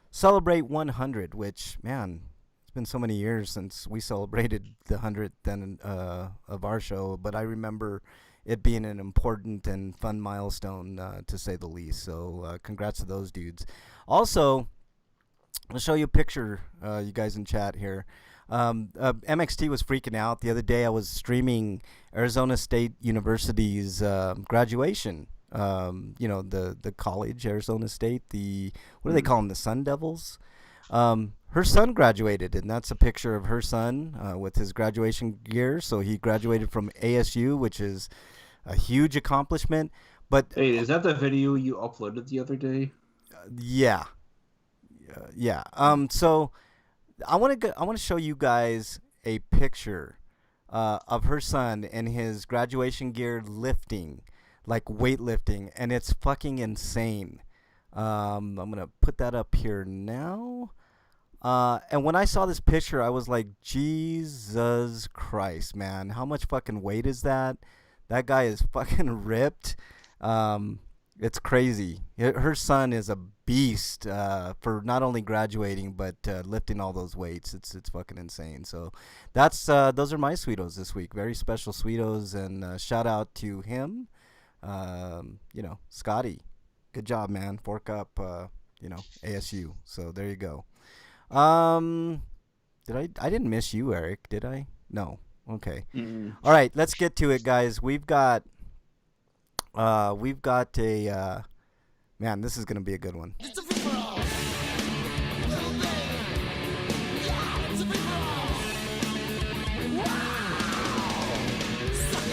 celebrate 100, which, man, it's been so many years since we celebrated the 100th of our show, but I remember it being an important and fun milestone, to say the least. So congrats to those dudes. Also, I'll show you a picture, you guys in chat here. MXT was freaking out. The other day I was streaming Arizona State University's graduation. The college, Arizona State, what do they call them, the Sun Devils? Her son graduated, and that's a picture of her son with his graduation gear. So he graduated from ASU, which is a huge accomplishment. But Hey, is that the video you uploaded the other day? yeah. So I want to show you guys a picture of her son and his graduation gear lifting, like weightlifting, and it's fucking insane. I'm gonna put that up here now. And when I saw this picture, I was like, Jesus Christ, man, how much fucking weight is that? That guy is fucking ripped. It's crazy. Her son is a beast for not only graduating but lifting all those weights. It's fucking insane. So that's those are my Sweetos this week. Very special Sweetos, and shout out to him. Scotty, good job, man. Fork up, ASU. So there you go. I didn't miss you, Eric, did I? No. Okay. Mm-mm. All right, let's get to it, guys. We've got a man, this is going to be a good one. It's a free for all. Little baby. Yeah, it's a free for all. Wow. Suck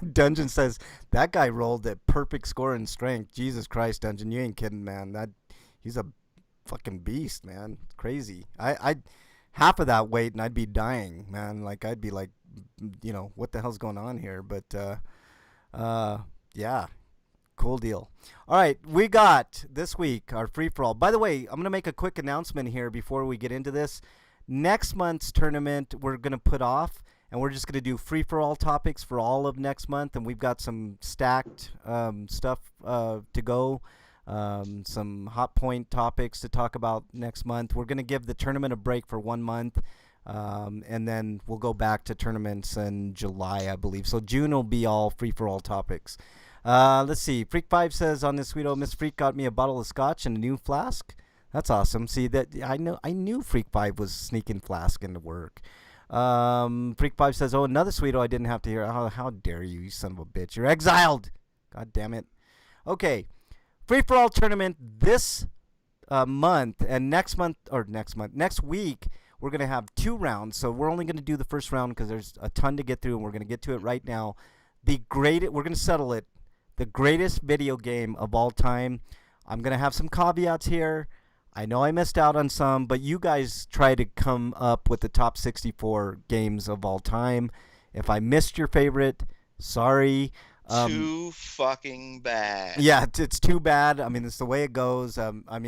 it. Dungeon says that guy rolled a perfect score in strength. Jesus Christ, Dungeon, you ain't kidding, man. He's a fucking beast, man. It's crazy. I half of that weight and I'd be dying, man. Like I'd be like, what the hell's going on here? But yeah, cool deal. All right, we got this week our free for all. By the way, I'm gonna make a quick announcement here before we get into this. Next month's tournament we're gonna put off, and we're just gonna do free for all topics for all of next month, and we've got some stacked stuff to go. Some hot point topics to talk about next month. We're going to give the tournament a break for 1 month, and then we'll go back to tournaments in July, I believe. So June will be all free-for-all topics. Let's see. Freak5 says on this Sweeto, Miss Freak got me a bottle of scotch and a new flask. That's awesome. See, that I knew Freak5 was sneaking flask into work. Freak5 says, oh, another Sweeto I didn't have to hear. Oh, how dare you, you son of a bitch. You're exiled. God damn it. Okay. Free-for-all tournament this month, and next week, we're going to have 2 rounds. So we're only going to do the first round because there's a ton to get through, and we're going to get to it right now. We're going to settle it. The greatest video game of all time. I'm going to have some caveats here. I know I missed out on some, but you guys try to come up with the top 64 games of all time. If I missed your favorite, sorry. Too fucking bad. Yeah, it's too bad. I mean, it's the way it goes.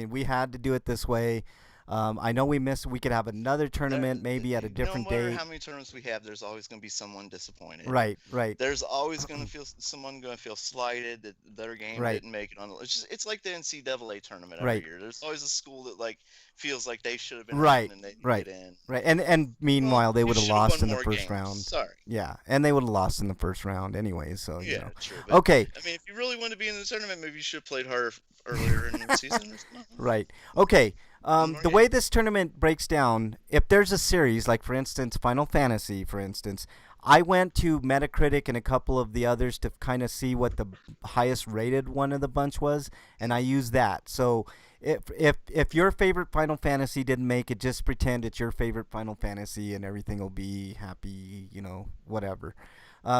We had to do it this way. I know we missed. We could have another tournament maybe at a different no matter date. how many tournaments we have, there's always going to be someone disappointed. Right. There's always going to feel someone going to feel slighted that their game Right. didn't make it on. It's like the NCAA tournament Right. every year. There's always a school that like feels like they should have been Right. in and they didn't Right. get in. Right. And meanwhile, they You would have should have lost won in the more first games. round. Sorry. Yeah, and they would have lost in the first round anyway. So you Yeah, know. true. But, Okay. I mean, if you really want to be in the tournament, maybe you should have played harder earlier in the season. Or something. Right. Okay. More The way this tournament breaks down, if there's a series, like for instance Final Fantasy, for instance, I went to Metacritic and a couple of the others to kind of see what the highest rated one of the bunch was, and I used that. So if your favorite Final Fantasy didn't make it, just pretend it's your favorite Final Fantasy, and everything will be happy, you know, whatever.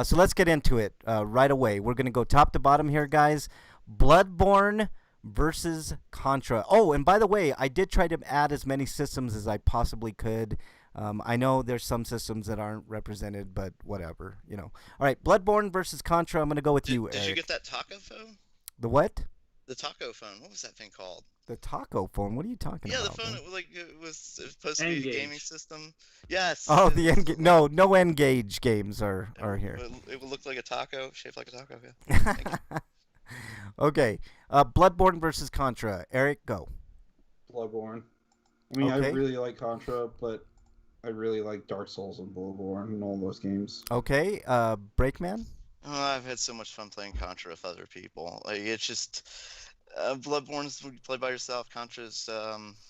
So let's get into it right away. We're gonna go top to bottom here, guys. Bloodborne versus Contra. Oh, and by the way, I did try to add as many systems as I possibly could. I know there's some systems that aren't represented, but whatever, you know. All right, Bloodborne versus Contra. I'm going to go with you, Eric. Did you get that taco phone? The what? The taco phone. What was that thing called? The taco phone. What are you talking Yeah, about? the phone. man? It was supposed to be a N-Gage. gaming system. Yes. Oh, the no N-Gage games are here. It looked like a taco, shaped like a taco. Yeah. Okay, Bloodborne versus Contra. Eric, go. Bloodborne. I mean, Okay. I really like Contra, but I really like Dark Souls and Bloodborne and all those games. Okay, Breakman. Oh, I've had so much fun playing Contra with other people. Like it's just Bloodborne's you play by yourself. Contra's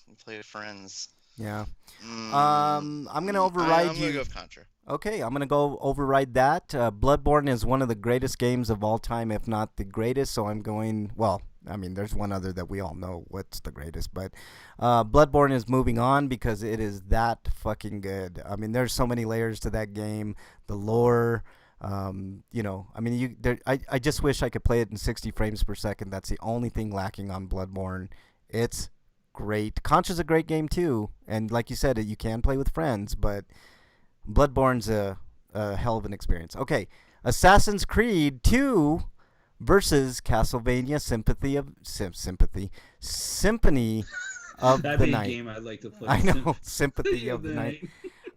you play with friends. Yeah. Mm, I'm gonna override I'm you. gonna go with Contra. Okay, I'm going to go override that. Bloodborne is one of the greatest games of all time, if not the greatest, so I'm going, well, I mean, there's one other that we all know what's the greatest, but Bloodborne is moving on because it is that fucking good. I mean, there's so many layers to that game, the lore, you know, I mean, I just wish I could play it in 60 frames per second. That's the only thing lacking on Bloodborne. It's great. Contra's a great game, too, and like you said, you can play with friends, but Bloodborne's a hell of an experience. Okay, Assassin's Creed 2 versus Castlevania Symphony of That'd the be Night. a game I'd like to play. I know, Sympathy of the Night.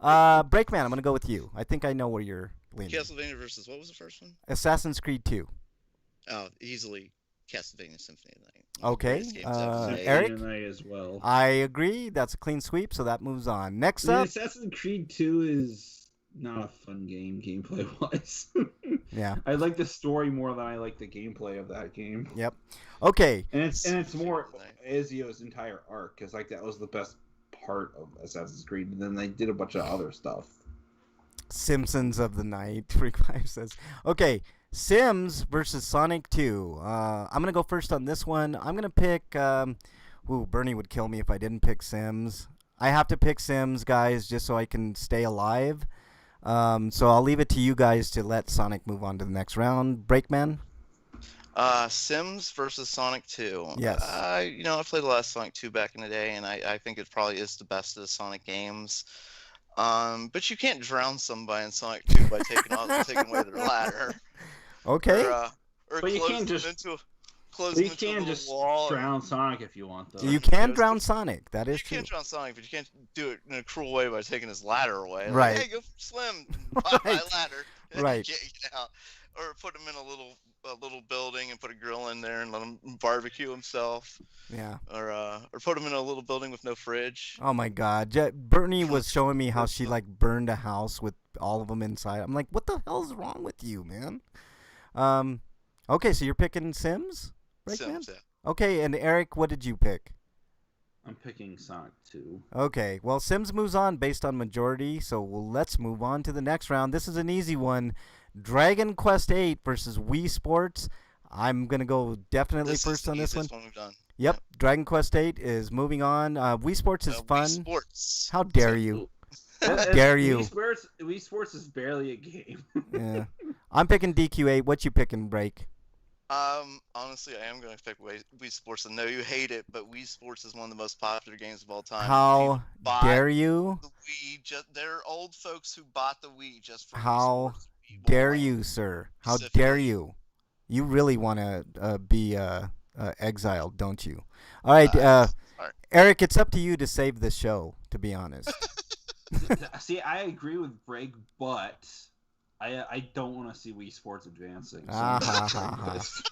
Breakman, I'm gonna go with you. I think I know where you're leaning. Castlevania versus what was the first one? Assassin's Creed 2. Oh, easily Castlevania Symphony of the Night. Okay, Greatest games ever made. Eric? I as well. I agree. That's a clean sweep, so that moves on. Next I mean, up, Assassin's Creed 2 is not a fun game gameplay wise. yeah, I like the story more than I like the gameplay of that game. yep. Okay, And it's more Ezio's entire arc, because like that was the best part of Assassin's Creed, and then they did a bunch of other stuff. Simpsons of the Night. Freak 5 says. Okay, Sims versus Sonic 2. I'm going to go first on this one. I'm going to pick... Bernie would kill me if I didn't pick Sims. I have to pick Sims, guys, just so I can stay alive. So I'll leave it to you guys to let Sonic move on to the next round. Breakman? Sims versus Sonic 2. Yes. I played the last Sonic 2 back in the day, and I think it probably is the best of the Sonic games. But you can't drown somebody in Sonic 2 by taking away their ladder. Okay. Or But you close can't them just- into, But them you into a can little just wall. drown Sonic if you want, though. You can Goes drown to- Sonic. That is You true. can't drown Sonic, but you can't do it in a cruel way by taking his ladder away. Like, Right. hey, go Slim, buy my Right. ladder. Right. Get out. Or put him in a little building and put a grill in there and let him barbecue himself. Yeah. Or put him in a little building with no fridge. Oh my God, Bernie was showing me how she like burned a house with all of them inside. I'm like, what the hell is wrong with you, man? Okay, so you're picking Sims, right, man? Sims, yeah. Okay, and Eric, what did you pick? I'm picking Sonic 2. Okay, well, Sims moves on based on majority, so let's move on to the next round. This is an easy one: Dragon Quest VIII versus Wii Sports. I'm gonna go definitely This is first the on this one. easiest one we've done. Yep, Dragon Quest VIII is moving on. Wii Sports is Wii fun. Sports. How dare you? Dare you? Wii Sports is barely a game. Yeah, I'm picking DQ8. What you picking, Break? Honestly, I am going to pick Wii Sports. I know you hate it, but Wii Sports is one of the most popular games of all time. How bought dare you? The Wii, there are old folks who bought the Wii just for Wii How Sports. People dare play you, sir? How specifically. dare you? You really want to be exiled, don't you? All right. All Alright. Eric, it's up to you to save the show. To be honest. See, I agree with Brig, but I don't want to see Wii Sports advancing. So Ah, I'm ha, gonna ha, ha. this.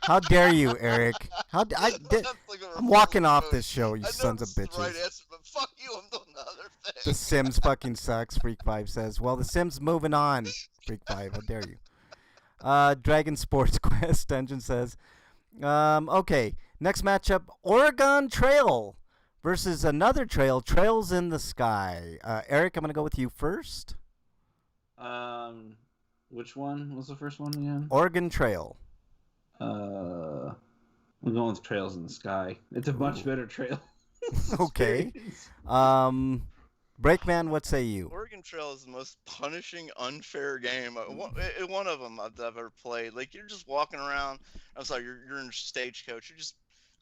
How dare you, Eric? I'm walking off this show, you I know sons of this is the right bitches. answer, but fuck you, I'm doing the other thing. The Sims fucking sucks, Freak 5 says. Well, The Sims moving on, Freak 5. How dare you? Dragon Sports Quest Dungeon says, okay, next matchup, Oregon Trail versus another trail, Trails in the Sky. Eric, I'm going to go with you first. Which one was the first one again? Oregon Trail. I'm going with Trails in the Sky. It's a much better trail. Okay. experience. Breakman, what say you? Oregon Trail is the most punishing, unfair game. One of them I've ever played. Like, you're just walking around. I'm sorry, you're in Stagecoach. You're just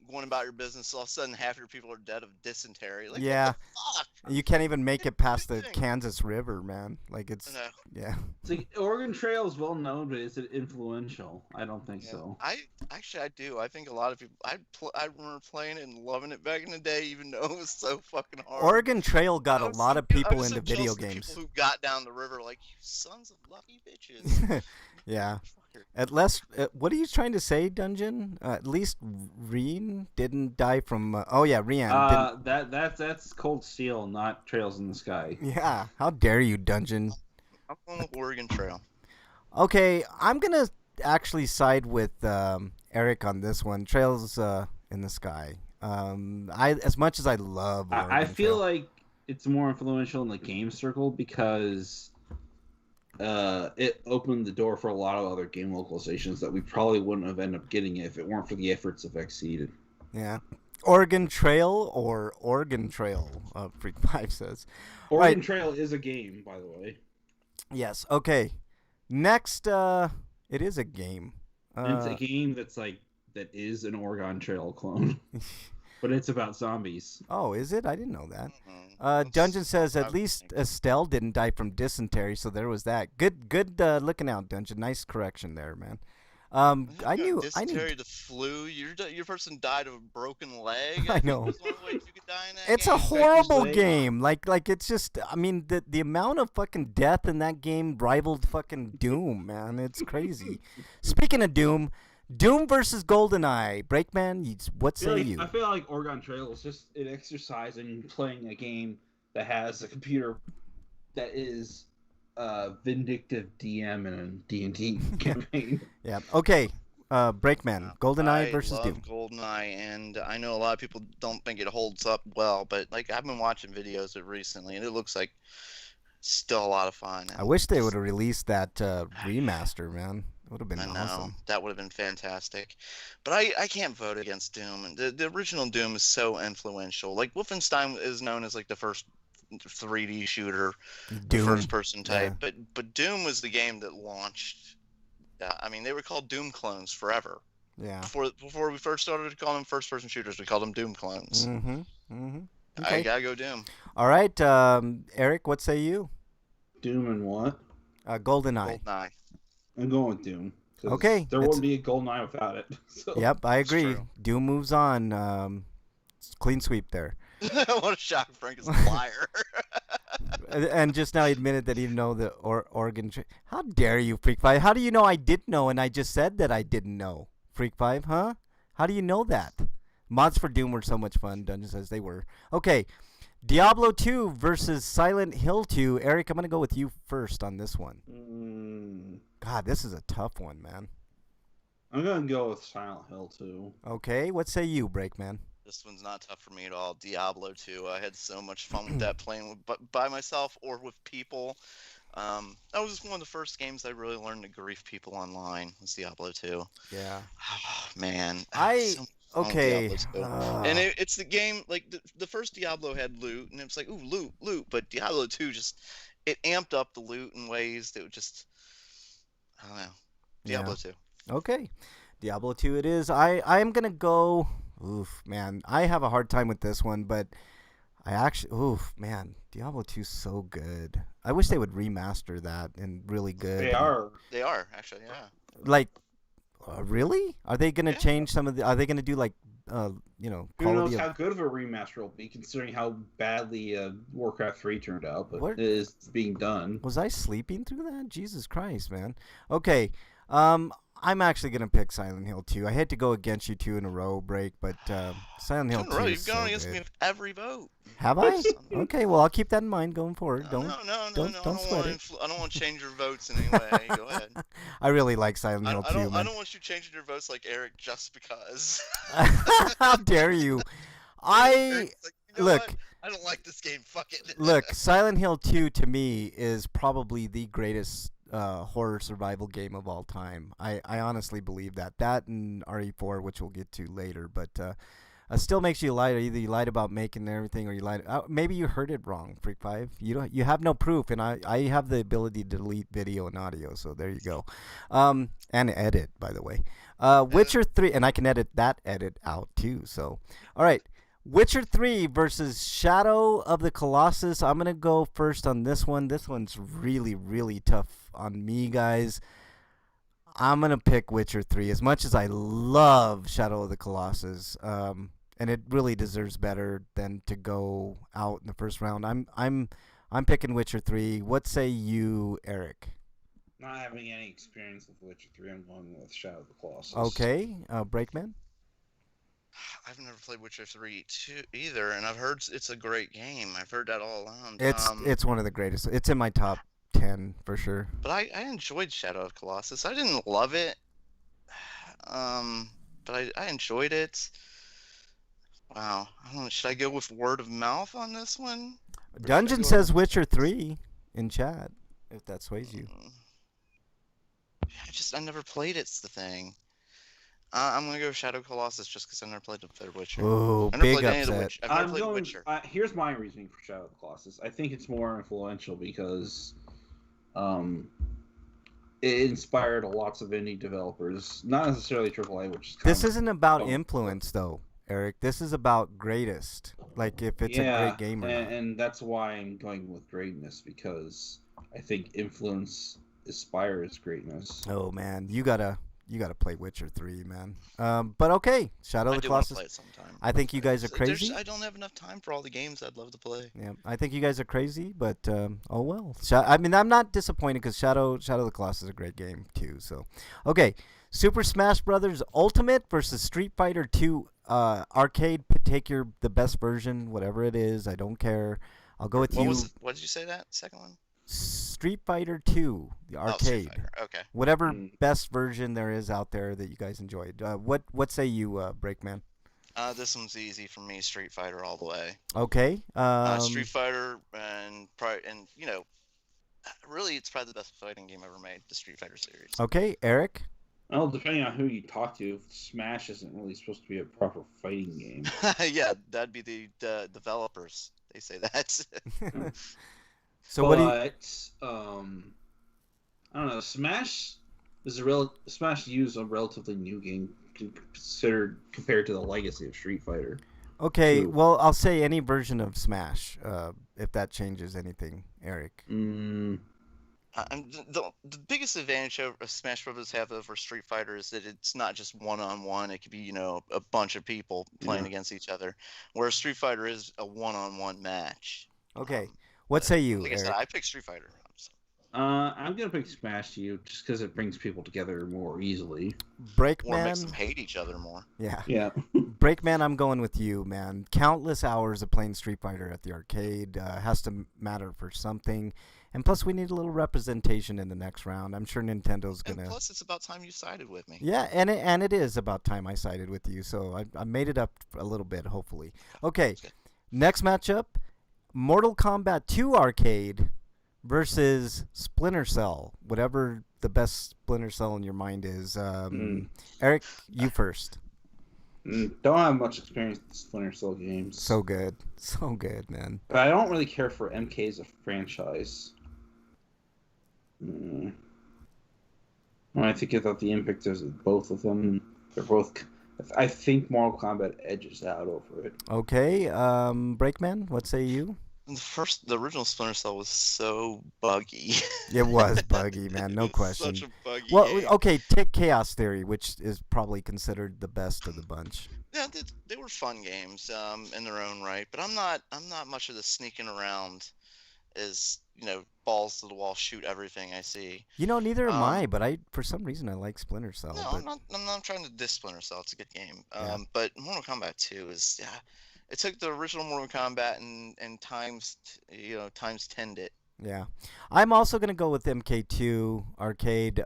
going about your business. All of a sudden, half your people are dead of dysentery. Like, Yeah. what the fuck? You can't even make it past the Thing. Kansas River, man. Like, it's, No. yeah. It's like Oregon Trail is well known, but is it influential? I don't think Yeah. so. I do. I think a lot of people. I remember playing it and loving it back in the day, even though it was so fucking hard. Oregon Trail got a I was lot so- of I people was so into jealous video of the games. People who got down the river, like, you sons of lucky bitches. Yeah. Fucker. At least, what are you trying to say, Dungeon? At least Reen didn't die from. Rian. That's Cold Steel, not Trails in the Sky. Yeah. How dare you, Dungeon? I'm going with Oregon Trail. Okay, I'm gonna actually side with Eric on this one. Trails in the Sky. As much as I love. I Oregon feel Trail. like it's more influential in the game circle because it opened the door for a lot of other game localizations that we probably wouldn't have ended up getting if it weren't for the efforts of Exceeded. Yeah. Oregon Trail or Oregon Trail? Freak 5 says. Oregon Right. Trail is a game, by the way. Yes. Okay. Next, it is a game. And it's a game that is an Oregon Trail clone, but it's about zombies. Oh, is it? I didn't know that. That's- Dungeon says at I least think- Estelle didn't die from dysentery, so there was that. Good looking out, Dungeon. Nice correction there, man. I knew. Dysentery, the flu. Your person died of a broken leg. I think know. was one of the ways you could die in that It's game. a horrible leg. game. Like it's just. I mean, the amount of fucking death in that game rivaled fucking Doom, man. It's crazy. Speaking of Doom, Doom versus GoldenEye. Breakman, what say you? I feel like Oregon Trail is just an exercise in playing a game that has a computer that is vindictive DM in a D&D campaign. Yeah. Okay. Breakman, GoldenEye versus I Doom. love GoldenEye, and I know a lot of people don't think it holds up well, but like I've been watching videos of it recently, and it looks like still a lot of fun. I wish they would have released that remaster, man. It would have been I know awesome. that would have been fantastic, but I can't vote against Doom. And the original Doom is so influential. Like Wolfenstein is known as like the first 3D shooter, the Doom. first person type, yeah. but Doom was the game that launched. I mean, they were called Doom clones forever. Yeah. Before we first started to call them first person shooters, we called them Doom clones. Mm-hmm. Mm-hmm. I Okay. gotta go Doom. All right, Eric, what say you? Doom and what? GoldenEye. GoldenEye. I'm going with Doom. 'cause Okay, There it's- wouldn't be a GoldenEye without it. So. Yep, I It's agree. true. Doom moves on. Clean sweep there. What a shock! Frank is a liar. And just now he admitted that he didn't know the Oregon. How dare you, Freak 5? How do you know I did know and I just said that I didn't know? Freak 5, huh? How do you know that? Mods for Doom were so much fun, Dungeon says they were. Okay, Diablo 2 versus Silent Hill 2. Eric, I'm going to go with you first on this one. God, this is a tough one, man. I'm going to go with Silent Hill 2. Okay, what say you, Breakman? This one's not tough for me at all. Diablo 2. I had so much fun with that playing by myself or with people. That was one of the first games I really learned to grief people online. Was Diablo 2. Yeah. Oh, man. Okay. Diablo 2. And it's the game like the first Diablo had loot, and it was like ooh loot. But Diablo 2 just it amped up the loot in ways that would just I don't know. Diablo 2. Okay. Diablo 2 it is. I am going to go... Oof, man. I have a hard time with this one, but I actually... Oof, man. Diablo 2 is so good. I wish they would remaster that and really good. They are. They are actually, yeah. Like, really? Are they going to Yeah. change some of the... Are they going to do, like, Who quality knows of how good of a remaster will be, considering how badly Warcraft 3 turned out, but What? it is being done. Was I sleeping through that? Jesus Christ, man. Okay. I'm actually gonna pick Silent Hill 2. I hate to go against you two in a row, break, but Silent Hill 2 in 2 a row. is You've so gone against me good. with every vote. Have I? So, Okay, well I'll keep that in mind going forward. no, Don't no, no, don't no. don't sweat it. I don't want to change your votes in any way. Go ahead. I really like Silent Hill 2, I man. don't want you changing your votes like Eric just because. How dare you? I Eric's like, you know look. what? I don't like this game. Fuck it. Look, Silent Hill 2 to me is probably the greatest horror survival game of all time. I honestly believe that. That and RE4, which we'll get to later, but still makes you lie. Either you lied about making everything, or you lied. Maybe you heard it wrong, Freak 5. You have no proof, and I have the ability to delete video and audio. So there you go, and edit, by the way. Witcher 3, and I can edit that edit out too. So all right. Witcher 3 versus Shadow of the Colossus. I'm going to go first on this one. This one's really, really tough on me, guys. I'm going to pick Witcher 3 as much as I love Shadow of the Colossus. And it really deserves better than to go out in the first round. I'm picking Witcher 3. What say you, Eric? Not having any experience with Witcher 3, I'm going with Shadow of the Colossus. Okay, Breakman? I've never played Witcher 3 either, and I've heard it's a great game. I've heard that all along. It's one of the greatest. It's in my top 10 for sure. But I enjoyed Shadow of Colossus. I didn't love it, but I enjoyed it. Wow. I don't know. Should I go with word of mouth on this one? Dungeon says Witcher 3 in chat, if that sways you. I never played it's the thing. I'm gonna go Shadow Colossus just because I never played the third Witcher. Oh, I've never big played any of the upset. Witcher. I've never played Witcher. Here's my reasoning for Shadow of the Colossus. I think it's more influential because it inspired lots of indie developers, not necessarily AAA, which is This isn't about influence, though, Eric. This is about greatest. Like, if it's a great game or not. And that's why I'm going with greatness, because I think influence inspires greatness. Oh man, you gotta play Witcher 3, man. But okay, Shadow of the Colossus. Play it sometime. I think you guys are crazy. I don't have enough time for all the games I'd love to play. Yeah, I think you guys are crazy, but oh well. I mean, I'm not disappointed because Shadow of the Colossus is a great game too. So, okay, Super Smash Brothers Ultimate versus Street Fighter 2 arcade. Take the best version, whatever it is. I don't care. I'll go with you. What did you say that second one? Street Fighter 2, the arcade. Okay. Whatever best version there is out there that you guys enjoyed. What say you, Breakman? This one's easy for me. Street Fighter all the way. Okay. Street Fighter and you know, really, it's probably the best fighting game ever made. The Street Fighter series. Okay, Eric. Well, depending on who you talk to, Smash isn't really supposed to be a proper fighting game. Yeah, that'd be the developers. They say that. So but, what do you... I don't know. Smash used a relatively new game compared to the legacy of Street Fighter. Okay, well, I'll say any version of Smash, if that changes anything, Eric. The biggest advantage of Smash Brothers have over Street Fighter is that it's not just one-on-one. It could be, a bunch of people playing against each other, whereas Street Fighter is a one-on-one match. Okay. What say you, Like I Eric? said, I picked Street Fighter. I'm gonna pick Smash to you just because it brings people together more easily. Or makes Breakman? them hate each other more. Yeah. Yeah. Breakman, I'm going with you, man. Countless hours of playing Street Fighter at the arcade has to matter for something. And plus, we need a little representation in the next round. I'm sure Nintendo's going to... And plus, it's about time you sided with me. Yeah, and it is about time I sided with you. So I made it up a little bit, hopefully. Okay, next matchup, Mortal Kombat 2 Arcade versus Splinter Cell, whatever the best Splinter Cell in your mind is. Eric, you first. Don't have much experience with Splinter Cell games. So good, man. But I don't really care for MK as a franchise. When I think about the impact of both of them, they're both... I think Mortal Kombat edges out over it. Okay, Breakman, what say you? The original Splinter Cell was so buggy. It was buggy, man. No It was such question. a buggy Well, game. okay, take Chaos Theory, which is probably considered the best of the bunch. Yeah, they were fun games, in their own right. But I'm not much of the sneaking around, as balls to the wall, shoot everything I see. Neither am I, Um, but for some reason I like Splinter Cell. no, But I'm not trying to diss Splinter Cell. It's a good game. Yeah. But Mortal Kombat 2 is, yeah, it took the original Mortal Kombat and times 10'd it. yeah, I'm also gonna go with MK2 Arcade,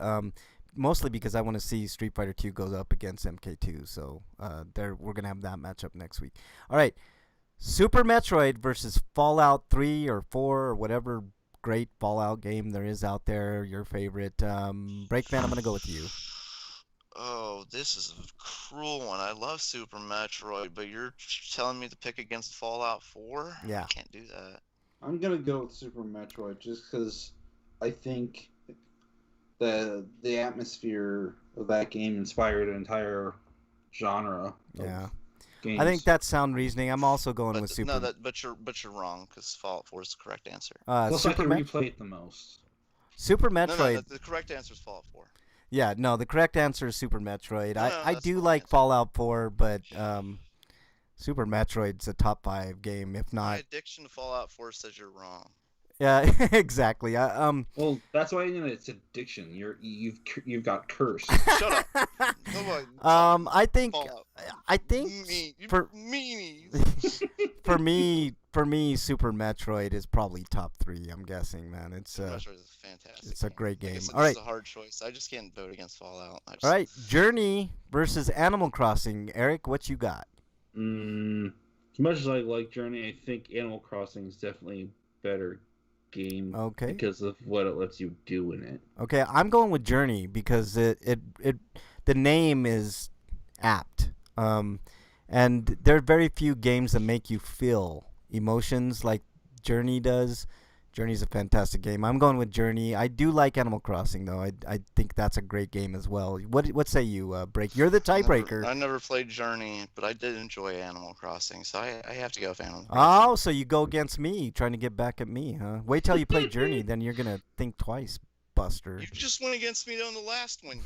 mostly because I want to see Street Fighter 2 goes up against MK2. So we're gonna have that matchup next week. All right, Super Metroid versus Fallout 3 or 4 or whatever great Fallout game there is out there. Your favorite, Breakman. I'm gonna go with you. Oh, this is a cruel one. I love Super Metroid, but you're telling me to pick against Fallout 4? Yeah. I can't do that. I'm gonna go with Super Metroid just because I think the atmosphere of that game inspired an entire genre. Of Yeah. games. I think that's sound reasoning. I'm also going with Super. But you're wrong, because Fallout 4 is the correct answer. Plus, I Super can Met- replay it the most. Super No, Metroid. the correct answer is Fallout 4. Yeah, no, the correct answer is Super Metroid. No, I that's do the wrong like answer. Fallout 4, but Super Metroid's a top 5 game, if My not. addiction to Fallout 4 says you're wrong. Yeah, exactly. Well, that's why it's addiction. You've got cursed. Shut up. Nobody. I think Fallout. you For meanies. for me, Super Metroid is probably top 3. I'm guessing, man. It's Metroid is a fantastic. it's a game. great Like I game. said, All this right, is a hard choice. I just can't vote against Fallout. all right. Journey versus Animal Crossing. Eric, what you got? As much as I like Journey, I think Animal Crossing is definitely a better game. Okay. Because of what it lets you do in it. Okay, I'm going with Journey because it the name is apt. And there are very few games that make you feel emotions like Journey does. Journey's a fantastic game. I'm going with Journey. I do like Animal Crossing though. I think that's a great game as well. What say you, Break? You're the tiebreaker. I never played Journey, but I did enjoy Animal Crossing, so I have to go with Animal Crossing. Oh, so you go against me, trying to get back at me, huh? Wait till you play Journey, then you're gonna think twice, Buster. You just went against me on the last one.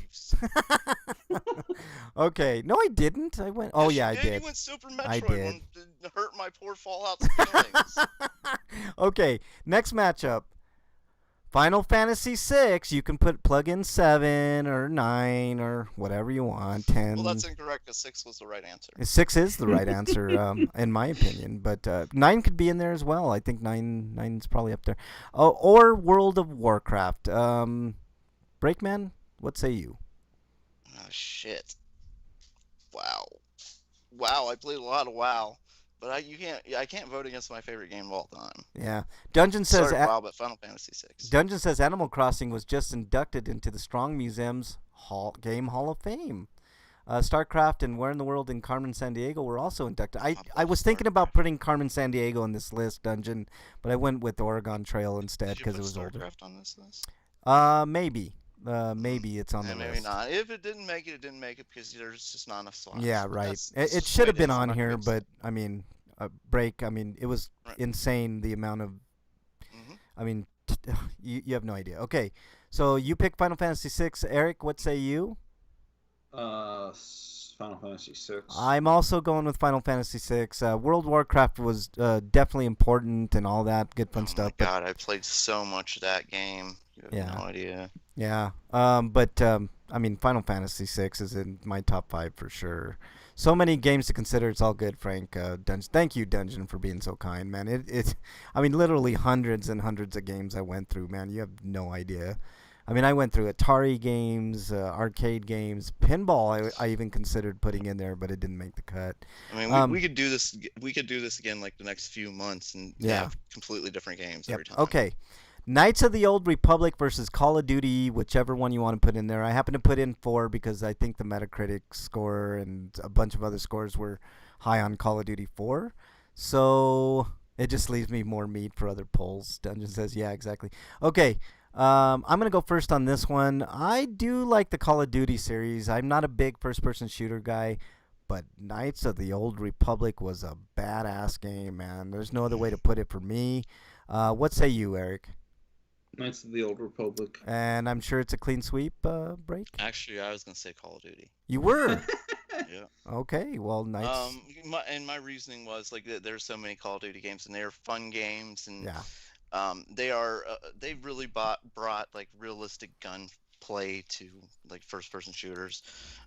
Okay, no, I didn't. I went. Oh Yes, yeah, I you did. You went Super Metroid. I did. One to hurt my poor Fallout's feelings. Okay, next matchup. Final Fantasy VI. You can plug in 7 or 9 or whatever you want. 10. Well, that's incorrect, because 6 was the right answer. 6 is the right answer, in my opinion. But 9 could be in there as well. I think 9's probably up there. Oh, or World of Warcraft. Breakman, what say you? Oh, shit. Wow, I played a lot of WoW. But I can't vote against my favorite game of all time. Yeah. Dungeon says Sorry, WoW, but Final Fantasy VI. Dungeon says Animal Crossing was just inducted into the Strong Museum's Game Hall of Fame. StarCraft and Where in the World in Carmen Sandiego were also inducted. I was thinking about putting Carmen Sandiego on this list, Dungeon, but I went with Oregon Trail instead because it was older. StarCraft on this list? Maybe. Maybe it's on the Maybe list. not. If it didn't make it didn't make it, because there's just not enough slots. Yeah, But right. that's It just should the have way it been is. I'm on not here, gonna- but I mean, Break. I mean, it was Right. insane the amount of. Mhm. I mean, you have no idea. Okay, so you pick Final Fantasy VI. Eric, what say you? Final Fantasy VI. I'm also going with Final Fantasy VI. World of Warcraft was definitely important and all that good fun Oh stuff. my god, I played so much of that game. You have Yeah. no idea. Yeah. But I mean, Final Fantasy VI is in my top 5 for sure. So many games to consider. It's all good, Frank. Dungeon. Thank you, Dungeon, for being so kind, man. I mean, literally hundreds and hundreds of games I went through, man. You have no idea. I mean, I went through Atari games, arcade games, pinball. I even considered putting in there, but it didn't make the cut. I mean, we could do this. We could do this again, like the next few months, and Yeah. have completely different games Yep. every time. Okay. Knights of the Old Republic versus Call of Duty, whichever one you want to put in there. I happen to put in 4 because I think the Metacritic score and a bunch of other scores were high on Call of Duty 4. So it just leaves me more meat for other polls. Dungeon says, yeah, exactly. Okay. I'm going to go first on this one. I do like the Call of Duty series. I'm not a big first-person shooter guy, but Knights of the Old Republic was a badass game, man. There's no other way to put it for me. What say you, Eric? Knights of the Old Republic. And I'm sure it's a clean sweep, break. Actually, I was gonna say Call of Duty. You were. Yeah. Okay, well, Knights. My reason was like there's so many Call of Duty games and they're fun games and Yeah. they've really brought like realistic gunplay to like first person shooters.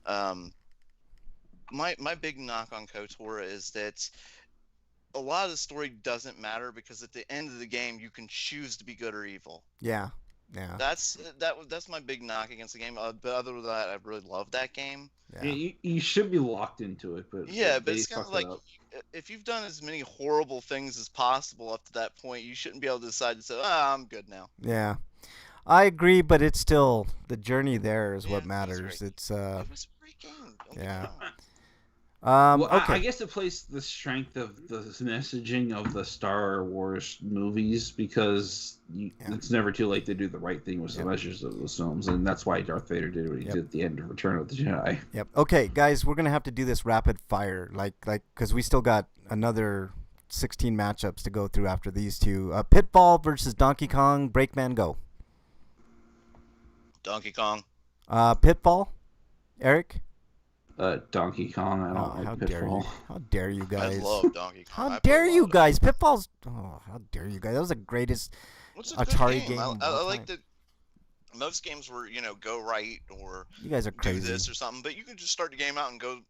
My big knock on KOTOR is that a lot of the story doesn't matter because at the end of the game you can choose to be good or evil. Yeah. That's my big knock against the game. But other than that, I really love that game. Yeah. You should be locked into it, but Yeah, but they it's kind of fucked it like up. if you've done as many horrible things as possible up to that point, you shouldn't be able to decide to say, I'm good now. Yeah. I agree, but it's still the journey there is Yeah, what it was matters. great. It's It was a great game. Don't get me Yeah. wrong. Well, okay. I guess it plays the strength of the messaging of the Star Wars movies because it's never too late to do the right thing with the measures of those films, and that's why Darth Vader did what he did at the end of Return of the Jedi. Yep. Okay, guys, we're gonna have to do this rapid fire, like, because we still got another 16 matchups to go through after these two. Pitfall versus Donkey Kong. Breakman, go. Donkey Kong. Pitfall. Eric. Donkey Kong. I don't How like dare you? Pitfall. How dare you guys? I love Donkey Kong. How dare you guys? Pitfall's. Oh, how dare you guys? That was the greatest What's a Atari good game. of I all like time. that most games were, go right or You guys are do crazy. this or something, but you can just start the game out and go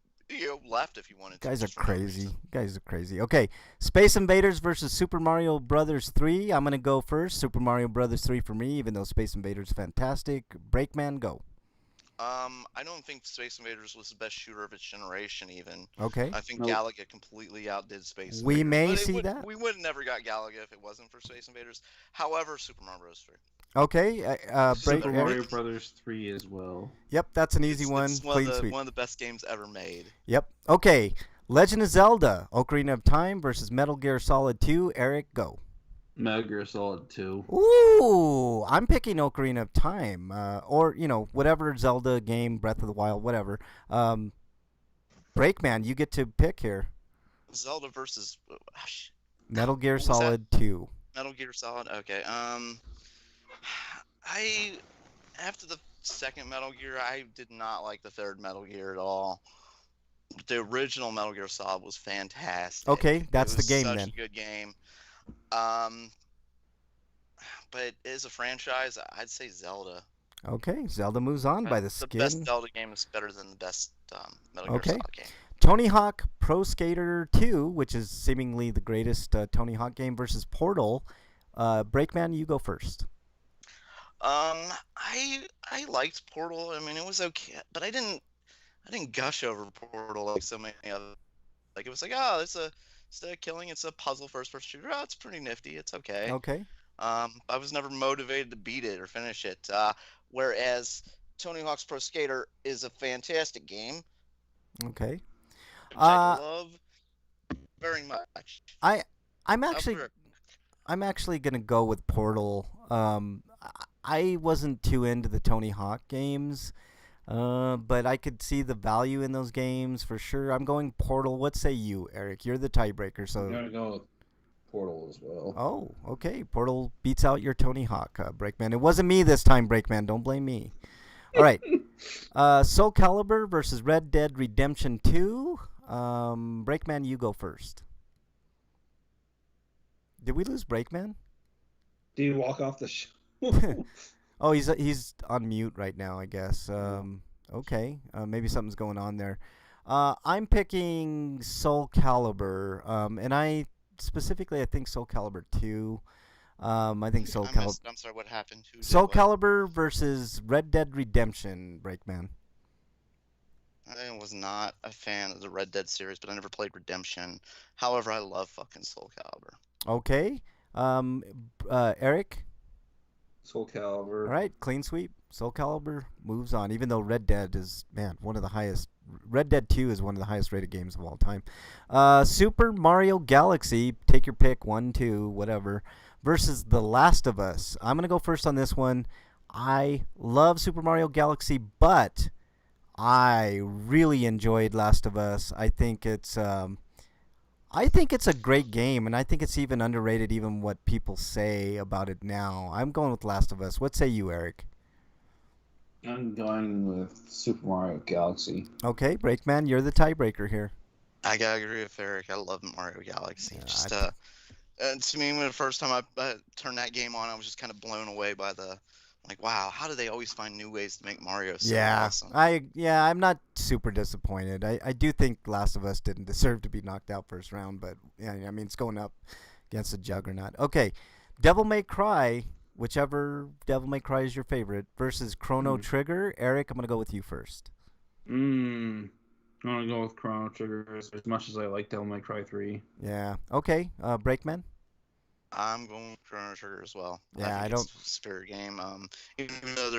left if you wanted to. You guys are just for no crazy. reason. You guys are crazy. Okay, Space Invaders versus Super Mario Brothers 3. I'm gonna go first. Super Mario Brothers 3 for me, even though Space Invaders is fantastic. Breakman, go. I don't think Space Invaders was the best shooter of its generation. Even Okay. I think Nope. Galaga completely outdid Space We Invaders. may but see that. We would have never got Galaga if it wasn't for Space Invaders. However, Super Mario Bros. 3. Okay. Break. Super Eric? Mario Brothers 3 as well. Yep, that's an easy one. It's Clean sweep. one of the best games ever made. Yep. Okay. Legend of Zelda: Ocarina of Time versus Metal Gear Solid 2. Eric, go. Metal Gear Solid 2. Ooh, I'm picking Ocarina of Time, or whatever Zelda game, Breath of the Wild, whatever. Breakman, you get to pick here. Zelda versus Metal Gear What was that? Solid 2. Metal Gear Solid. Okay. After the second Metal Gear, I did not like the third Metal Gear at all. The original Metal Gear Solid was fantastic. Okay, that's It the was game such then. a good game. But as a franchise, I'd say Zelda. Okay, Zelda moves on by the The skin. best Zelda game is better than the best Metal Gear Okay. Solid game. Tony Hawk Pro Skater 2, which is seemingly the greatest Tony Hawk game, versus Portal. Breakman, you go first. I liked Portal. I mean, it was okay, but I didn't gush over Portal like so many other. Like it was like, oh, instead of killing, it's a puzzle first-person shooter. Oh, it's pretty nifty. It's okay. Okay. I was never motivated to beat it or finish it. Whereas Tony Hawk's Pro Skater is a fantastic game, Okay. which I love very much. I'm actually gonna go with Portal. I wasn't too into the Tony Hawk games, but I could see the value in those games for sure. I'm going Portal. What say you, Eric? You're the tiebreaker, so. I'm gonna go with Portal as well. Oh, okay. Portal beats out your Tony Hawk, Breakman. It wasn't me this time, Breakman. Don't blame me. All right. Soul Calibur versus Red Dead Redemption 2. Breakman, you go first. Did we lose Breakman? Do you walk off the show? Oh, he's on mute right now, I guess. Okay. Maybe something's going on there. I'm picking Soul Calibur, and I think Soul Calibur 2. I think Soul Calibur. I'm sorry, what happened? Who did Soul what? Calibur versus Red Dead Redemption, Breakman. I was not a fan of the Red Dead series, but I never played Redemption. However, I love fucking Soul Calibur. Okay. Eric? Soul Calibur. All right, clean sweep. Soul Calibur moves on, even though Red Dead is, one of the highest. Red Dead 2 is one of the highest rated games of all time. Super Mario Galaxy, take your pick, 1, 2, whatever, versus The Last of Us. I'm going to go first on this one. I love Super Mario Galaxy, but I really enjoyed Last of Us. I think it's a great game, and I think it's even underrated, even what people say about it now. I'm going with Last of Us. What say you, Eric? I'm going with Super Mario Galaxy. Okay, Breakman, you're the tiebreaker here. I gotta agree with Eric. I love Mario Galaxy. Yeah, Just to me, when the first time I turned that game on, I was just kind of blown away by like, wow, how do they always find new ways to make Mario so awesome? I'm not super disappointed. I do think Last of Us didn't deserve to be knocked out first round, but yeah, I mean it's going up against the Juggernaut. Okay, Devil May Cry, whichever Devil May Cry is your favorite, versus Chrono Trigger. Eric, I'm gonna go with you first. I'm gonna go with Chrono Trigger as much as I like Devil May Cry 3. Yeah. Okay. Breakman. I'm going with Chrono Trigger as well. Yeah, I I think don't. it's a spirit game. Even though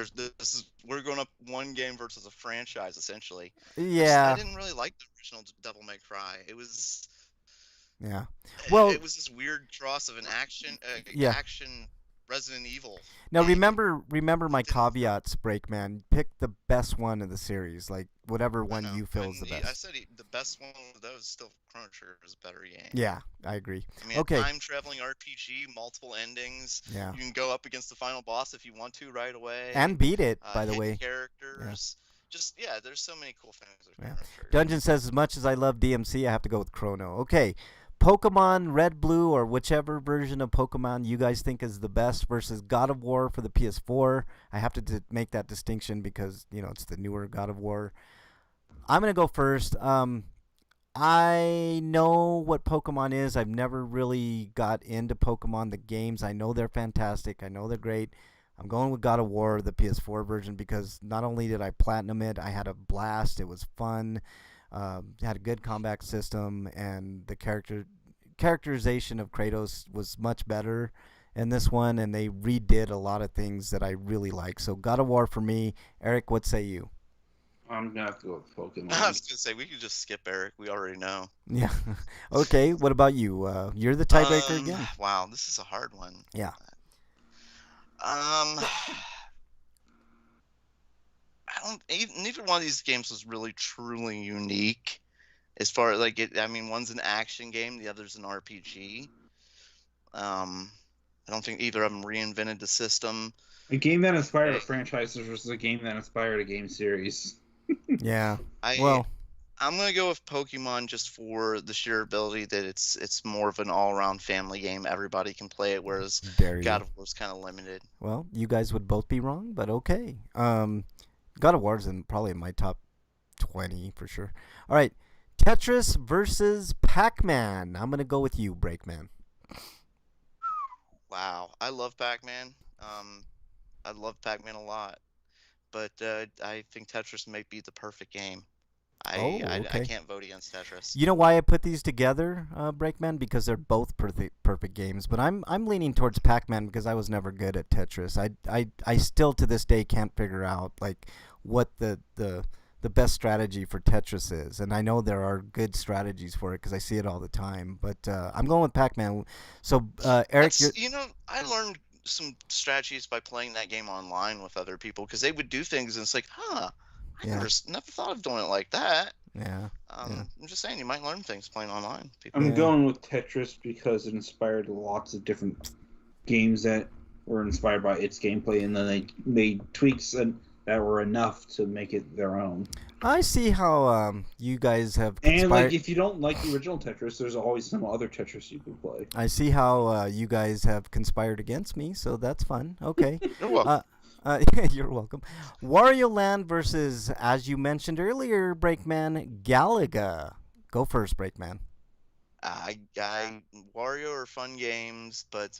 we're going up one game versus a franchise essentially. I Yeah. didn't really like the original Devil May Cry. Yeah. Well, It was this weird cross of an action yeah. action Resident Evil. Now game. remember my Didn't- caveats, Breakman. Pick the best one of the series, like whatever I one know. you feel is the I best. said the best one of those still Chrono Trigger is a better game. Yeah, I agree. I mean, Okay. a time-traveling RPG, multiple endings. Yeah. You can go up against the final boss if you want to right away. And beat it, by the hit way. characters. Just there's so many cool things with Yeah. Chrono Trigger. Dungeon says, as much as I love DMC, I have to go with Chrono. Okay. Pokemon Red, Blue, or whichever version of Pokemon you guys think is the best versus God of War for the PS4. I have to make that distinction because, it's the newer God of War. I'm going to go first. I know what Pokemon is. I've never really got into Pokemon, the games. I know they're fantastic. I know they're great. I'm going with God of War, the PS4 version, because not only did I platinum it, I had a blast. It was fun. Had a good combat system, and the characterization of Kratos was much better in this one, and they redid a lot of things that I really like. So God of War for me. Eric, what say you? I'm gonna have to go with Pokemon. I was gonna say we could just skip Eric. We already know. Yeah. Okay, what about you? You're the tiebreaker again. Wow, this is a hard one. Yeah. Neither one of these games was really truly unique. As far as one's an action game, the other's an RPG. I don't think either of them reinvented the system. A game that inspired a franchise versus a game that inspired a game series. Yeah. I'm gonna go with Pokemon just for the sheer ability that it's more of an all-around family game. Everybody can play it, whereas God of War is kind of limited. Well, you guys would both be wrong, but okay. God of War is probably in my top 20 for sure. All right, Tetris versus Pac-Man. I'm gonna go with you, Breakman. Wow, I love Pac-Man. I love Pac-Man a lot, but I think Tetris might be the perfect game. I can't vote against Tetris. You know why I put these together, Breakman? Because they're both perfect games. But I'm leaning towards Pac-Man because I was never good at Tetris. I still to this day can't figure out like what the best strategy for Tetris is. And I know there are good strategies for it because I see it all the time. But I'm going with Pac-Man. So Eric, I learned some strategies by playing that game online with other people because they would do things and it's like, I never thought of doing it like that. Yeah. I'm just saying, you might learn things playing online. I'm going with Tetris because it inspired lots of different games that were inspired by its gameplay, and then they made tweaks that were enough to make it their own. I see how you guys have conspired. And like, if you don't like the original Tetris, there's always some other Tetris you can play. I see how you guys have conspired against me, so that's fun. Okay. You're welcome. You're welcome. Wario Land versus, as you mentioned earlier, Breakman, Galaga. Go first, Breakman. Wario are fun games, but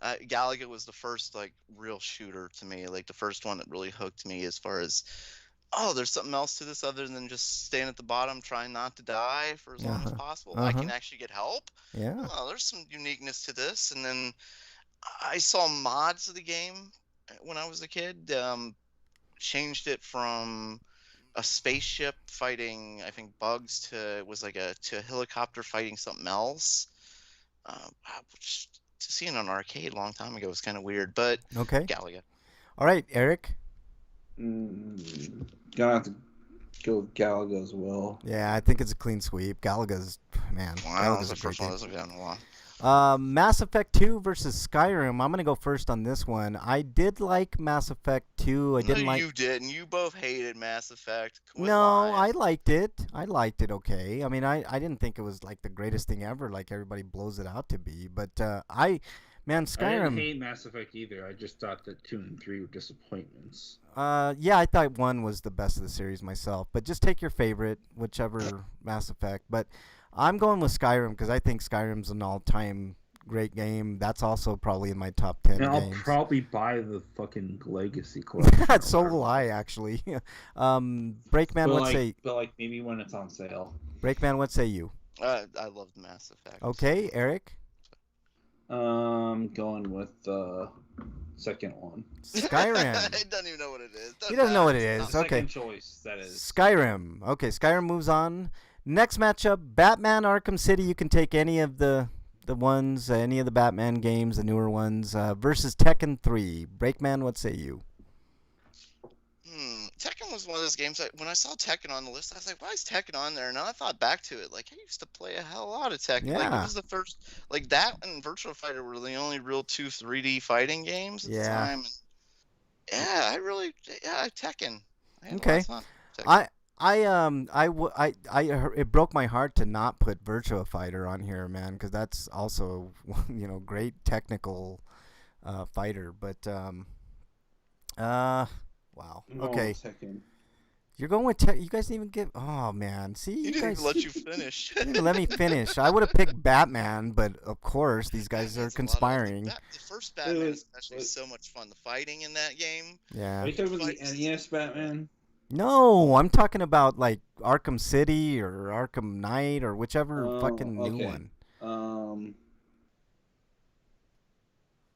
Galaga was the first real shooter to me, like the first one that really hooked me as far as, there's something else to this other than just staying at the bottom trying not to die for as long as possible. I can actually get help. Yeah. There's some uniqueness to this. And then I saw mods of the game when I was a kid. Changed it from a spaceship fighting, I think, bugs to a helicopter fighting something else. Which, to see in an arcade a long time ago was kind of weird, but okay. Galaga. All right, Eric. Gonna have to go with Galaga as well. Yeah, I think it's a clean sweep. Galaga's, man, Wow, that's Galaga's the a great first one game. this I've gotten in a while. Mass Effect 2 versus Skyrim. I'm gonna go first on this one. I did like Mass Effect 2. I No, didn't like. you didn't. You both hated Mass Effect. Quit No, lying. I liked it. I liked it okay. I mean, I didn't think it was like the greatest thing ever, like everybody blows it out to be. But man, I didn't Skyrim. hate Mass Effect either. I just thought that 2 and 3 were disappointments. Yeah, I thought 1 was the best of the series myself. But just take your favorite, whichever Mass Effect. But I'm going with Skyrim because I think Skyrim's an all-time great game. That's also probably in my top 10 And I'll games. probably buy the fucking Legacy collection. So will I actually. Breakman, what say? But like maybe when it's on sale. Breakman, what say you? I love Mass Effect. Okay, Eric. Going with the second one. Skyrim. He doesn't even know what it is. He doesn't know what it is. Okay. Second choice, that is. Skyrim. Okay, Skyrim moves on. Next matchup, Batman Arkham City. You can take any of the ones, any of the Batman games, the newer ones, versus Tekken 3. Breakman, what say you? Tekken was one of those games that when I saw Tekken on the list, I was like, why is Tekken on there? And then I thought back to it, like I used to play a hell of a lot of Tekken. Like Yeah. it was the first, like that and Virtua Fighter were the only real 2 3D fighting games at the Yeah. time. And yeah, Tekken. I had a lot Okay. of fun with Tekken. It broke my heart to not put Virtua Fighter on here, man, because that's also, great technical fighter. But wow. Okay, Second. you're going with you guys didn't even give. Oh man, see He you didn't guys. even let you finish. Didn't even let me finish. I would have picked Batman, but of course these guys are Batman's a lot of- conspiring. The first Batman especially is so much fun. The fighting in that game. Yeah. Are you talking about the NES Batman? No, I'm talking about like Arkham City or Arkham Knight or whichever fucking new okay. one.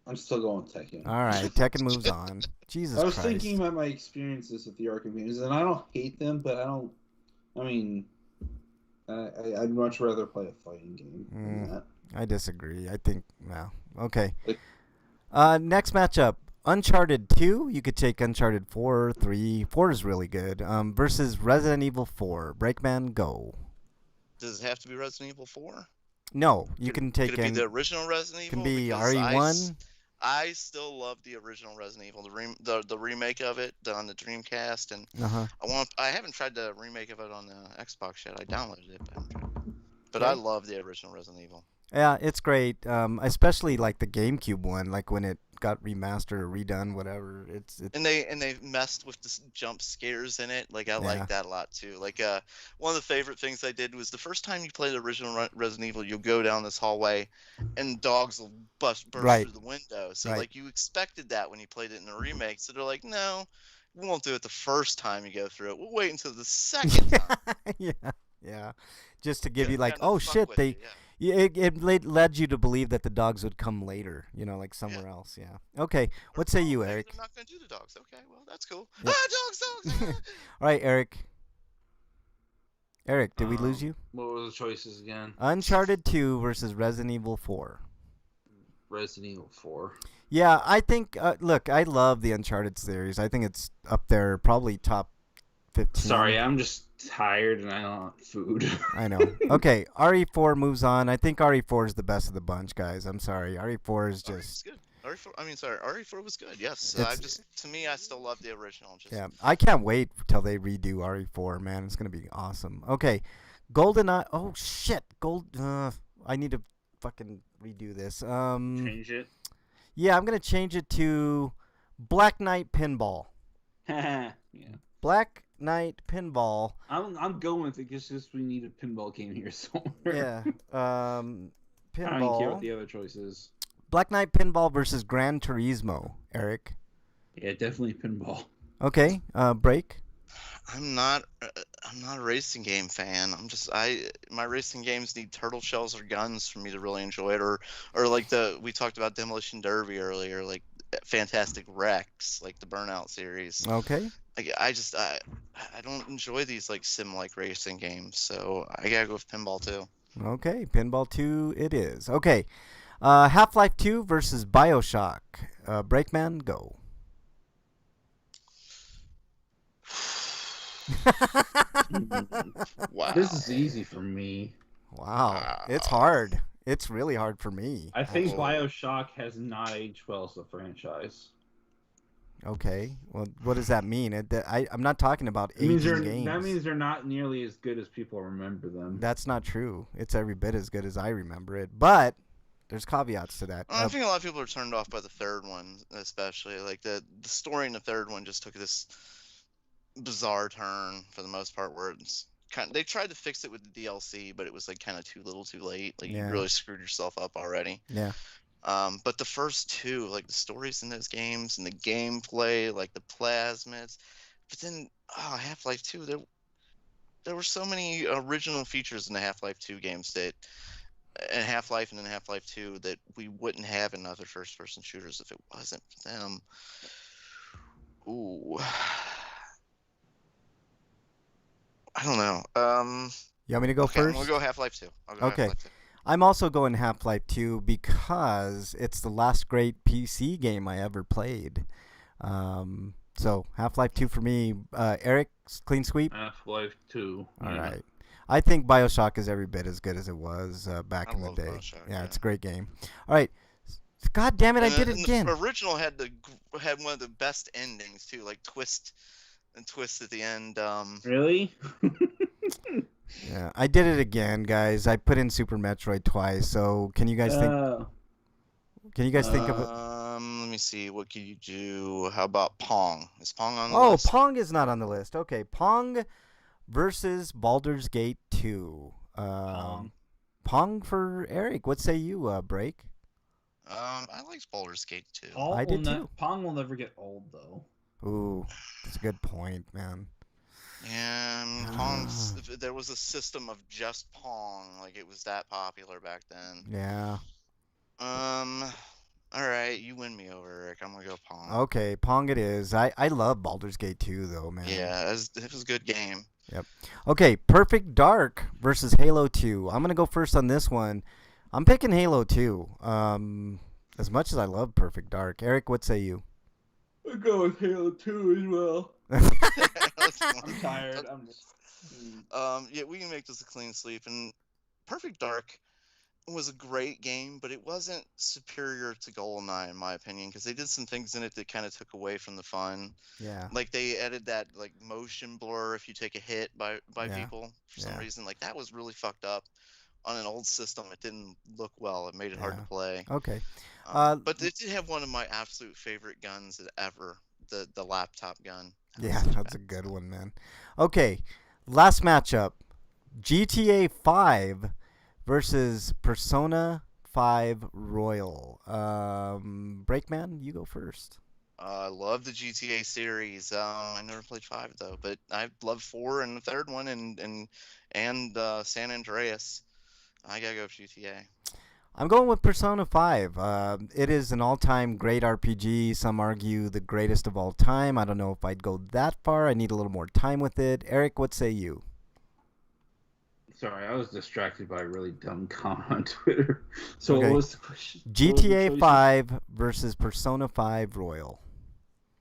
I'm still going with Tekken. All right, Tekken moves on. Jesus I was Christ. thinking about my experiences with the Arkham games, and I don't hate them, but I'd much rather play a fighting game than that. I disagree. I think no. Okay. Like- Next matchup, Uncharted 2. You could take Uncharted 4, 3. 4 is really good. Versus Resident Evil 4. Breakman, go. Does it have to be Resident Evil 4? No, you can take Could it be the original Resident Evil? can be Because RE1. I still love the original Resident Evil, the remake of it on the Dreamcast, and I haven't tried the remake of it on the Xbox yet. I downloaded it, but I love the original Resident Evil. Yeah, it's great. Especially like the GameCube one, like when it got remastered or redone, whatever. It's And they messed with the jump scares in it. Like I like that a lot too. Like one of the favorite things I did was the first time you play the original Resident Evil, you'll go down this hallway, and dogs will burst through the window. So like you expected that when you played it in the remake. So they're like, no, we won't do it the first time you go through it. We'll wait until the second time. yeah. Just to give you like, oh shit, it led you to believe that the dogs would come later, like somewhere else. Yeah. Okay. What say you, Eric? They're not gonna do the dogs. Okay, well that's cool. Yep. Dogs. All right, Eric. Eric, did we lose you? What were the choices again? Uncharted 2 versus Resident Evil 4. Resident Evil 4. Yeah, I think. Look, I love the Uncharted series. I think it's up there, probably top 15. Sorry, I'm just tired and I don't want food. I know. Okay, RE4 moves on. I think RE4 is the best of the bunch, guys. I'm sorry. RE4 is just. Good. RE4 was good. Yes, to me, I still love the original. Yeah, I can't wait till they redo RE4. Man, it's gonna be awesome. Okay, GoldenEye. Oh shit, I need to fucking redo this. Change it. Yeah, I'm gonna change it to Black Knight Pinball. Yeah. Black Knight Pinball. I'm going with it because we need a pinball game here somewhere. Yeah. I don't care what Pinball. the other choice is. Black Knight Pinball versus Gran Turismo. Eric. Yeah, definitely pinball. Okay. Break. I'm not a racing game fan. My racing games need turtle shells or guns for me to really enjoy it, or like we talked about Demolition Derby earlier, like Fantastic Wrecks, like the Burnout series. Okay. Like I don't enjoy these like sim-like racing games, so I gotta go with pinball too. Okay. Pinball 2 it is. Okay. Half-Life 2 versus BioShock. Breakman, go. Wow. This is easy for me. Wow. It's hard. It's really hard for me. I think Oh. BioShock has not aged well as a franchise. Okay. Well, what does that mean? I'm not talking about It means aging games. that means they're not nearly as good as people remember them. That's not true. It's every bit as good as I remember it. But there's caveats to that. I think a lot of people are turned off by the third one, especially. Like the story in the third one just took this bizarre turn for the most part, where it's they tried to fix it with the DLC, but it was like kind of too little, too late. Like Yeah. you really screwed yourself up already. Yeah. But the first two, like the stories in those games and the gameplay, like the plasmids, but then Half-Life 2, there were so many original features in the Half-Life 2 games that, and Half-Life and then Half-Life 2, that we wouldn't have in other first-person shooters if it wasn't for them. Ooh. I don't know. You want me to go okay, first? I'm gonna go Half-Life 2. I'll go Okay. Half-Life 2. I'm also going Half-Life 2 because it's the last great PC game I ever played. So Half-Life 2 for me. Eric, clean sweep? Half-Life 2. All right. I think BioShock is every bit as good as it was back I in the love day. BioShock, Yeah, yeah. it's a great game. All right. God damn it, I did it again. The original had one of the best endings too, like twist at the end. Really? Yeah, I did it again, guys. I put in Super Metroid twice. So can you guys think? Can you guys think of it? Let me see. What can you do? How about Pong? Is Pong on the Oh, list? Pong is not on the list. Okay, Pong versus Baldur's Gate 2. Pong for Eric. What say you, Break? I liked Baldur's Gate too. I did too. Pong will never get old, though. Ooh, that's a good point, man. Yeah, Pong's. There was a system of just Pong, like it was that popular back then. Yeah. All right, you win me over, Eric. I'm gonna go Pong. Okay, Pong it is. I love Baldur's Gate 2, though, man. Yeah, it was a good game. Yep. Okay, Perfect Dark versus Halo 2. I'm gonna go first on this one. I'm picking Halo 2. As much as I love Perfect Dark, Eric, what say you? I'll go with Halo 2 as well. That's I'm fine. tired. Yeah, we can make this a clean sweep. And Perfect Dark was a great game, but it wasn't superior to GoldenEye in my opinion, because they did some things in it that kind of took away from the fun. Yeah. Like they added that like motion blur if you take a hit by Yeah. people for some Yeah. reason. Like that was really fucked up. On an old system, it didn't look well. It made it hard to Yeah. play. Okay. But it did have one of my absolute favorite guns ever, the laptop gun. Yeah, that's a good one, man. Okay, last matchup. GTA 5 versus Persona 5 Royal. Breakman, you go first. I love the GTA series. I never played 5 though, but I love 4 and the third one and San Andreas. I gotta go with GTA. I'm going with Persona 5. It is an all-time great RPG. Some argue the greatest of all time. I don't know if I'd go that far. I need a little more time with it. Eric, what say you? Sorry, I was distracted by a really dumb comment on Twitter. So Okay. what was the question? GTA 5 versus Persona 5 Royal.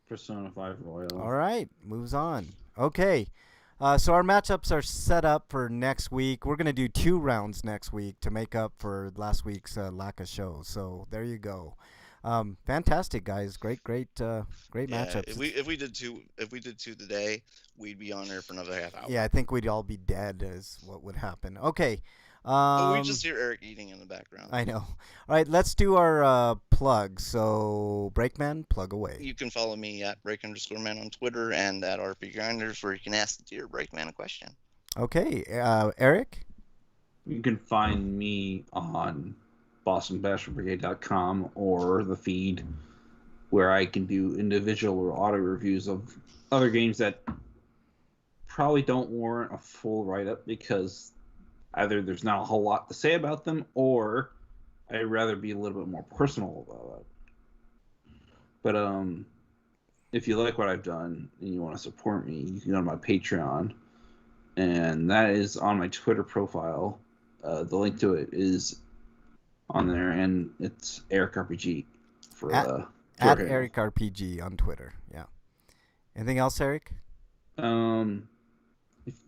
Persona 5 Royal. All right, moves on. Okay, so our matchups are set up for next week. We're going to do 2 rounds next week to make up for last week's lack of show. So there you go. Fantastic, guys. Great matchups. If we did two today, we'd be on there for another half hour. Yeah, I think we'd all be dead is what would happen. Okay. We just hear Eric eating in the background. I know. All right, let's do our plugs. So, Breakman, plug away. You can follow me at break_man on Twitter and at RPGrinders, where you can ask the dear Breakman a question. Okay, Eric? You can find me on BostonBasherBrigade.com or the feed, where I can do individual or auto reviews of other games that probably don't warrant a full write-up because either there's not a whole lot to say about them, or I'd rather be a little bit more personal about it. But if you like what I've done and you want to support me, you can go to my Patreon, and that is on my Twitter profile. The link to it is on there, and it's Eric RPG for At Twitter handle. Eric RPG on Twitter. Yeah. Anything else, Eric?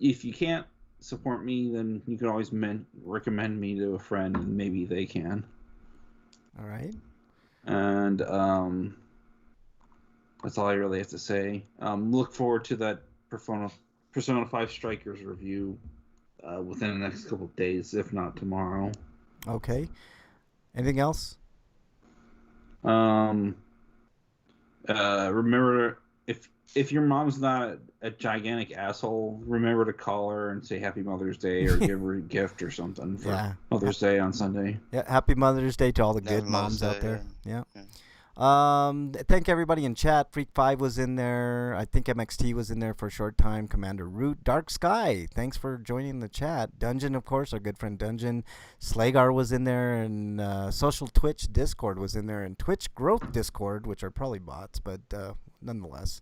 if you can't support me, then you can always recommend me to a friend, and maybe they can. All right. And that's all I really have to say. Look forward to that Persona 5 Strikers review within the next couple of days, if not tomorrow. Okay. Anything else? Remember, if your mom's not a gigantic asshole, remember to call her and say Happy Mother's Day or give her a gift or something for Mother's Day on Sunday. Yeah. Happy Mother's Day to all the Happy good Mother's moms out Day, there. Yeah. yeah. Thank everybody in chat. Freak 5 was in there. I think MXT was in there for a short time. Commander Root, Dark Sky, thanks for joining the chat. Dungeon, of course, our good friend Dungeon. Slagar was in there, and Social Twitch Discord was in there, and Twitch Growth Discord, which are probably bots, but nonetheless.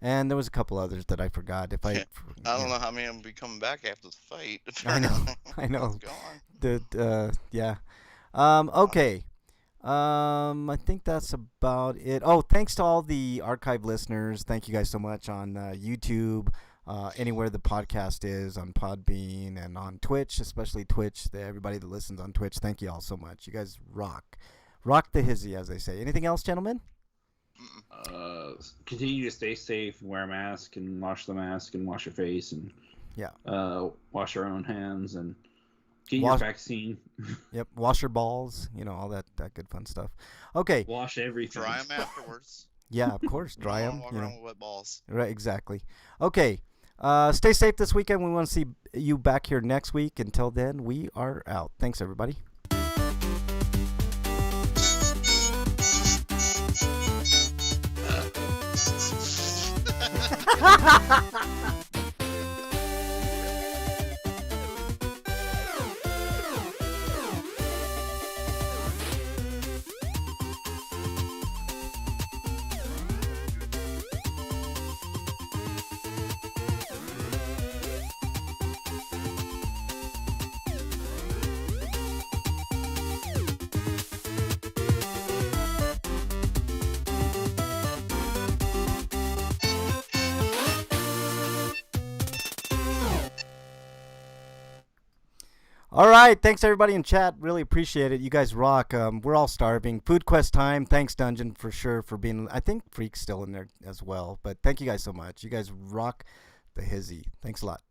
And there was a couple others that I forgot. If I don't know how many will be coming back after the fight. I know. I know. It's gone. Yeah. Okay. I think that's about it. Oh, thanks to all the archive listeners. Thank you guys so much on YouTube, anywhere the podcast is, on Podbean and on Twitch, especially Twitch. Everybody that listens on Twitch, thank you all so much. You guys rock. Rock the hizzy, as they say. Anything else, gentlemen? Continue to stay safe, wear a mask, and wash the mask, and wash your face, and wash your own hands, and get your vaccine. Yep, wash your balls, all that good fun stuff. Okay. Wash everything. Dry them afterwards. Yeah, of course, dry them. Walk around with wet balls. Right, exactly. Okay, stay safe this weekend. We want to see you back here next week. Until then, we are out. Thanks, everybody. All right, thanks everybody in chat. Really appreciate it. You guys rock. We're all starving. Food quest time. Thanks Dungeon for sure for being. I think Freak's still in there as well. But thank you guys so much. You guys rock the hizzy. Thanks a lot.